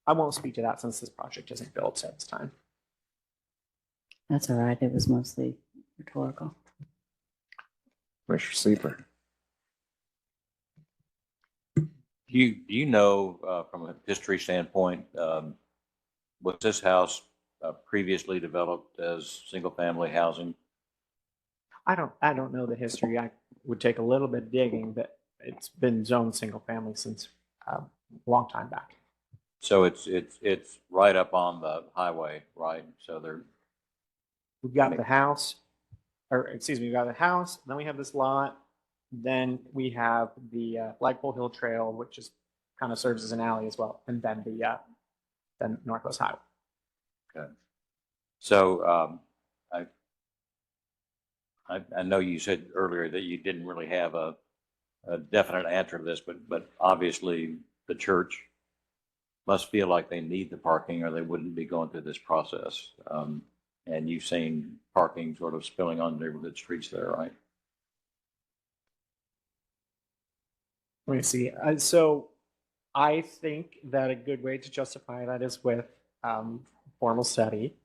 I won't speak to that since this project isn't built at this time. That's all right. It was mostly rhetorical. Commissioner Sieber. Do you know from a history standpoint, was this house previously developed as single-family housing? I don't know the history. I would take a little bit of digging, but it's been zoned single family since a long time back. So it's right up on the highway, right? So we've got the house, or excuse me, we've got the house. Then we have this lot. Then we have the Flagpole Hill Trail, which is kind of serves as an alley as well, and then the then Northwest Highway. Okay. So I know you said earlier that you didn't really have a definite answer to this, but obviously the church must feel like they need the parking or they wouldn't be going through this process. And you've seen parking sort of spilling on neighborhood streets there, right? Let me see. So I think that a good way to justify that is with formal study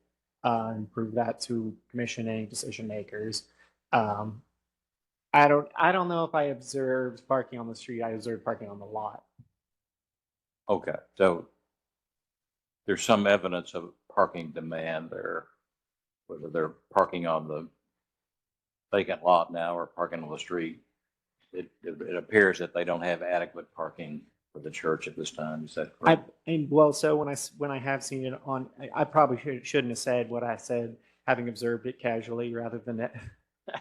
and prove that to commissioning decision makers. I don't know if I observed parking on the street. I observed parking on the lot. Okay, so there's some evidence of parking demand there, whether they're parking on the vacant lot now or parking on the street. It appears that they don't have adequate parking for the church at this time. Is that correct? So when I have seen it on, I probably shouldn't have said what I said, having observed it casually rather than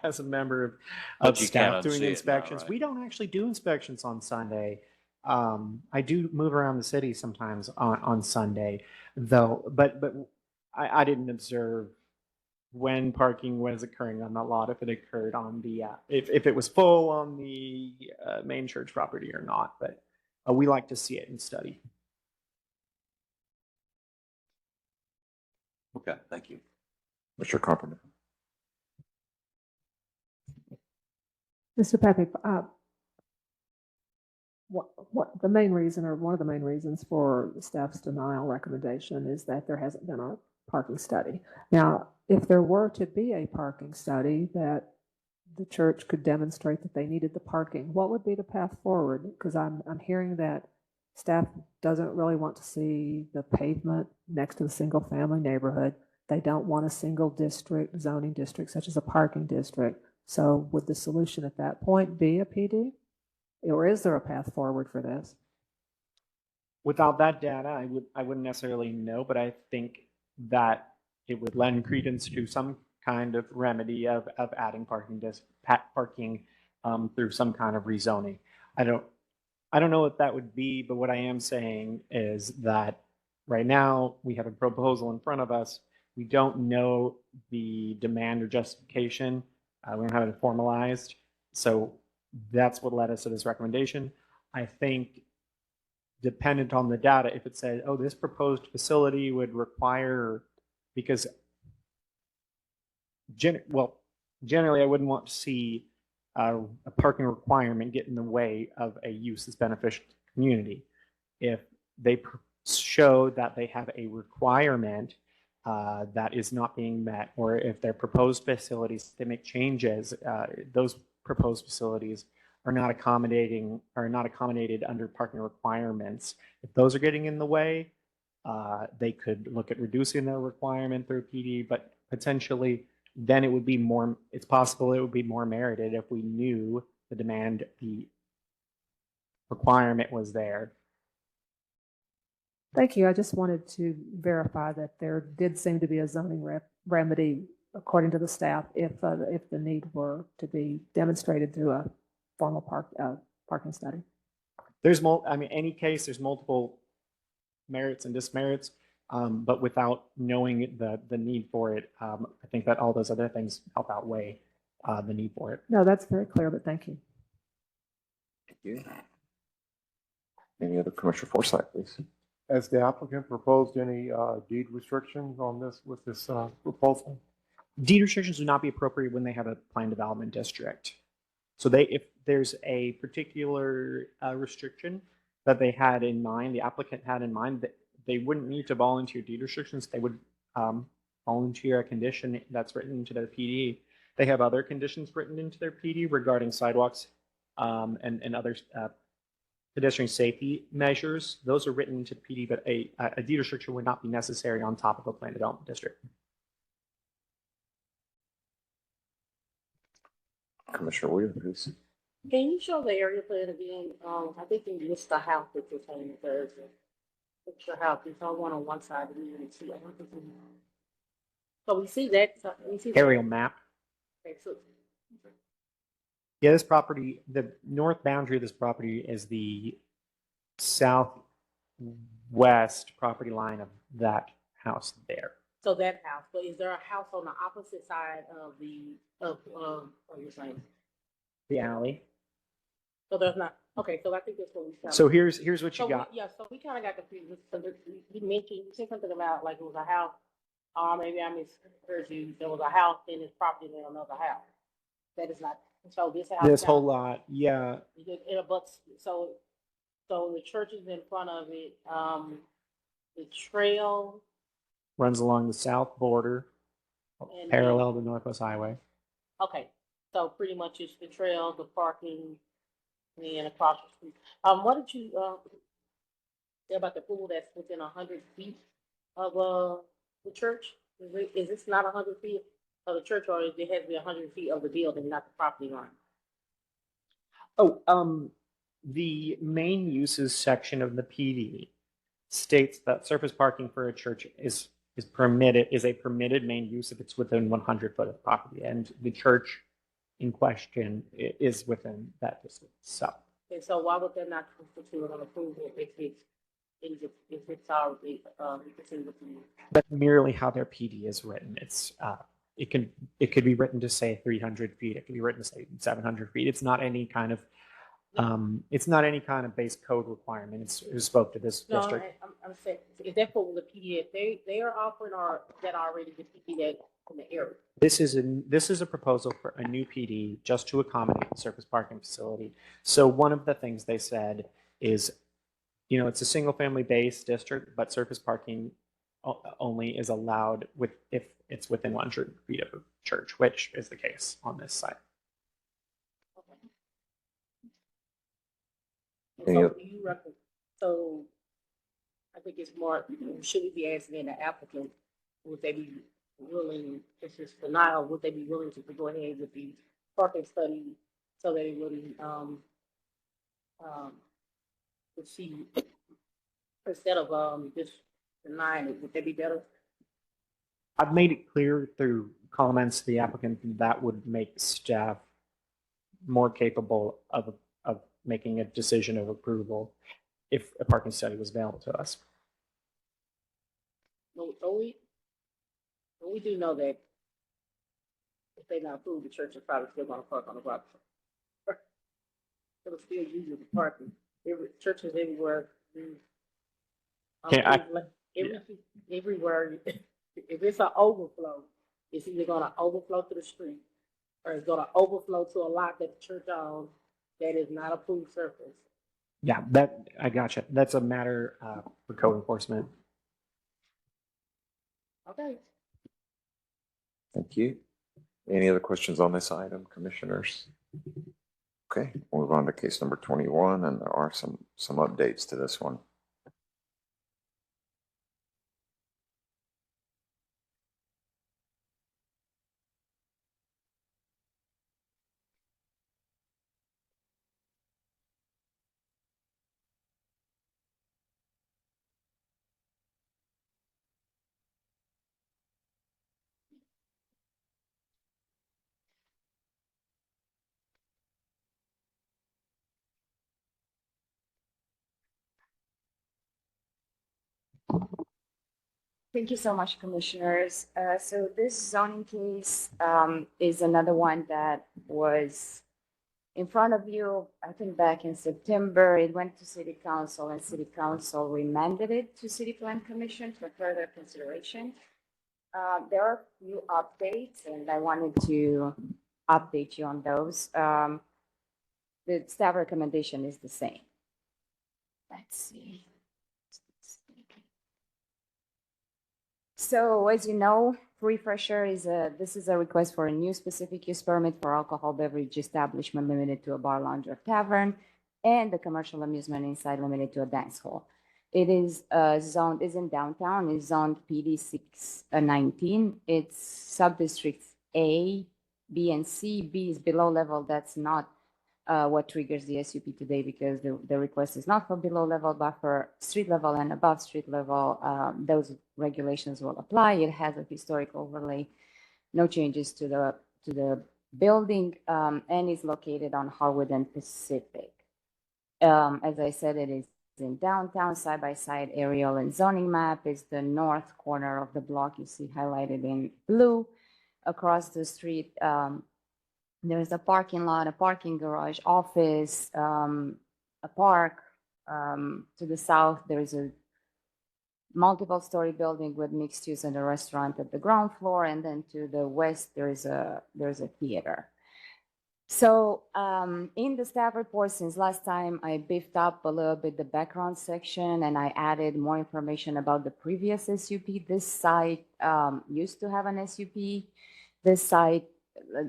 as a member of staff doing inspections. We don't actually do inspections on Sunday. I do move around the city sometimes on Sunday, though. But I didn't observe when parking was occurring on the lot, if it occurred on the if it was full on the main church property or not. But we like to see it and study. Okay, thank you. Mr. Carpenter. Mr. Pepe, what the main reason, or one of the main reasons for the staff's denial recommendation is that there hasn't been a parking study. Now, if there were to be a parking study that the church could demonstrate that they needed the parking, what would be the path forward? Because I'm hearing that staff doesn't really want to see the pavement next to the single family neighborhood. They don't want a single district, zoning district, such as a parking district. So would the solution at that point be a PD? Or is there a path forward for this? Without that data, I wouldn't necessarily know, but I think that it would lend credence to some kind of remedy of adding parking through some kind of rezoning. I don't know what that would be, but what I am saying is that right now we have a proposal in front of us. We don't know the demand or justification. We don't have it formalized. So that's what led us to this recommendation. I think dependent on the data, if it said, oh, this proposed facility would require, because generally I wouldn't want to see a parking requirement get in the way of a use that's beneficial to the community. If they show that they have a requirement that is not being met, or if their proposed facilities, they make changes, those proposed facilities are not accommodated under parking requirements. If those are getting in the way, they could look at reducing their requirement through PD, but potentially then it would be more, it's possible it would be more merited if we knew the demand, the requirement was there. Thank you. I just wanted to verify that there did seem to be a zoning remedy, according to the staff, if the need were to be demonstrated through a formal parking study. There's any case, there's multiple merits and dismerits, but without knowing the need for it, I think that all those other things help outweigh the need for it. No, that's very clear, but thank you. Thank you. Any other Commissioner Forsyth, please? Has the applicant proposed any deed restrictions on this with this proposal? Deed restrictions would not be appropriate when they have a planned development district. So if there's a particular restriction that they had in mind, the applicant had in mind, that they wouldn't need to volunteer deed restrictions. They would volunteer a condition that's written into their PD. They have other conditions written into their PD regarding sidewalks and other pedestrian safety measures. Those are written into the PD, but a deed restriction would not be necessary on top of a planned development district. Commissioner Williams, please. Can you show the area plan again? I think you missed the house that you're saying there's a picture house. It's on one side of the unit. So we see that. We see Aerial map. Okay, so Yeah, this property, the north boundary of this property is the southwest property line of that house there. so that house, but is there a house on the opposite side of what you're saying? The alley. So there's not, okay, so I think that's what we found. So here's what you So got. yeah, so we kind of got confused. So you mentioned, you said something about like it was a house, or maybe I misheard you. There was a house in this property and another house. That is not, so this house. This whole lot, yeah. It abuts, so the church is in front of it, the trail. Runs along the south border, And parallel to Northwest Highway. Okay, so pretty much it's the trail, the parking, and across the street. What did you, say about the pool that's within 100 feet of, the church? Is this not 100 feet of the church, or it has to be 100 feet of the building, not the property line? Oh, the main uses section of the PD states that surface parking for a church is a permitted main use if it's within 100 foot of the property, and the church in question is within that distance. So And so why would that not constitute an approval if it's already, it's in the PD? that's merely how their PD is written. It's it could be written to say 300 feet. It could be written to say 700 feet. It's not any kind of base code requirement. It's spoke to this No, district. I'm saying, if they're for the PD, if they are offering or that already the PD that in the area. This is a proposal for a new PD just to accommodate the surface parking facility. So one of the things they said is, it's a single family based district, but surface parking only is allowed if it's within 100 feet of a church, which is the case on this site. And so do you reckon, so I think it's more, should we be asking the applicant, would they be willing, if it's denial, would they be willing to go ahead with the parking study so that it wouldn't, proceed instead of, just denying it, would that be better? I've made it clear through comments to the applicant that would make staff more capable of making a decision of approval if a parking study was available to us. No, we do know that if they not approved, the church is probably still gonna park on the block. It'll still use the parking. Churches everywhere. Everywhere. If it's an overflow, it's either gonna overflow to the street or it's gonna overflow to a lot that the church owns that is not approved surface. Yeah, I gotcha. That's a matter for code enforcement. Okay. Thank you. Any other questions on this item, commissioners? Okay, we'll move on to case number 21, and there are some updates to this one. Thank you so much, Commissioners. So this zoning case is another one that was in front of you, I think back in September. It went to City Council and City Council remanded it to City Plan Commission for further consideration. There are a few updates and I wanted to update you on those. The staff recommendation is the same. Let's see. So as you know, refresher this is a request for a new specific use permit for alcohol beverage establishment limited to a bar, lounge, or tavern, and the commercial amusement inside limited to a dance hall. It is zoned, is in downtown, is zoned PD 619. It's sub-districts A, B, and C. B is below level. That's not what triggers the SUP today because the request is not for below level, but for street level and above street level. Those regulations will apply. It has a historic overlay, no changes to the building, and is located on Harwood and Pacific. As I said, it is in downtown. Side-by-side aerial and zoning map is the north corner of the block you see highlighted in blue. Across the street, there's a parking lot, a parking garage, office, a park. To the south, there is a multiple story building with mixed use and a restaurant at the ground floor. And then to the west, there's a theater. So in the staff report, since last time, I beefed up a little bit the background section and I added more information about the previous SUP. This site used to have an SUP. This site,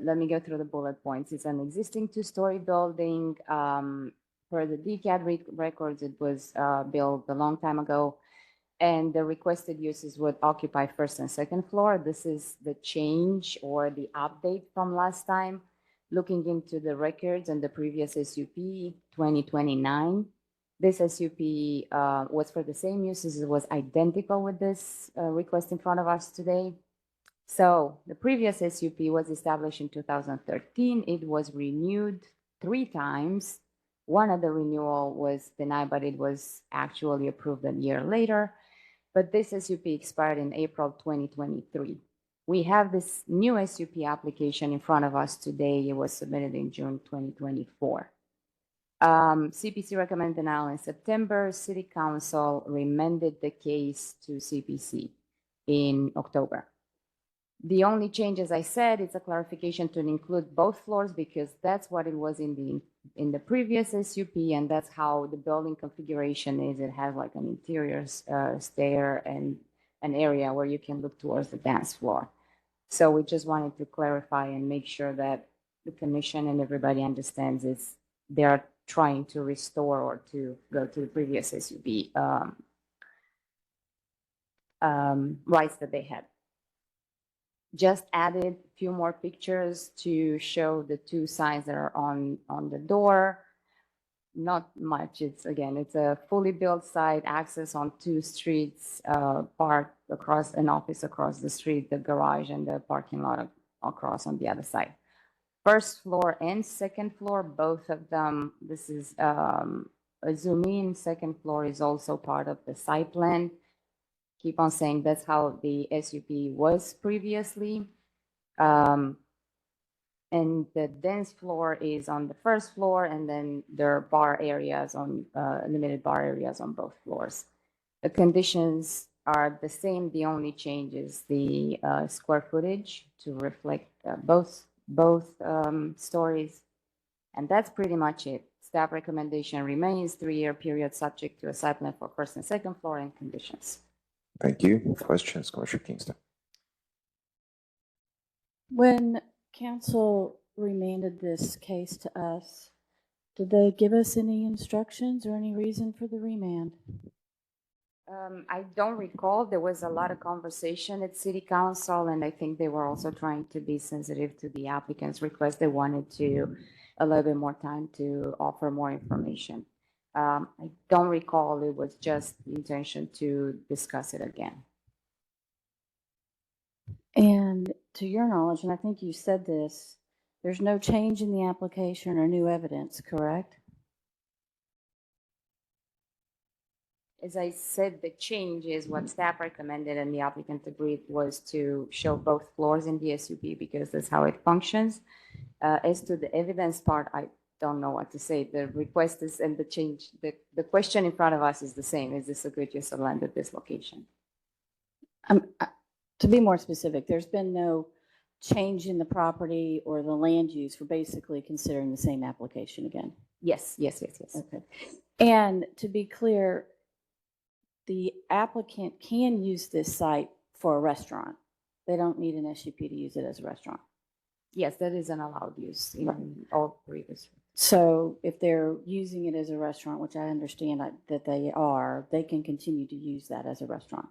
let me go through the bullet points. It's an existing two-story building. Per the DCAD records, it was built a long time ago. And the requested uses would occupy first and second floor. This is the change or the update from last time. Looking into the records and the previous SUP 2029, this SUP was for the same uses. It was identical with this request in front of us today. So the previous SUP was established in 2013. It was renewed 3 times. One of the renewal was denied, but it was actually approved a year later. But this SUP expired in April 2023. We have this new SUP application in front of us today. It was submitted in June 2024. CPC recommended denial in September. City Council remanded the case to CPC in October. The only change, as I said, is a clarification to include both floors because that's what it was in the previous SUP, and that's how the building configuration is. It has like an interior stair and an area where you can look towards the dance floor. So we just wanted to clarify and make sure that the commission and everybody understands they are trying to restore or to go to the previous SUP rights that they had. Just added a few more pictures to show the 2 signs that are on the door. Not much. It's a fully built site, access on 2 streets, park across an office across the street, the garage and the parking lot across on the other side. First floor and second floor, both of them. This is a zoom in. Second floor is also part of the site plan. Keep on saying that's how the SUP was previously. And the dance floor is on the first floor, and then there are bar areas on limited bar areas on both floors. The conditions are the same. The only change is the square footage to reflect both stories. And that's pretty much it. Staff recommendation remains 3-year period subject to a site plan for first and second floor and conditions. Thank you. Questions, Commissioner Kingston? When council remanded this case to us, did they give us any instructions or any reason for the remand? I don't recall. There was a lot of conversation at city council, and I think they were also trying to be sensitive to the applicant's request. They wanted to a little bit more time to offer more information. I don't recall. It was just the intention to discuss it again. And to your knowledge, and I think you said this, there's no change in the application or new evidence, correct? As I said, the change is what staff recommended and the applicant agreed was to show both floors in the SUP because that's how it functions. As to the evidence part, I don't know what to say. The request is, and the change, the question in front of us is the same. Is this a good use of land at this location? To be more specific, there's been no change in the property or the land use. We're basically considering the same application again. Yes. Okay. And to be clear, the applicant can use this site for a restaurant. They don't need an SUP to use it as a restaurant. Yes, that is an allowed use in all previous. So if they're using it as a restaurant, which I understand that they are, they can continue to use that as a restaurant.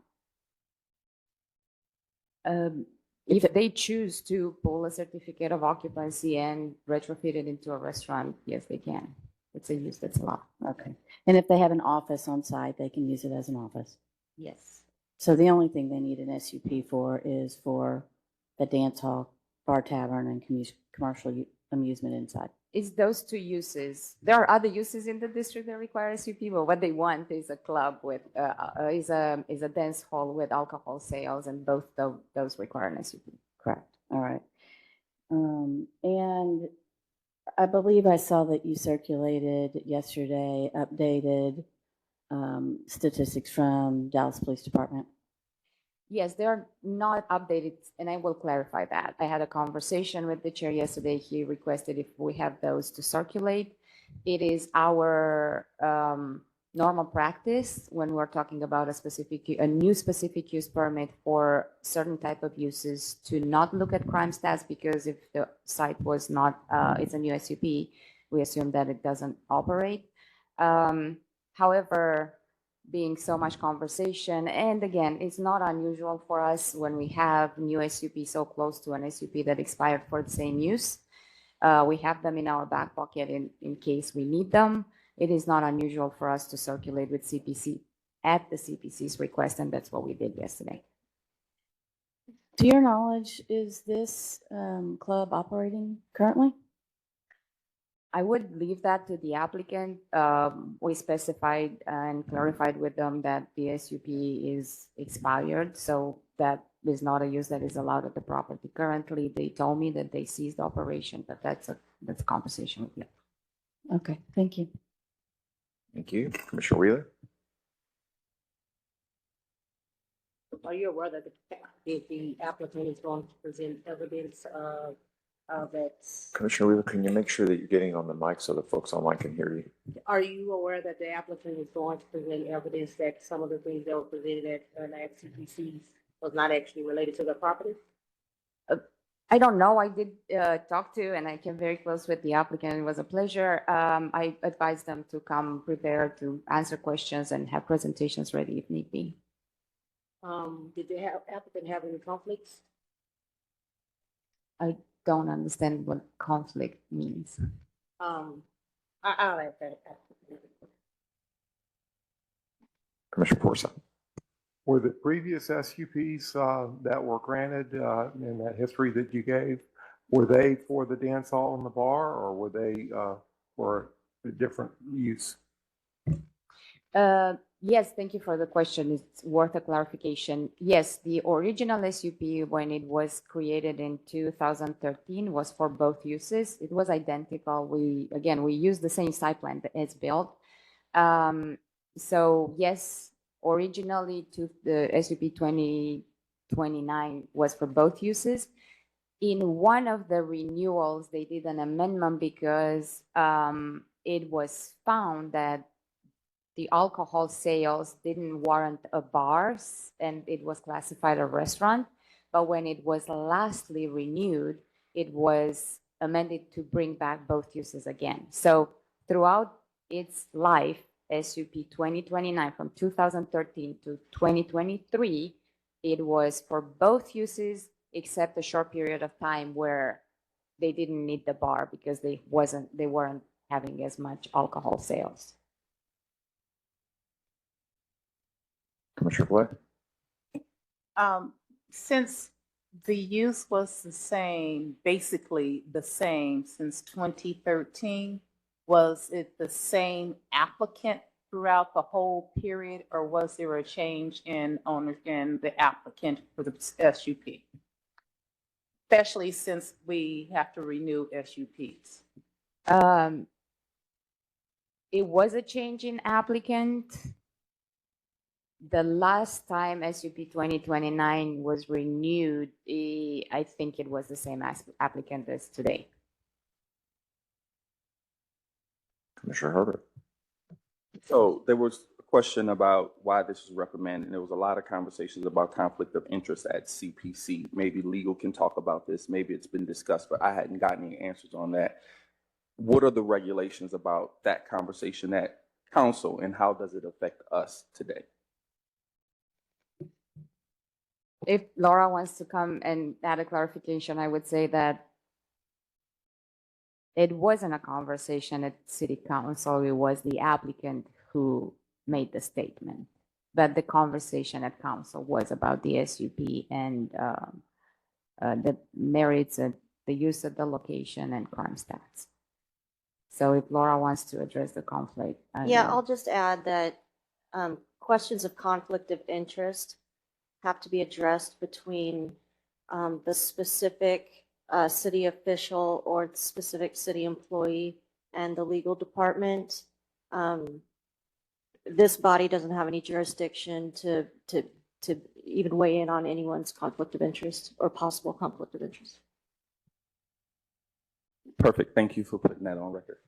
If they choose to pull a certificate of occupancy and retrofit it into a restaurant, yes, they can. It's a use that's allowed. Okay. And if they have an office on site, they can use it as an office. Yes. So the only thing they need an SUP for is for the dance hall, bar tavern, and commercial amusement inside. It's those two uses. There are other uses in the district that require SUP, but what they want is a club with is a dance hall with alcohol sales, and both those require an SUP. Correct. All right. And I believe I saw that you circulated yesterday updated statistics from Dallas Police Department. Yes, they're not updated, and I will clarify that. I had a conversation with the chair yesterday. He requested if we have those to circulate. It is our normal practice when we're talking about a new specific use permit for certain type of uses to not look at crime stats, because if the site was not, it's a new SUP, we assume that it doesn't operate. However, being so much conversation, and again, it's not unusual for us when we have new SUP so close to an SUP that expired for the same use. We have them in our back pocket in case we need them. It is not unusual for us to circulate with CPC at the CPC's request, and that's what we did yesterday. To your knowledge, is this club operating currently? I would leave that to the applicant. We specified and clarified with them that the SUP is expired, so that is not a use that is allowed at the property. Currently, they told me that they ceased operation, but that's a conversation with you. Okay, thank you. Thank you. Commissioner Wheeler? Are you aware that the applicant is going to present evidence of that? Commissioner Wheeler, can you make sure that you're getting on the mic so the folks online can hear you? Are you aware that the applicant is going to present evidence that some of the things that were presented at CPCs was not actually related to the property? I don't know. I did talk to, and I came very close with the applicant. It was a pleasure. I advised them to come prepared to answer questions and have presentations ready if need be. Did the applicant have any conflicts? I don't understand what conflict means. I'll add that. Commissioner Porson? Were the previous SUPs that were granted in that history that you gave, were they for the dance hall and the bar, or were they for a different use? Yes, thank you for the question. It's worth a clarification. Yes, the original SUP, when it was created in 2013, was for both uses. It was identical. We used the same site plan that it's built. So yes, originally the SUP 2029 was for both uses. In one of the renewals, they did an amendment because it was found that the alcohol sales didn't warrant a bar, and it was classified a restaurant. but when it was lastly renewed, it was amended to bring back both uses again. So throughout its life, SUP 2029 from 2013 to 2023, it was for both uses except a short period of time where they didn't need the bar because they weren't having as much alcohol sales. Commissioner Blair? Since the use was the same, basically the same since 2013, was it the same applicant throughout the whole period, or was there a change in owner in the applicant for the SUP? Especially since we have to renew SUPs. It was a change in applicant. The last time SUP 2029 was renewed, I think it was the same applicant as today. Commissioner Herbert? So there was a question about why this was recommended, and there was a lot of conversations about conflict of interest at CPC. Maybe legal can talk about this. Maybe it's been discussed, but I hadn't gotten any answers on that. What are the regulations about that conversation at council, and how does it affect us today? If Laura wants to come and add a clarification, I would say that it wasn't a conversation at city council. It was the applicant who made the statement. But the conversation at council was about the SUP and the merits of the use of the location and crime stats. So if Laura wants to address the conflict. Yeah, I'll just add that questions of conflict of interest have to be addressed between the specific city official or the specific city employee and the legal department. This body doesn't have any jurisdiction to even weigh in on anyone's conflict of interest or possible conflict of interest. Perfect. Thank you for putting that on record.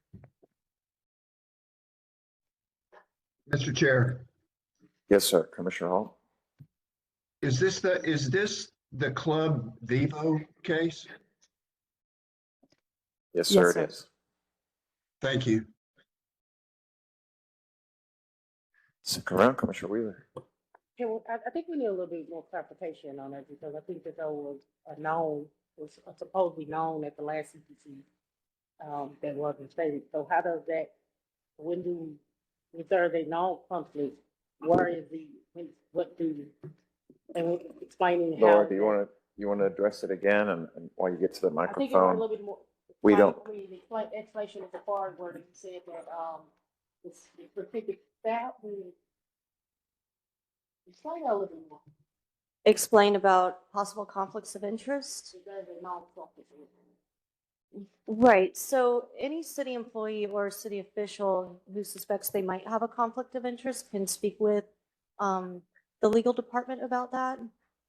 Mr. Chair, Yes, sir. Commissioner Hall? is this the Club Vivo case? Yes, sir, it is. Thank you. Second round, Commissioner Wheeler. Okay, well, I think we need a little bit more clarification on that because I think that was supposedly known at the last CPC that wasn't stated. So how does that, if there is a known conflict, where is explaining how? Laura, do you want to address it again and while you get to the I think it was a microphone? little bit more. We don't. The explanation of the part where he said that it's specific staff who. Explain that a little bit more. Explain about possible conflicts of interest. There's a non-conflict of interest. Right. So any city employee or city official who suspects they might have a conflict of interest can speak with the legal department about that.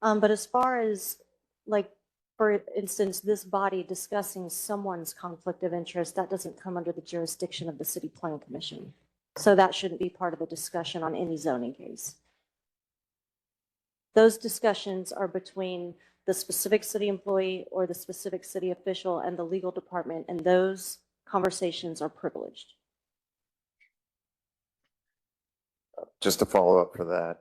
But as far as, like, for instance, this body discussing someone's conflict of interest, that doesn't come under the jurisdiction of the City Plan Commission. So that shouldn't be part of the discussion on any zoning case. Those discussions are between the specific city employee or the specific city official and the legal department, and those conversations are privileged. Just to follow up for that,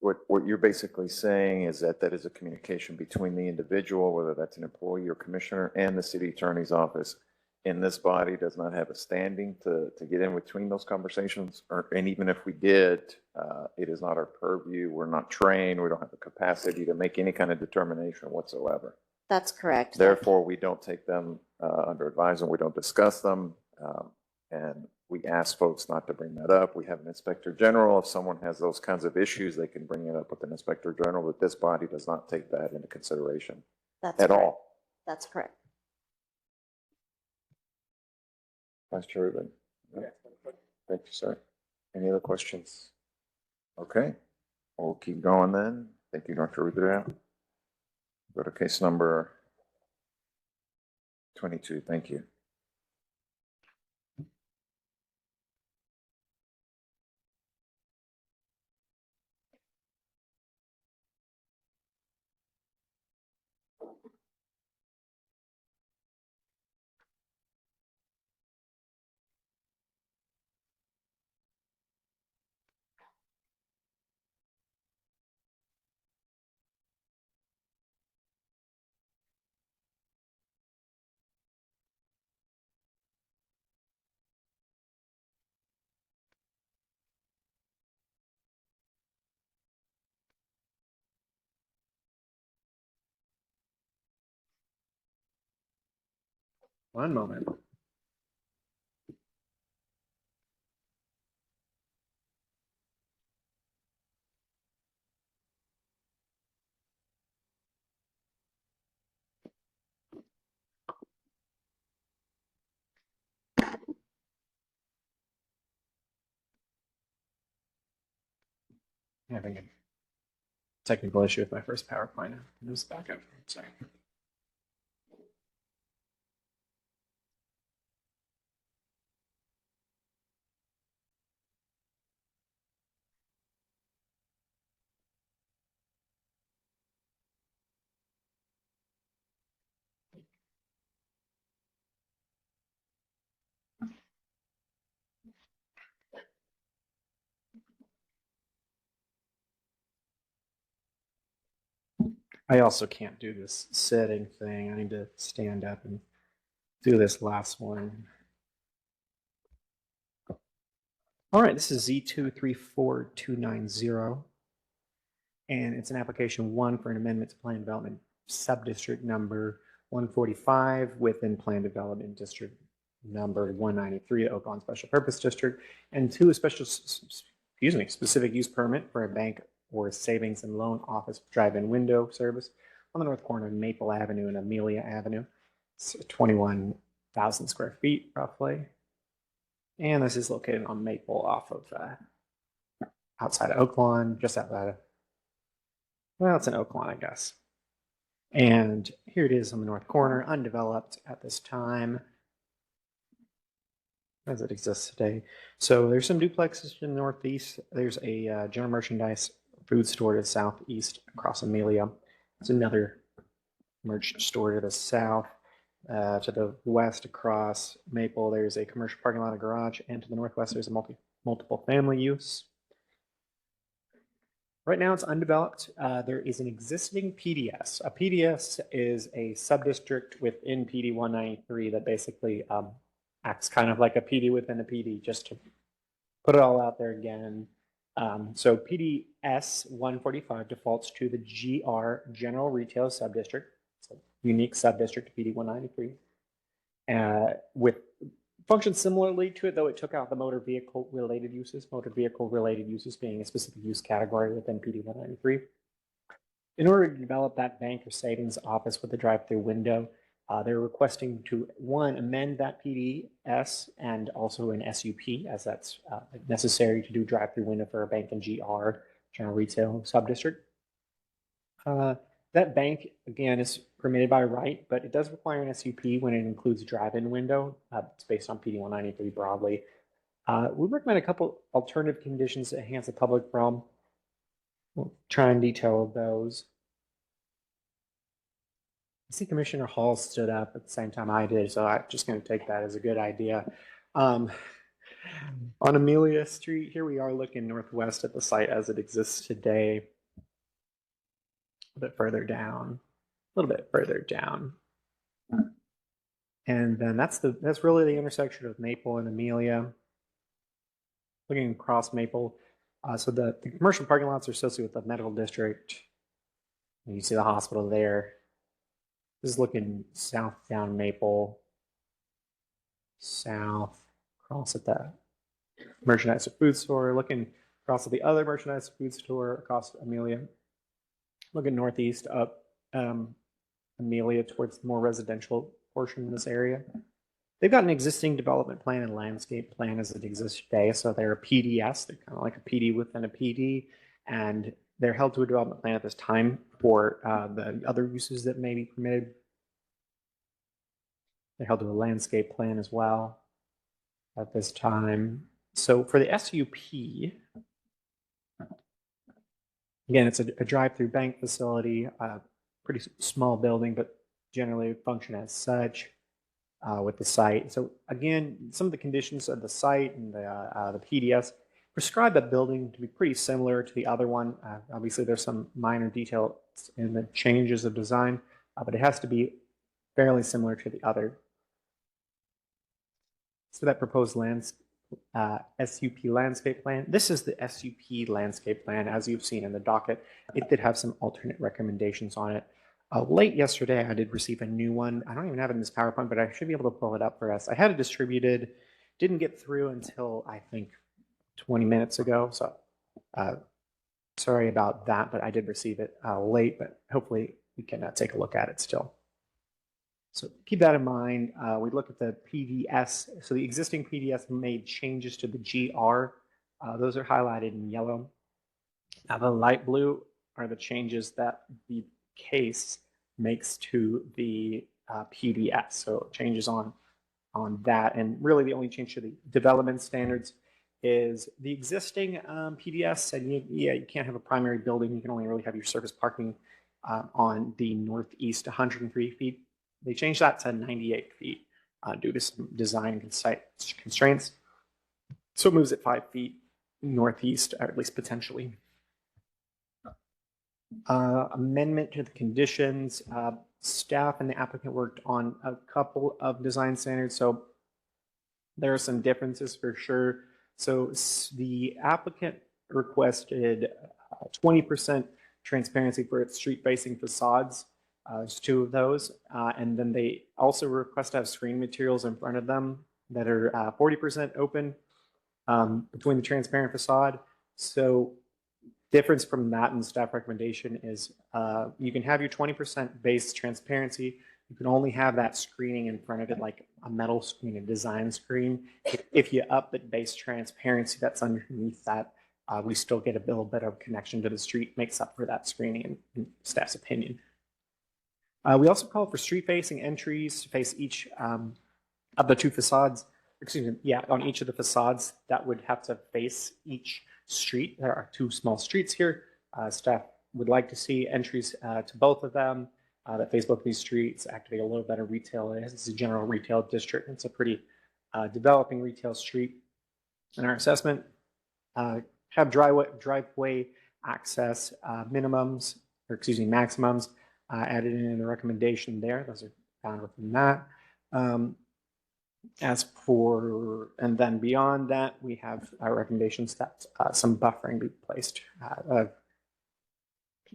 what you're basically saying is that is a communication between the individual, whether that's an employee or commissioner, and the city attorney's office. And this body does not have a standing to get in between those conversations, and even if we did, it is not our purview. We're not trained. We don't have the capacity to make any kind of determination whatsoever. That's correct. Therefore, we don't take them under advisement. We don't discuss them, and we ask folks not to bring that up. We have an inspector general. If someone has those kinds of issues, they can bring it up with an inspector general, but this body does not take that into consideration at all. That's correct. Vice Chair Rubin. Thank you, sir. Any other questions? Okay, we'll keep going then. Thank you, Dr. Rubin. Go to case number 22. Thank you. One moment. Having a technical issue with my first PowerPoint. Just back up. Sorry. I also can't do this sitting thing. I need to stand up and do this last one. All right, this is Z234290. And it's an application 1 for an amendment to plan development subdistrict number 145 within plan development district number 193, Oaklawn Special Purpose District, and 2, a specific use permit for a bank or savings and loan office drive-in window service on the north corner of Maple Avenue and Amelia Avenue. It's 21,000 square feet roughly. And this is located on Maple off of outside of Oaklawn, just outside of, well, it's in Oaklawn, I guess. And here it is on the north corner, undeveloped at this time as it exists today. So there's some duplexes in the northeast. There's a general merchandise food store to the southeast across Amelia. There's another merch store to the south. To the west across Maple, there's a commercial parking lot, a garage, and to the northwest, there's a multiple family use. Right now, it's undeveloped. There is an existing PDS. A PDS is a subdistrict within PD 193 that basically acts kind of like a PD within a PD, just to put it all out there again. So PDS 145 defaults to the GR General Retail Subdistrict. It's a unique subdistrict to PD 193. With functions similarly to it, though it took out the motor vehicle related uses being a specific use category within PD 193. In order to develop that bank or savings office with a drive-through window, they're requesting to, 1, amend that PDS and also an SUP, as that's necessary to do drive-through window for a bank and GR, General Retail Subdistrict. That bank, again, is permitted by right, but it does require an SUP when it includes a drive-in window. It's based on PD 193 broadly. We recommend a couple alternative conditions to enhance the public realm. We'll try and detail those. I see Commissioner Hall stood up at the same time I did, so I'm just going to take that as a good idea. On Amelia Street, here we are looking northwest at the site as it exists today. A bit further down, a little bit further down. And then that's really the intersection of Maple and Amelia. Looking across Maple, so the commercial parking lots are associated with the medical district. And you see the hospital there. This is looking south down Maple, south, across at the merchandise or food store, looking across at the other merchandise food store across Amelia. Looking northeast up Amelia towards the more residential portion of this area. They've got an existing development plan and landscape plan as it exists today. So they're a PDS, they're kind of like a PD within a PD, and they're held to a development plan at this time for the other uses that may be permitted. They're held to a landscape plan as well at this time. So for the SUP, again, it's a drive-through bank facility, pretty small building, but generally function as such with the site. So again, some of the conditions of the site and the PDS prescribe that building to be pretty similar to the other one. Obviously, there's some minor details in the changes of design, but it has to be fairly similar to the other. So that proposed SUP landscape plan. This is the SUP landscape plan, as you've seen in the docket. It did have some alternate recommendations on it. Late yesterday, I did receive a new one. I don't even have it in this PowerPoint, but I should be able to pull it up for us. I had it distributed, didn't get through until I think 20 minutes ago. So sorry about that, but I did receive it late, but hopefully we can take a look at it still. So keep that in mind. We look at the PDS. So the existing PDS made changes to the GR. Those are highlighted in yellow. Now the light blue are the changes that the case makes to the PDS. So changes on that. And really the only change to the development standards is the existing PDS said, yeah, you can't have a primary building. You can only really have your surface parking on the northeast 103 feet. They changed that to 98 feet due to some design constraints. So it moves it 5 feet northeast, or at least potentially. Amendment to the conditions. Staff and the applicant worked on a couple of design standards. So there are some differences for sure. So the applicant requested 20% transparency for its street-facing facades. There's 2 of those. And then they also request to have screen materials in front of them that are 40% open between the transparent facade. So difference from that and staff recommendation is you can have your 20% base transparency. You can only have that screening in front of it, like a metal screen, a design screen. If you up the base transparency that's underneath that, we still get a little bit of connection to the street, makes up for that screening in staff's opinion. We also call for street-facing entries to face each of the 2 facades. Excuse me, yeah, on each of the facades that would have to face each street. There are 2 small streets here. Staff would like to see entries to both of them that face both of these streets, activate a little better retail. It's a general retail district. It's a pretty developing retail street. In our assessment, have driveway access maximums added in the recommendation there. Those are found within that. And then beyond that, we have our recommendations that some buffering be placed.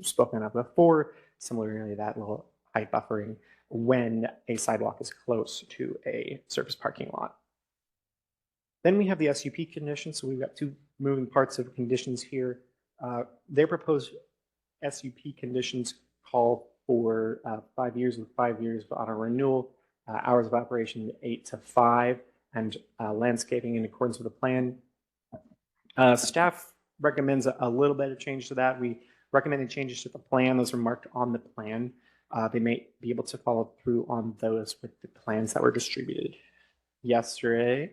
Spoken of before, similarly that little height buffering when a sidewalk is close to a surface parking lot. Then we have the SUP conditions. So we've got 2 moving parts of conditions here. Their proposed SUP conditions call for 5 years with 5 years on a renewal, hours of operation 8 to 5, and landscaping in accordance with the plan. Staff recommends a little bit of change to that. We recommended changes to the plan. Those are marked on the plan. They may be able to follow through on those with the plans that were distributed yesterday.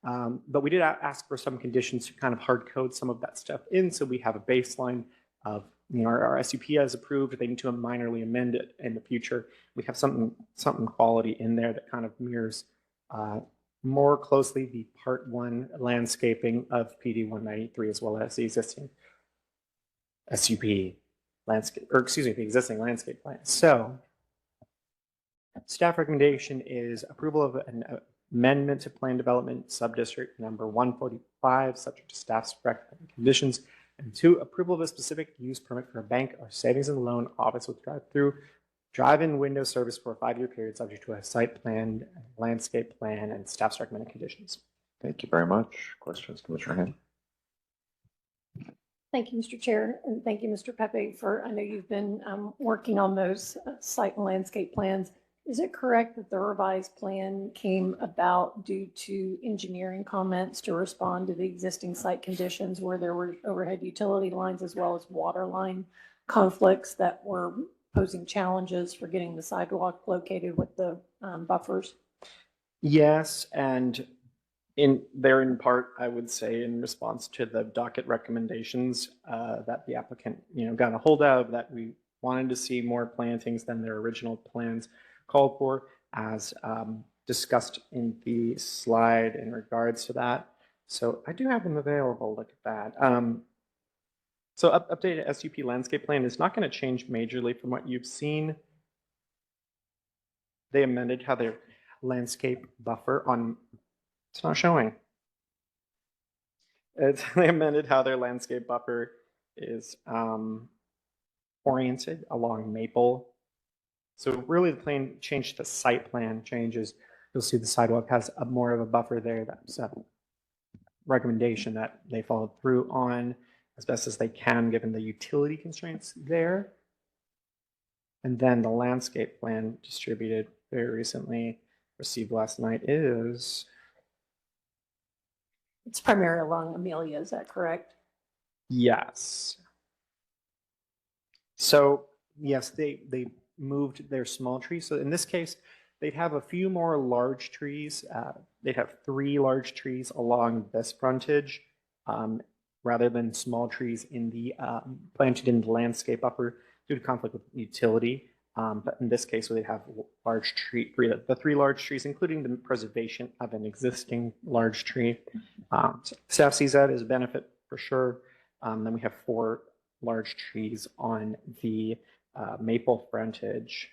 But we did ask for some conditions to kind of hard code some of that stuff in, so we have a baseline of, our SUP is approved. They need to minorly amend it in the future. We have something quality in there that kind of mirrors more closely the Part 1 landscaping of PD 193 as well as the existing SUP landscape, or excuse me, the existing landscape plan. So staff recommendation is approval of an amendment to plan development subdistrict number 145, subject to staff's recommended conditions. And 2, approval of a specific use permit for a bank or savings and loan office with drive-in window service for a 5-year period, subject to a site plan, landscape plan, and staff's recommended conditions. Thank you very much. Questions, Commissioner Hand? Thank you, Mr. Chair, and thank you, Mr. Pepe, I know you've been working on those site and landscape plans. Is it correct that the revised plan came about due to engineering comments to respond to the existing site conditions where there were overhead utility lines as well as water line conflicts that were posing challenges for getting the sidewalk located with the buffers? Yes, and in part, I would say, in response to the docket recommendations that the applicant, got a hold of, that we wanted to see more plantings than their original plans called for, as discussed in the slide in regards to that. So I do have them available. Look at that. So updated SUP landscape plan is not going to change majorly from what you've seen. They amended how their landscape buffer on, it's not showing. They amended how their landscape buffer is oriented along Maple So really the plan change to site plan changes. You'll see the sidewalk has a more of a buffer there. That's a recommendation that they followed through on as best as they can, given the utility constraints there. And then the landscape plan distributed very recently, received last night is, It's primarily along Amelia, is that correct? yes. So yes, they moved their small trees. So in this case, they'd have a few more large trees. They'd have 3 large trees along this frontage, rather than small trees in the planted in the landscape buffer due to conflict with utility. But in this case, they'd have large tree, the 3 large trees, including the preservation of an existing large tree. So staff sees that as a benefit for sure. Then we have 4 large trees on the maple frontage,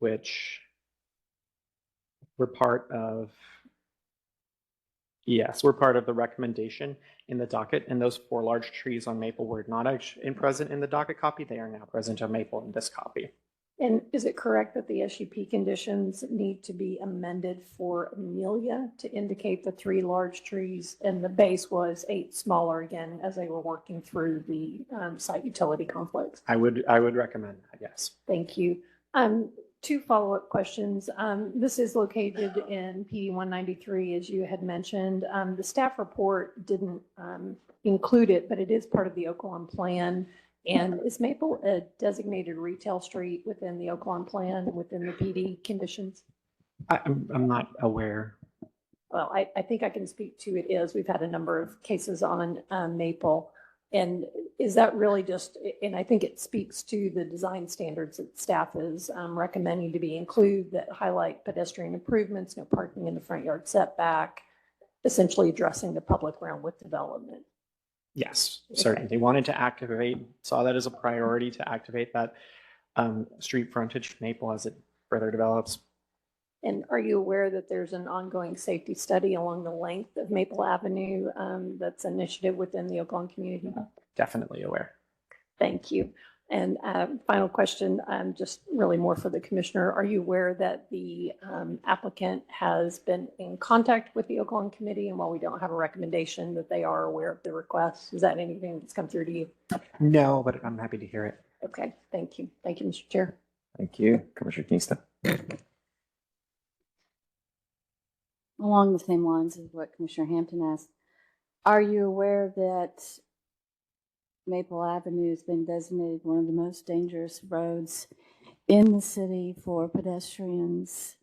which were part of, yes, we're part of the recommendation in the docket, and those 4 large trees on maple were not actually present in the docket copy. They are now present on maple in this copy. And is it correct that the SUP conditions need to be amended for Amelia to indicate the 3 large trees and the base was 8 smaller again as they were working through the site utility conflicts? I would recommend that, yes. Thank you. 2 follow-up questions. This is located in PD 193, as you had mentioned. The staff report didn't include it, but it is part of the Oaklawn plan. And is Maple a designated retail street within the Oaklawn plan, within the PD conditions? I'm not aware. Well, I think I can speak to it is. We've had a number of cases on Maple. And is that really just, and I think it speaks to the design standards that staff is recommending to be included that highlight pedestrian improvements, no parking in the front yard setback, essentially addressing the public realm with development. Yes, certainly. They wanted to activate, saw that as a priority to activate that street frontage Maple as it further develops. And are you aware that there's an ongoing safety study along the length of Maple Avenue that's an initiative within the Oaklawn community? Definitely aware. Thank you. And final question, just really more for the commissioner. Are you aware that the applicant has been in contact with the Oaklawn committee? And while we don't have a recommendation, that they are aware of the request? Is that anything that's come through to you? No, but I'm happy to hear it. Okay, thank you. Thank you, Mr. Chair. Thank you. Commissioner Kingston. Along the same lines as what Commissioner Hampton asked, are you aware that Maple Avenue has been designated one of the most dangerous roads in the city for pedestrians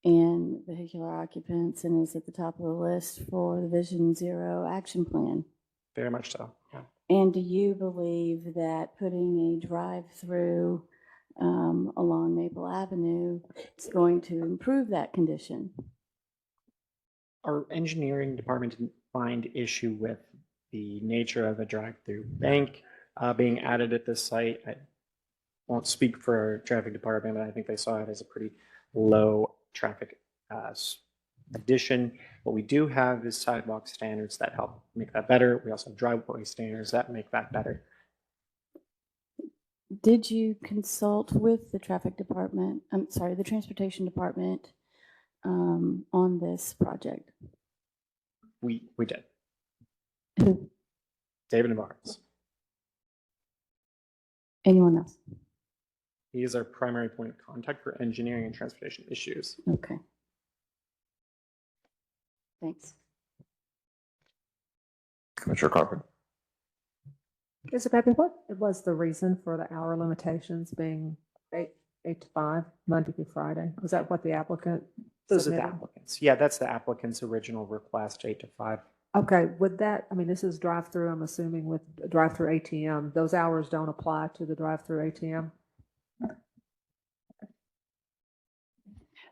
and vehicular occupants and is at the top of the list for the Vision Zero action plan? Very much so. Yeah. And do you believe that putting a drive-through along Maple Avenue is going to improve that condition? Our engineering department didn't find issue with the nature of a drive-through bank being added at this site. I won't speak for our traffic department, but I think they saw it as a pretty low traffic addition. What we do have is sidewalk standards that help make that better. We also have driveway standards that make that better. Did you consult with the traffic department, the transportation department on this project? We did. Who? David Navarez. Anyone else? He is our primary point of contact for engineering and transportation issues. Okay. Thanks. Commissioner Carpenter. Mr. Pepe, what was the reason for the hour limitations being 8 to 5, Monday through Friday? Was that what the applicant Those are the submitted? applicants. Yeah, that's the applicant's original request, 8 to 5. Okay, would that, I mean, this is drive-through, I'm assuming with drive-through ATM. Those hours don't apply to the drive-through ATM?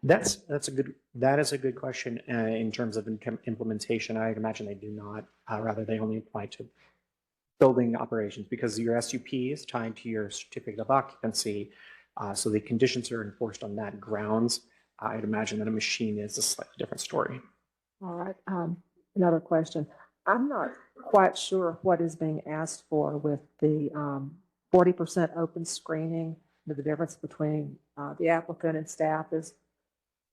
That is a good question in terms of implementation. I imagine they do not, rather they only apply to building operations because your SUP is tied to your certificate of occupancy. So the conditions are enforced on that grounds. I'd imagine that a machine is a slightly different story. All right, another question. I'm not quite sure what is being asked for with the 40% open screening the difference between the applicant and staff is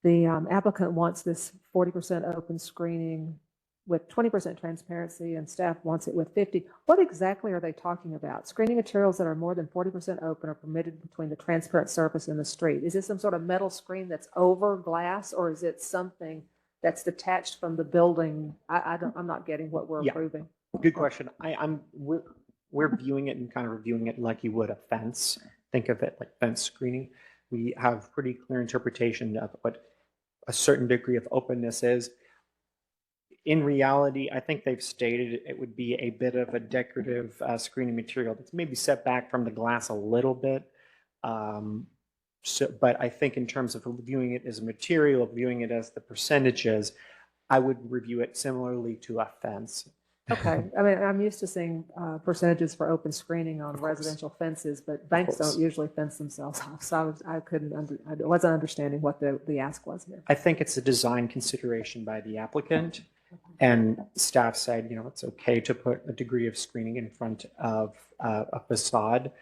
the applicant wants this 40% open screening with 20% transparency, and staff wants it with 50. What exactly are they talking about? Screening materials that are more than 40% open are permitted between the transparent surface and the street. Is this some sort of metal screen that's over glass, or is it something that's detached from the building? I'm not getting what we're approving. Good question. We're viewing it and kind of reviewing it like you would a fence. Think of it like fence screening. We have pretty clear interpretation of what a certain degree of openness is. In reality, I think they've stated it would be a bit of a decorative screening material that's maybe set back from the glass a little bit. But I think in terms of viewing it as a material, viewing it as the percentages, I would review it similarly to a fence. Okay. I mean, I'm used to seeing percentages for open screening on residential fences, but banks don't usually fence themselves off. So I wasn't understanding what the ask was here. I think it's a design consideration by the applicant, and staff said, it's okay to put a degree of screening in front of a facade.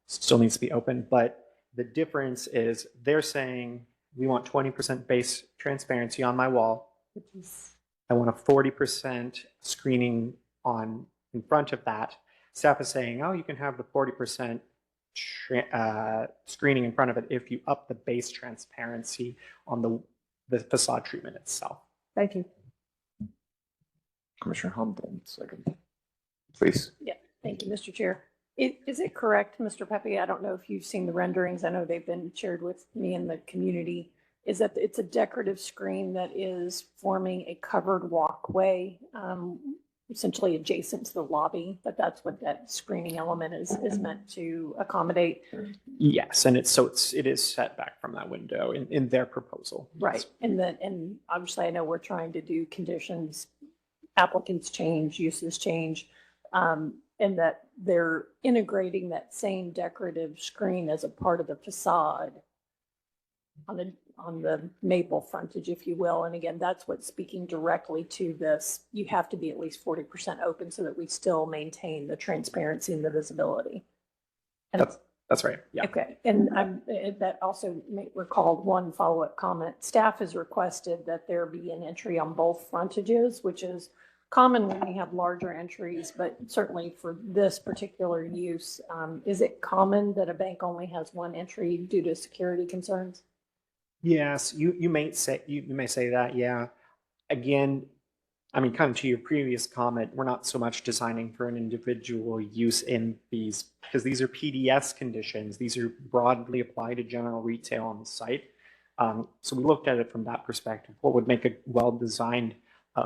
Still needs to be open, but the difference is they're saying we want 20% base transparency on my wall. I want a 40% screening in front of that. Staff is saying, oh, you can have the 40% screening in front of it if you up the base transparency on the facade treatment itself. Thank you. Commissioner Hampton, second. Please. Yeah, thank you, Mr. Chair. Is it correct, Mr. Pepe? I don't know if you've seen the renderings. I know they've been shared with me and the community. Is that it's a decorative screen that is forming a covered walkway, essentially adjacent to the lobby, but that's what that screening element is meant to accommodate. Yes, and it is set back from that window in their proposal. Right, and obviously I know we're trying to do conditions, applicants change, uses change, and that they're integrating that same decorative screen as a part of the facade on the maple frontage, if you will. And again, that's what's speaking directly to this. You have to be at least 40% open so that we still maintain the transparency and the visibility. And that's right. Yeah. Okay. And that also recalled one follow-up comment. Staff has requested that there be an entry on both frontages, which is common when we have larger entries, but certainly for this particular use, is it common that a bank only has one entry due to security concerns? Yes, you may say that. Yeah. Again, I mean, kind of to your previous comment, we're not so much designing for an individual use in these, because these are PDS conditions. These are broadly applied to general retail on the site. So we looked at it from that perspective. What would make a well-designed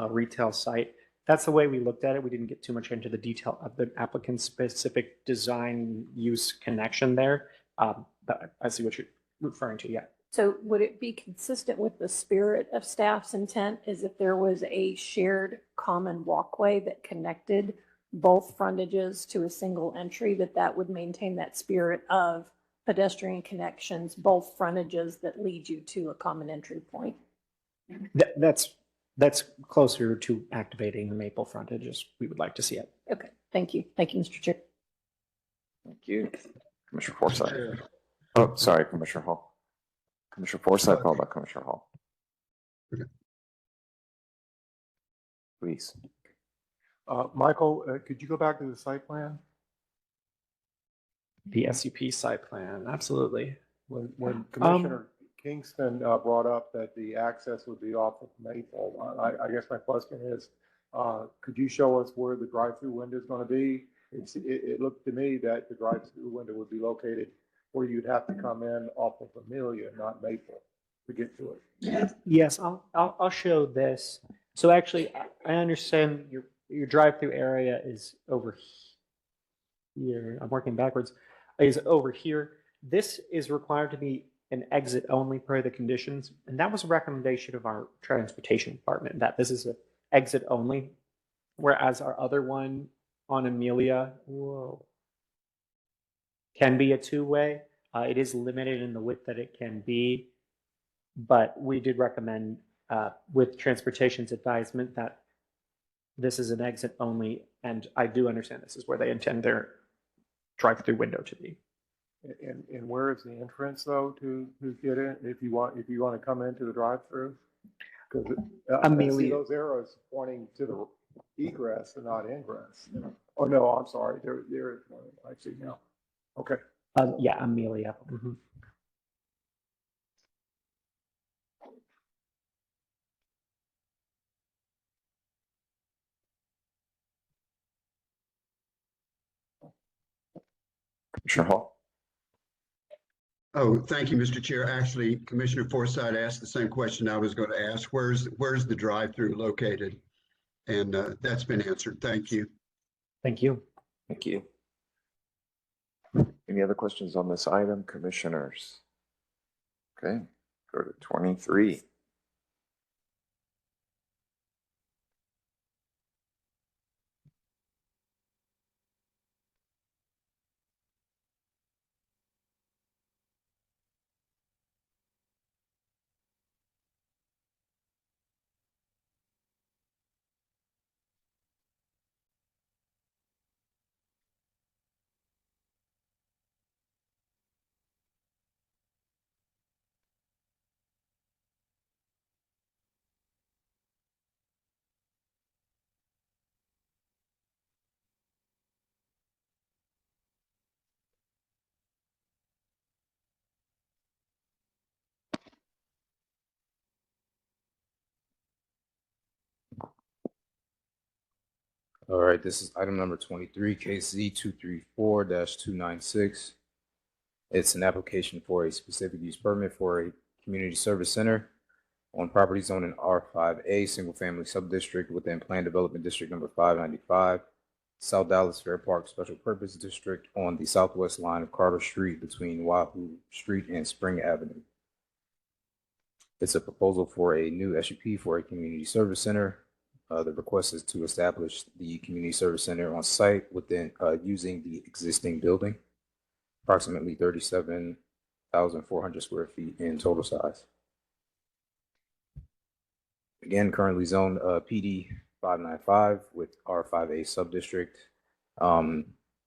retail site? That's the way we looked at it. We didn't get too much into the detail of the applicant's specific design use connection there. But I see what you're referring to. Yeah. So would it be consistent with the spirit of staff's intent is if there was a shared common walkway that connected both frontages to a single entry, that would maintain that spirit of pedestrian connections, both frontages that lead you to a common entry point? That's closer to activating the maple frontage as we would like to see it. Okay, thank you. Thank you, Mr. Chair. Thank you. Commissioner Forsyth. Oh, sorry, Commissioner Hall. Commissioner Forsyth, followed by Commissioner Hall. Please. Michael, could you go back to the site plan? The SUP site plan, absolutely. When Commissioner Kingston brought up that the access would be off of Maple, I guess my question is, could you show us where the drive-through window is going to be? It looked to me that the drive-through window would be located where you'd have to come in off of Amelia, not Maple, to get to it. Yes, I'll show this. So actually, I understand your drive-through area is over here. I'm working backwards. Is over here. This is required to be an exit only per the conditions, and that was a recommendation of our transportation department that this is an exit only, whereas our other one on Amelia can be a two-way. It is limited in the width that it can be, but we did recommend with transportation's advisement that this is an exit only, and I do understand this is where they intend their drive-through window to be. And where is the entrance though to get in? If you want to come into the drive-through? Because I see Amelia. those arrows pointing to the egress and not ingress. Oh, no, I'm sorry. There is one. I see now. Okay. Yeah, Amelia. Commissioner Hall? Oh, thank you, Mr. Chair. Actually, Commissioner Forsythe asked the same question I was going to ask. Where's the drive-through located? And that's been answered. Thank you. Thank you. Thank you. Any other questions on this item, commissioners? Okay, go to 23. All right, this is item number 23, case Z 234-296. It's an application for a specific use permit for a community service center on property zone in R5A, single family subdistrict within Plan Development District number 595, South Dallas Fair Park Special Purpose District on the southwest line of Carter Street between Wahoo Street and Spring Avenue. It's a proposal for a new SUP for a community service center. The request is to establish the community service center on site within using the existing building, approximately 37,400 square feet in total size. Again, currently zoned PD 595 with R5A subdistrict.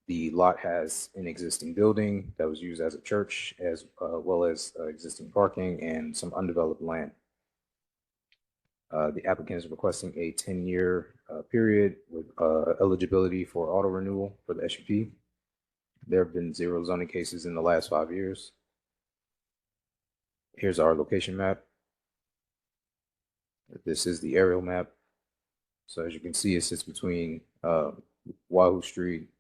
The lot has an existing building that was used as a church, as well as existing parking and some undeveloped land. The applicant is requesting a 10-year period with eligibility for auto renewal for the SUP. There have been 0 zoning cases in the last 5 years. Here's our location map. This is the aerial map. So as you can see, it sits between Wahoo Street,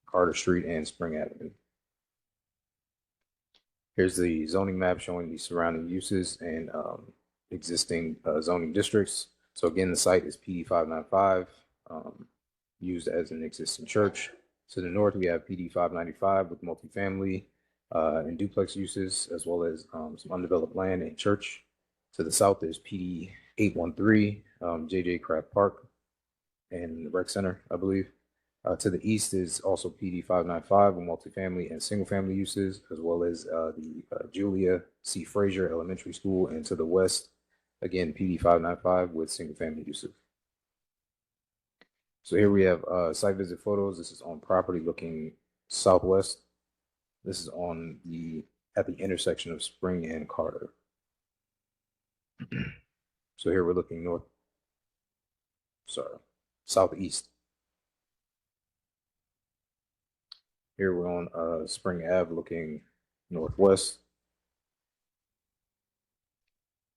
Carter Street, and Spring Avenue. Here's the zoning map showing the surrounding uses and existing zoning districts. So again, the site is PD 595, used as an existing church. To the north, we have PD 595 with multifamily and duplex uses, as well as some undeveloped land and church. To the south is PD 813, JJ Craft Park and the Rec Center, I believe. To the east is also PD 595 with multifamily and single family uses, as well as the Julia C. Frazier Elementary School. And to the west, again, PD 595 with single family uses. So here we have site visit photos. This is on property looking southwest. This is at the intersection of Spring and Carter. So here we're looking southeast. Here we're on Spring Ave looking northwest.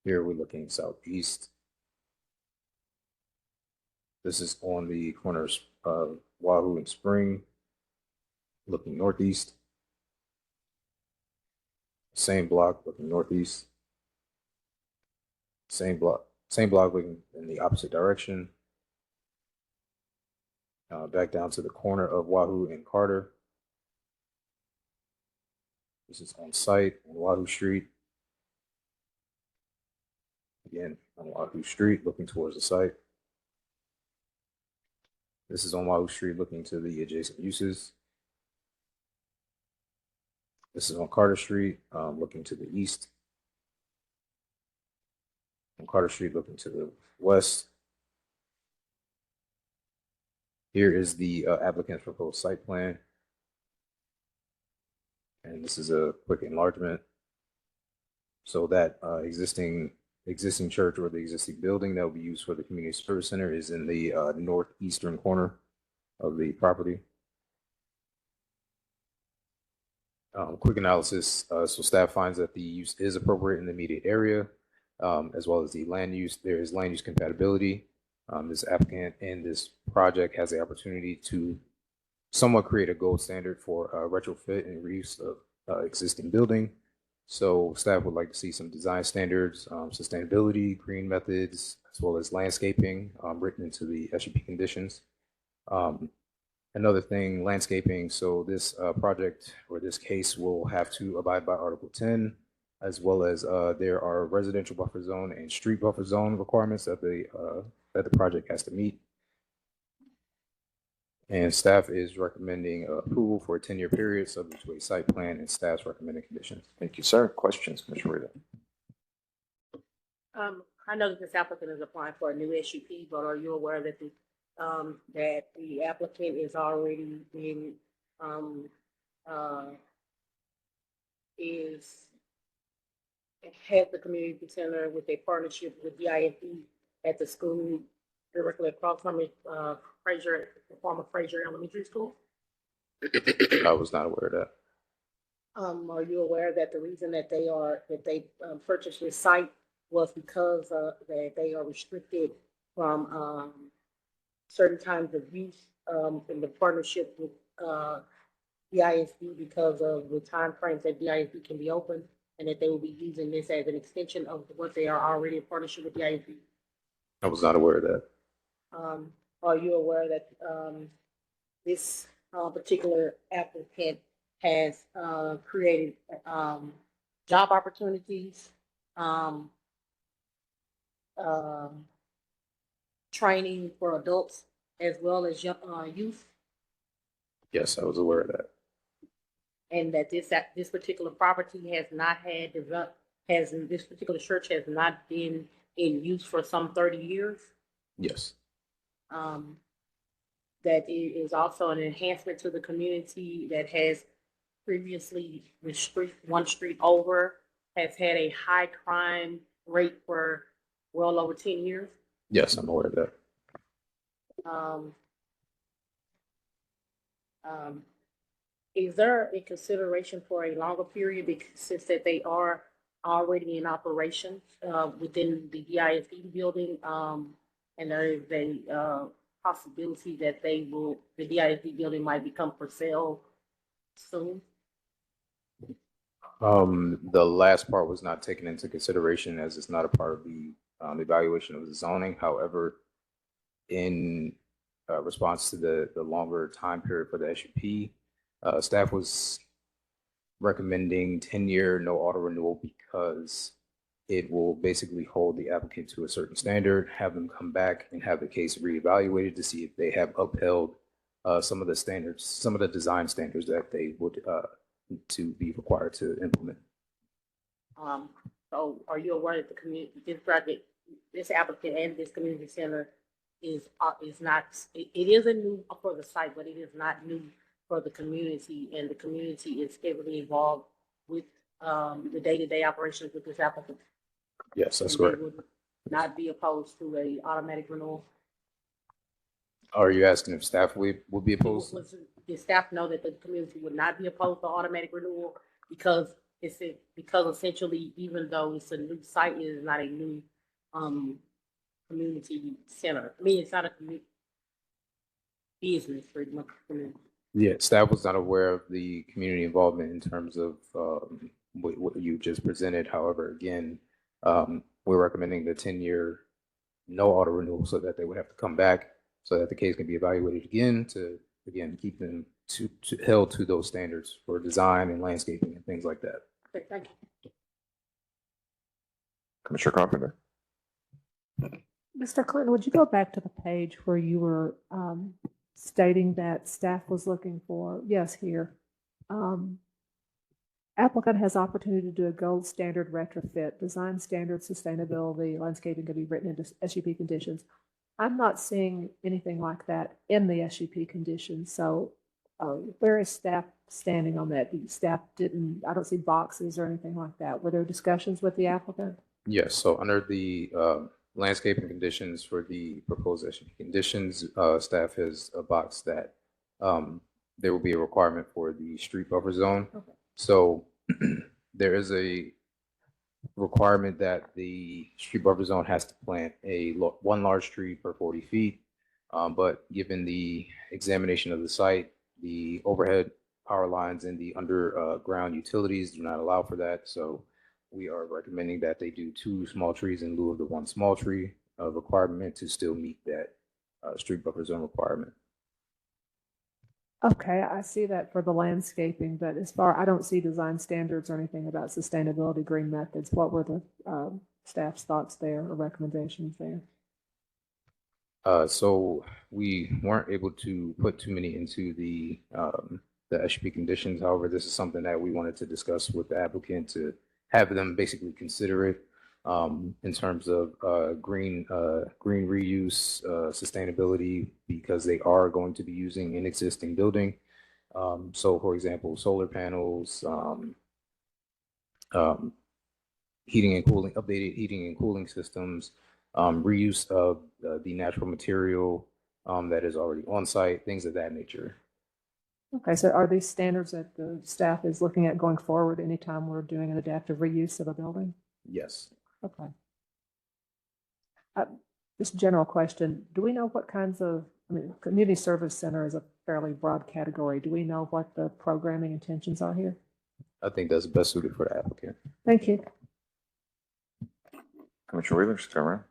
Here we're looking southeast. This is on the corners of Wahoo and Spring, looking northeast. Same block looking northeast. Same block looking in the opposite direction. Back down to the corner of Wahoo and Carter. This is on site on Wahoo Street. Again, on Wahoo Street, looking towards the site. This is on Wahoo Street, looking to the adjacent uses. This is on Carter Street, looking to the east. On Carter Street, looking to the west. Here is the applicant's proposed site plan. and this is a quick enlargement. So that existing church or the existing building that will be used for the community service center is in the northeastern corner of the property. Quick analysis. So staff finds that the use is appropriate in the immediate area, as well as the land use. There is land use compatibility. This applicant in this project has the opportunity to somewhat create a gold standard for retrofit and reuse of existing building. So staff would like to see some design standards, sustainability, green methods, as well as landscaping written into the SUP conditions. Another thing, landscaping. So this project or this case will have to abide by Article 10, as well as there are residential buffer zone and street buffer zone requirements that the project has to meet. And staff is recommending approval for a 10-year period subject to a site plan and staff's recommended conditions. Thank you, sir. Questions, Commissioner Rita? I know that this applicant is applying for a new SUP, but are you aware that the applicant is already being, has the community center with a partnership with the IFE at the school directly across from it, Fraser, the former Fraser Elementary School? I was not aware of that. Are you aware that the reason that they purchased this site was because that they are restricted from certain times of use in the partnership with the ISD because of the time frames that the ISD can be open, and that they will be using this as an extension of what they are already in partnership with the ISD? I was not aware of that. Are you aware that this particular applicant has created job opportunities, training for adults as well as youth, Yes, I was aware of that. and that this particular property has not had this particular church has not been in use for some 30 years? Yes. That it is also an enhancement to the community that has previously, one street over, has had a high crime rate for well over 10 years. Yes, I'm aware of that. Is there a consideration for a longer period because since that they are already in operation within the DISD building, and there is a possibility that the DISD building might become for sale soon? The last part was not taken into consideration as it's not a part of the evaluation of the zoning. However, in response to the longer time period for the SUP, staff was recommending 10-year no auto renewal because it will basically hold the applicant to a certain standard, have them come back and have the case reevaluated to see if they have upheld some of the standards, some of the design standards that they would to be required to implement. So are you aware that the community, this project, this applicant and this community center is not, it is a new for the site, but it is not new for the community, and the community is heavily involved with the day-to-day operations with this applicant? Yes, that's And they correct. would not be opposed to a automatic renewal? Are you asking if staff would be opposed? Did staff know that the community would not be opposed to automatic renewal because essentially, even though it's a new site, it is not a new community center. I mean, it's not a community business pretty much. Yeah, staff was not aware of the community involvement in terms of what you just presented. However, again, we're recommending the 10-year no auto renewal so that they would have to come back so that the case can be evaluated again to, again, keep them held to those standards for design and landscaping and things like that. Okay, thank you. Commissioner Carpenter. Mr. Clinton, would you go back to the page where you were stating that staff was looking for, yes, here. Applicant has opportunity to do a gold standard retrofit, design standard, sustainability, landscaping could be written into SUP conditions. I'm not seeing anything like that in the SUP conditions. So Where is staff standing on that? The staff didn't, I don't see boxes or anything like that. Were there discussions with the applicant? Yes, so under the landscaping conditions for the proposed SUP conditions, staff has a box that there will be a requirement for the street buffer zone. Okay. So there is a requirement that the street buffer zone has to plant one large tree per 40 feet. But given the examination of the site, the overhead power lines and the underground utilities do not allow for that. So we are recommending that they do 2 small trees in lieu of the 1 small tree requirement to still meet that street buffer zone requirement. Okay, I see that for the landscaping, but I don't see design standards or anything about sustainability green methods. What were the staff's thoughts there or recommendations there? So we weren't able to put too many into the SUP conditions. However, this is something that we wanted to discuss with the applicant to have them basically consider it in terms of green reuse, sustainability, because they are going to be using an existing building. So, for example, solar panels, heating and cooling, updated heating and cooling systems, reuse of the natural material that is already on site, things of that nature. Okay, so are these standards that the staff is looking at going forward anytime we're doing an adaptive reuse of a building? Yes. Okay. Just general question, do we know what kinds of, community service center is a fairly broad category. Do we know what the programming intentions are here? I think that's best suited for the applicant. Thank you. Commissioner Wheeler, come around.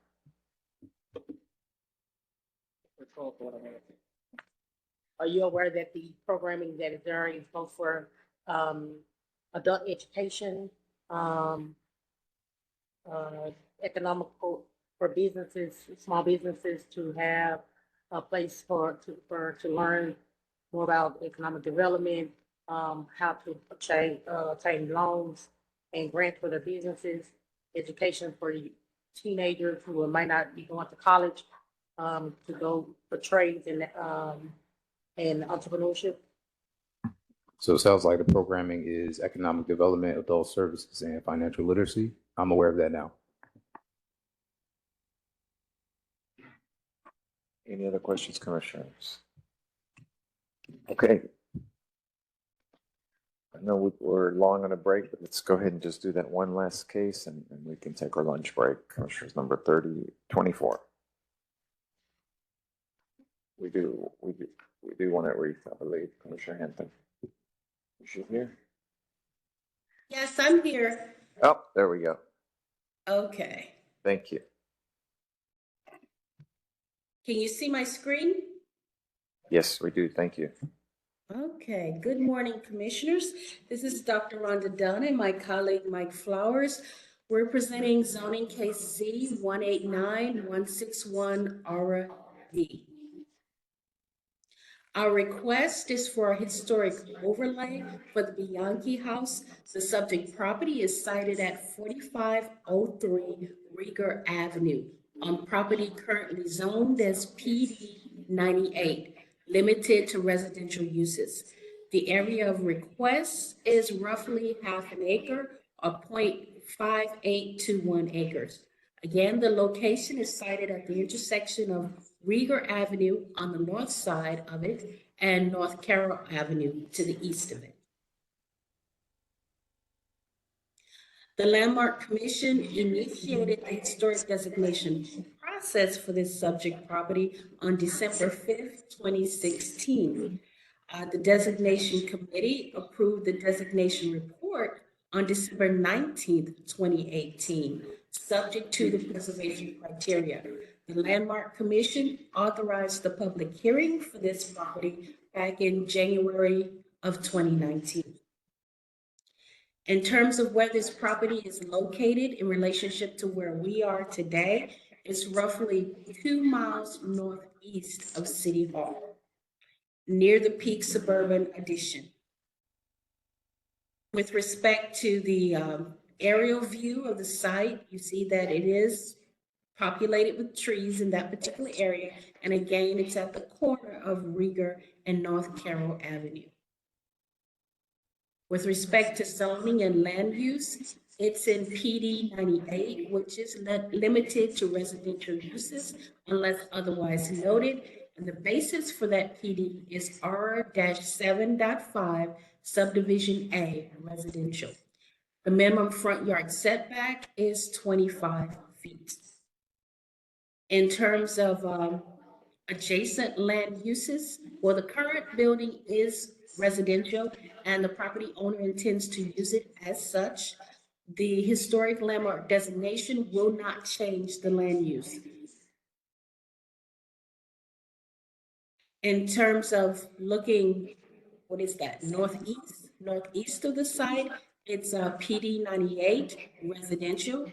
Are you aware that the programming that is there is both for adult education, economical for businesses, small businesses to have a place to learn more about economic development, how to obtain loans and grants for their businesses, education for teenagers who might not be going to college, to go for trades and entrepreneurship? So it sounds like the programming is economic development, adult services, and financial literacy. I'm aware of that now. Any other questions, commissioners? Okay. I know we're long on a break, but let's go ahead and just do that one last case and we can take our lunch break. Commissioners number 3024. We do want to read, I believe, Commissioner Hampton. Is she here? Yes, I'm here. Oh, there we go. Okay. Thank you. Can you see my screen? Yes, we do. Thank you. Okay. Good morning, commissioners. This is Dr. Rhonda Dunn and my colleague Mike Flowers. We're presenting zoning case Z 189161 Aura D. Our request is for a historic overlay for the Bianchi House. The subject property is sited at 4503 Rieger Avenue on property currently zoned as PD 98, limited to residential uses. The area of request is roughly half an acre or 0.5821 acres. Again, the location is sited at the intersection of Rieger Avenue on the north side of it and North Carroll Avenue to the east of it. The Landmark Commission initiated the historic designation process for this subject property on December 5th, 2016. The designation committee approved the designation report on December 19th, 2018, subject to the preservation criteria. The Landmark Commission authorized the public hearing for this property back in January of 2019. In terms of where this property is located in relationship to where we are today, it's roughly 2 miles northeast of City Hall, near the Peak Suburban Addition. With respect to the aerial view of the site, you see that it is populated with trees in that particular area. And again, it's at the corner of Rieger and North Carroll Avenue. With respect to zoning and land use, it's in PD 98, which is limited to residential uses unless otherwise noted. And the basis for that PD is R-7.5 subdivision A, residential. The minimum front yard setback is 25 feet. In terms of adjacent land uses, well, the current building is residential and the property owner intends to use it as such. The historic landmark designation will not change the land use. In terms of looking, what is that, northeast of the site, it's PD 98 residential.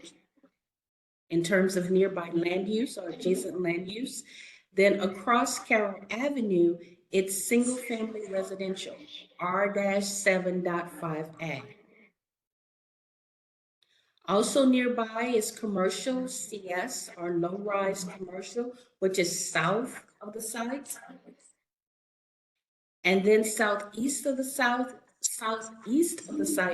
In terms of nearby land use or adjacent land use, then across Carroll Avenue, it's single family residential, R-7.5A. Also nearby is commercial, CS, or low-rise commercial, which is south of the site. And then southeast of the site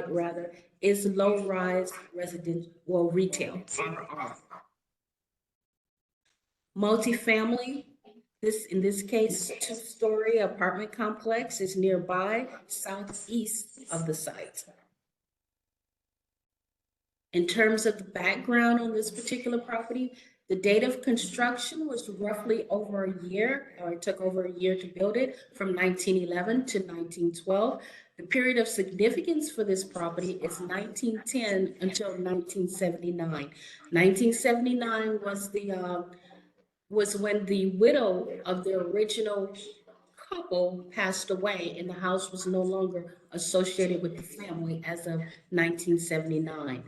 rather, is low-rise residential, well, retail, RR. Multifamily, in this case, two-story apartment complex is nearby, southeast of the site. In terms of the background on this particular property, the date of construction was roughly over a year, or it took over a year to build it, from 1911 to 1912. The period of significance for this property is 1910 until 1979. 1979 was when the widow of the original couple passed away and the house was no longer associated with the family as of 1979.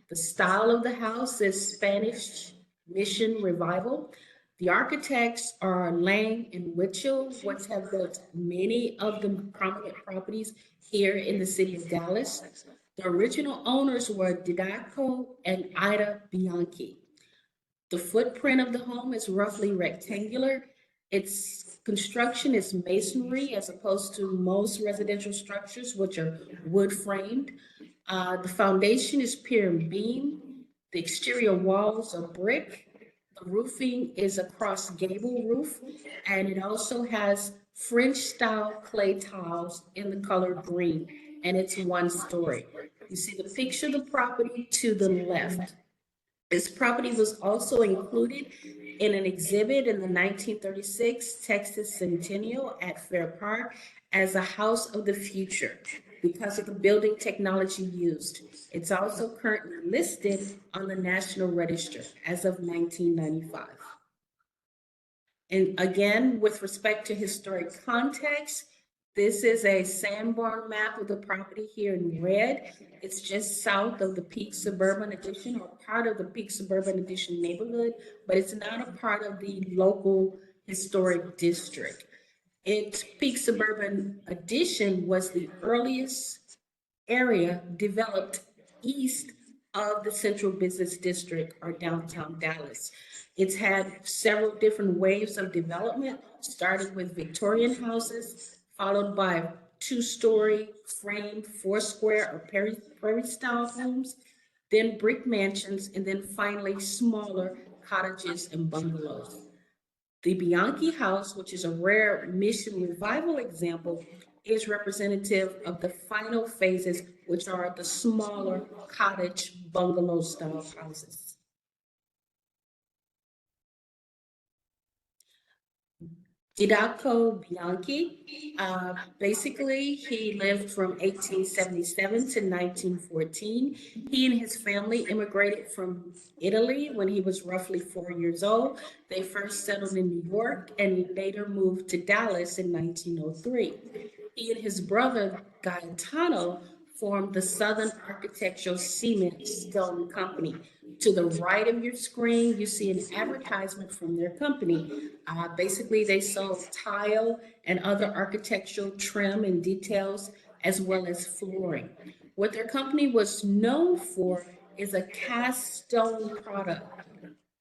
The style of the house is Spanish Mission Revival. The architects are Lang and Witchell, which have built many of the prominent properties here in the city of Dallas. The original owners were Didaco and Ida Bianchi. The footprint of the home is roughly rectangular. Its construction is masonry as opposed to most residential structures, which are wood framed. The foundation is pier and beam. The exterior walls are brick. The roofing is a cross gable roof, and it also has French style clay tiles in the color green, and it's one story. You see the picture of the property to the left. This property was also included in an exhibit in the 1936 Texas Centennial at Fair Park as a house of the future because of the building technology used. It's also currently listed on the National Register as of 1995. And again, with respect to historic context, this is a Sanborn map of the property here in red. It's just south of the Peak Suburban Edition, or part of the Peak Suburban Edition neighborhood, but it's not a part of the local historic district. Its Peak Suburban Edition was the earliest area developed east of the Central Business District or downtown Dallas. It's had several different waves of development, starting with Victorian houses, followed by two-story framed four-square or prairie-style homes, then brick mansions, and then finally smaller cottages and bungalows. The Bianchi house, which is a rare Mission Revival example, is representative of the final phases, which are the smaller cottage bungalow-style houses. Didaco Bianchi, basically he lived from 1877 to 1914. He and his family immigrated from Italy when he was roughly 4 years old. They first settled in New York and later moved to Dallas in 1903. He and his brother Gaetano formed the Southern Architectural Cement Stone Company. To the right of your screen, you see an advertisement from their company. Basically, they sold tile and other architectural trim and details, as well as flooring. What their company was known for is a cast stone product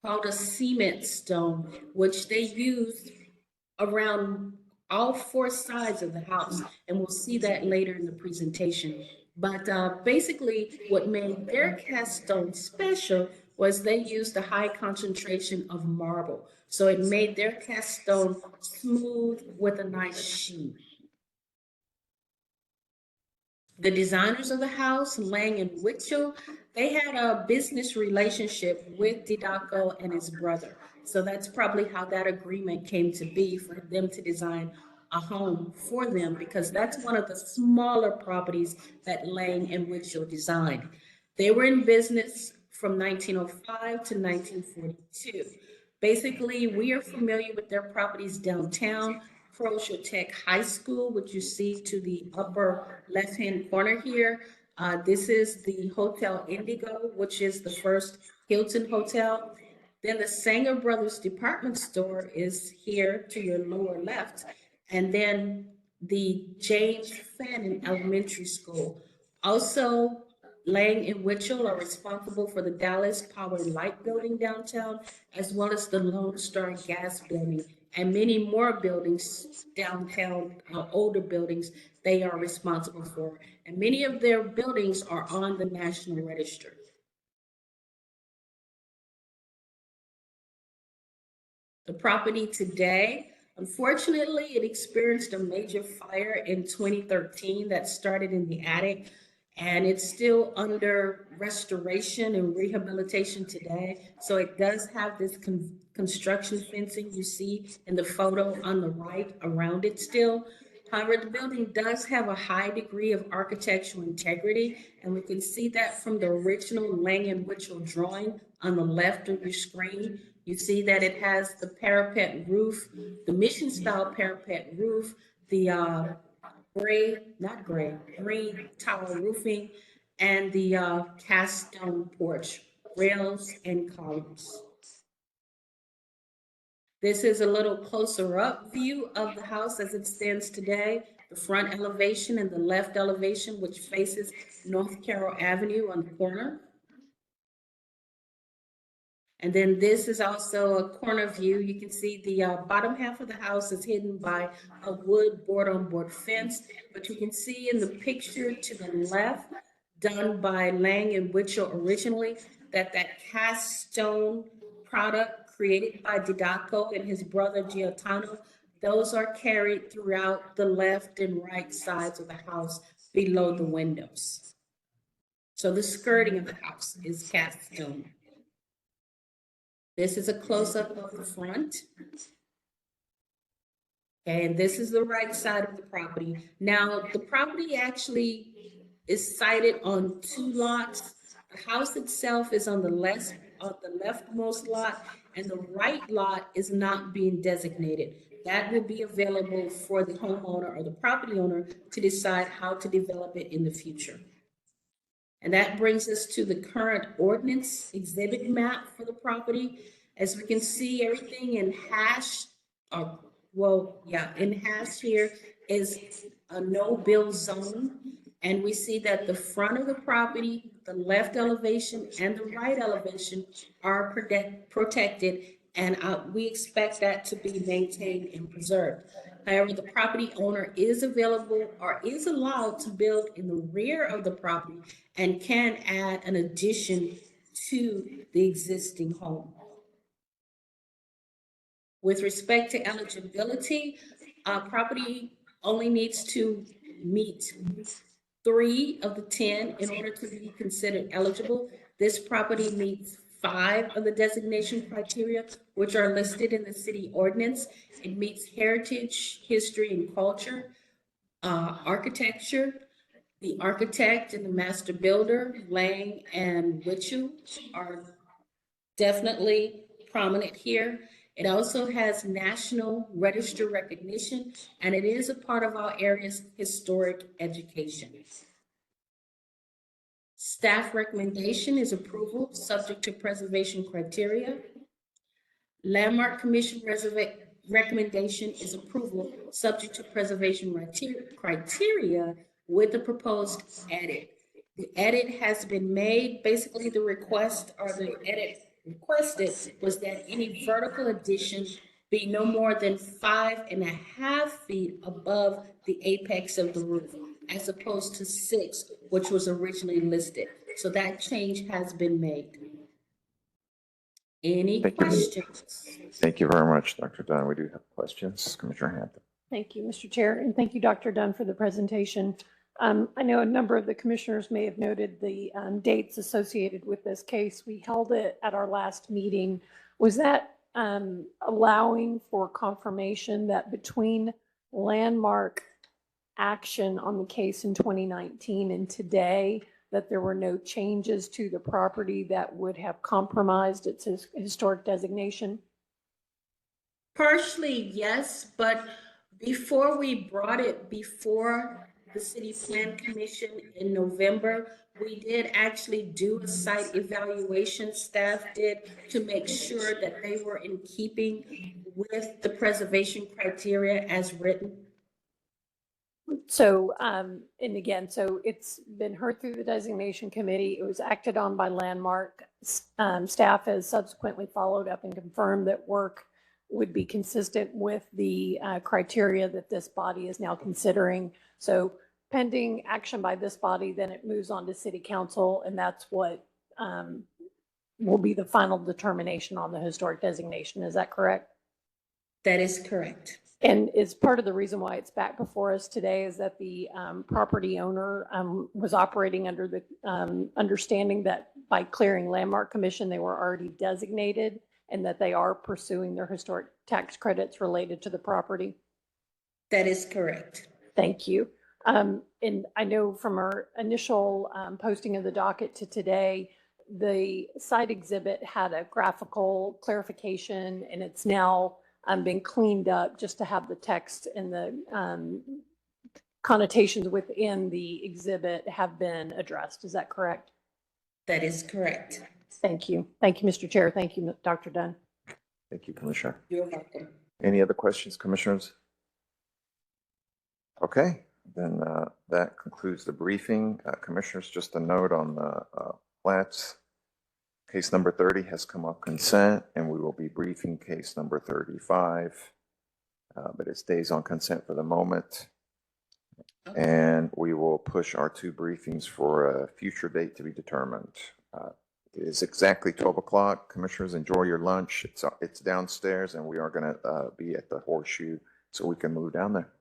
called a cement stone, which they used around all four sides of the house. And we'll see that later in the presentation. But basically, what made their cast stone special was they used a high concentration of marble. So it made their cast stone smooth with a nice sheen. The designers of the house, Lang and Witchell, they had a business relationship with Didaco and his brother. So that's probably how that agreement came to be, for them to design a home for them, because that's one of the smaller properties that Lang and Witchell designed. They were in business from 1905 to 1942. Basically, we are familiar with their properties downtown. Crozier Tech High School, which you see to the upper left-hand corner here. This is the Hotel Indigo, which is the first Hilton hotel. Then the Sanger Brothers Department Store is here to your lower left. And then the James Fannin Elementary School. Also, Lang and Witchell are responsible for the Dallas Power and Light Building downtown, as well as the Lone Star Gas Building, and many more buildings downtown, older buildings they are responsible for. And many of their buildings are on the National Register. The property today, unfortunately, it experienced a major fire in 2013 that started in the attic, and it's still under restoration and rehabilitation today. So it does have this construction fencing you see in the photo on the right around it still. However, the building does have a high degree of architectural integrity, and we can see that from the original Lang and Witchell drawing on the left of your screen. You see that it has the parapet roof, the mission style parapet roof, the green tile roofing, and the cast stone porch, rails and columns. This is a little closer up view of the house as it stands today. The front elevation and the left elevation, which faces North Carroll Avenue on the corner. And then this is also a corner view. You can see the bottom half of the house is hidden by a wood board-on-board fence, but you can see in the picture to the left, done by Lang and Witchell originally, that cast stone product created by Didaco and his brother Giotano, those are carried throughout the left and right sides of the house below the windows. So the skirting of the house is cast stone. This is a close-up of the front. And this is the right side of the property. Now, the property actually is sited on two lots. The house itself is on the leftmost lot, and the right lot is not being designated. That will be available for the homeowner or the property owner to decide how to develop it in the future. And that brings us to the current ordinance exhibit map for the property. As we can see, everything in hash, in hash here is a no-build zone. And we see that the front of the property, the left elevation and the right elevation are protected, and we expect that to be maintained and preserved. However, the property owner is available or is allowed to build in the rear of the property and can add an addition to the existing home. With respect to eligibility, property only needs to meet 3 of the 10 in order to be considered eligible. This property meets 5 of the designation criteria, which are listed in the city ordinance. It meets heritage, history, and culture, architecture. The architect and the master builder, Lang and Witchell, are definitely prominent here. It also has National Register recognition, and it is a part of our area's historic education. Staff recommendation is approval, subject to preservation criteria. Landmark Commission recommendation is approval, subject to preservation criteria with the proposed edit. The edit has been made. Basically, the request or the edit requested was that any vertical addition be no more than 5.5 feet above the apex of the roof, as opposed to 6, which was originally listed. So that change has been made. Any Thank you. questions? Thank you very much, Dr. Dunn. We do have questions. Commissioner Hampton. Thank you, Mr. Chair, and thank you, Dr. Dunn, for the presentation. I know a number of the commissioners may have noted the dates associated with this case. We held it at our last meeting. Was that allowing for confirmation that between landmark action on the case in 2019 and today, that there were no changes to the property that would have compromised its historic designation? Partially, yes, but before we brought it before the City Plan Commission in November, we did actually do a site evaluation, staff did, to make sure that they were in keeping with the preservation criteria as written. So, and again, so it's been heard through the designation committee. It was acted on by Landmark. Staff has subsequently followed up and confirmed that work would be consistent with the criteria that this body is now considering. So pending action by this body, then it moves on to City Council, and that's what will be the final determination on the historic designation. Is that correct? That is correct. And is part of the reason why it's back before us today is that the property owner was operating under the understanding that by clearing Landmark Commission, they were already designated and that they are pursuing their historic tax credits related to the property. That is correct. Thank you. And I know from our initial posting of the docket to today, the site exhibit had a graphical clarification, and it's now been cleaned up just to have the text and the connotations within the exhibit have been addressed. Is that correct? That is correct. Thank you. Thank you, Mr. Chair. Thank you, Dr. Dunn. Thank you, Commissioner. You're welcome. Any other questions, commissioners? Okay, then that concludes the briefing. Commissioners, just a note on the plats. Case number 30 has come off consent, and we will be briefing case number 35, but it stays on consent for the moment. And we will push our 2 briefings for a future date to be determined. It is exactly 12 o'clock. Commissioners, enjoy your lunch. It's downstairs, and we are going to be at the Horseshoe, so we can move down there.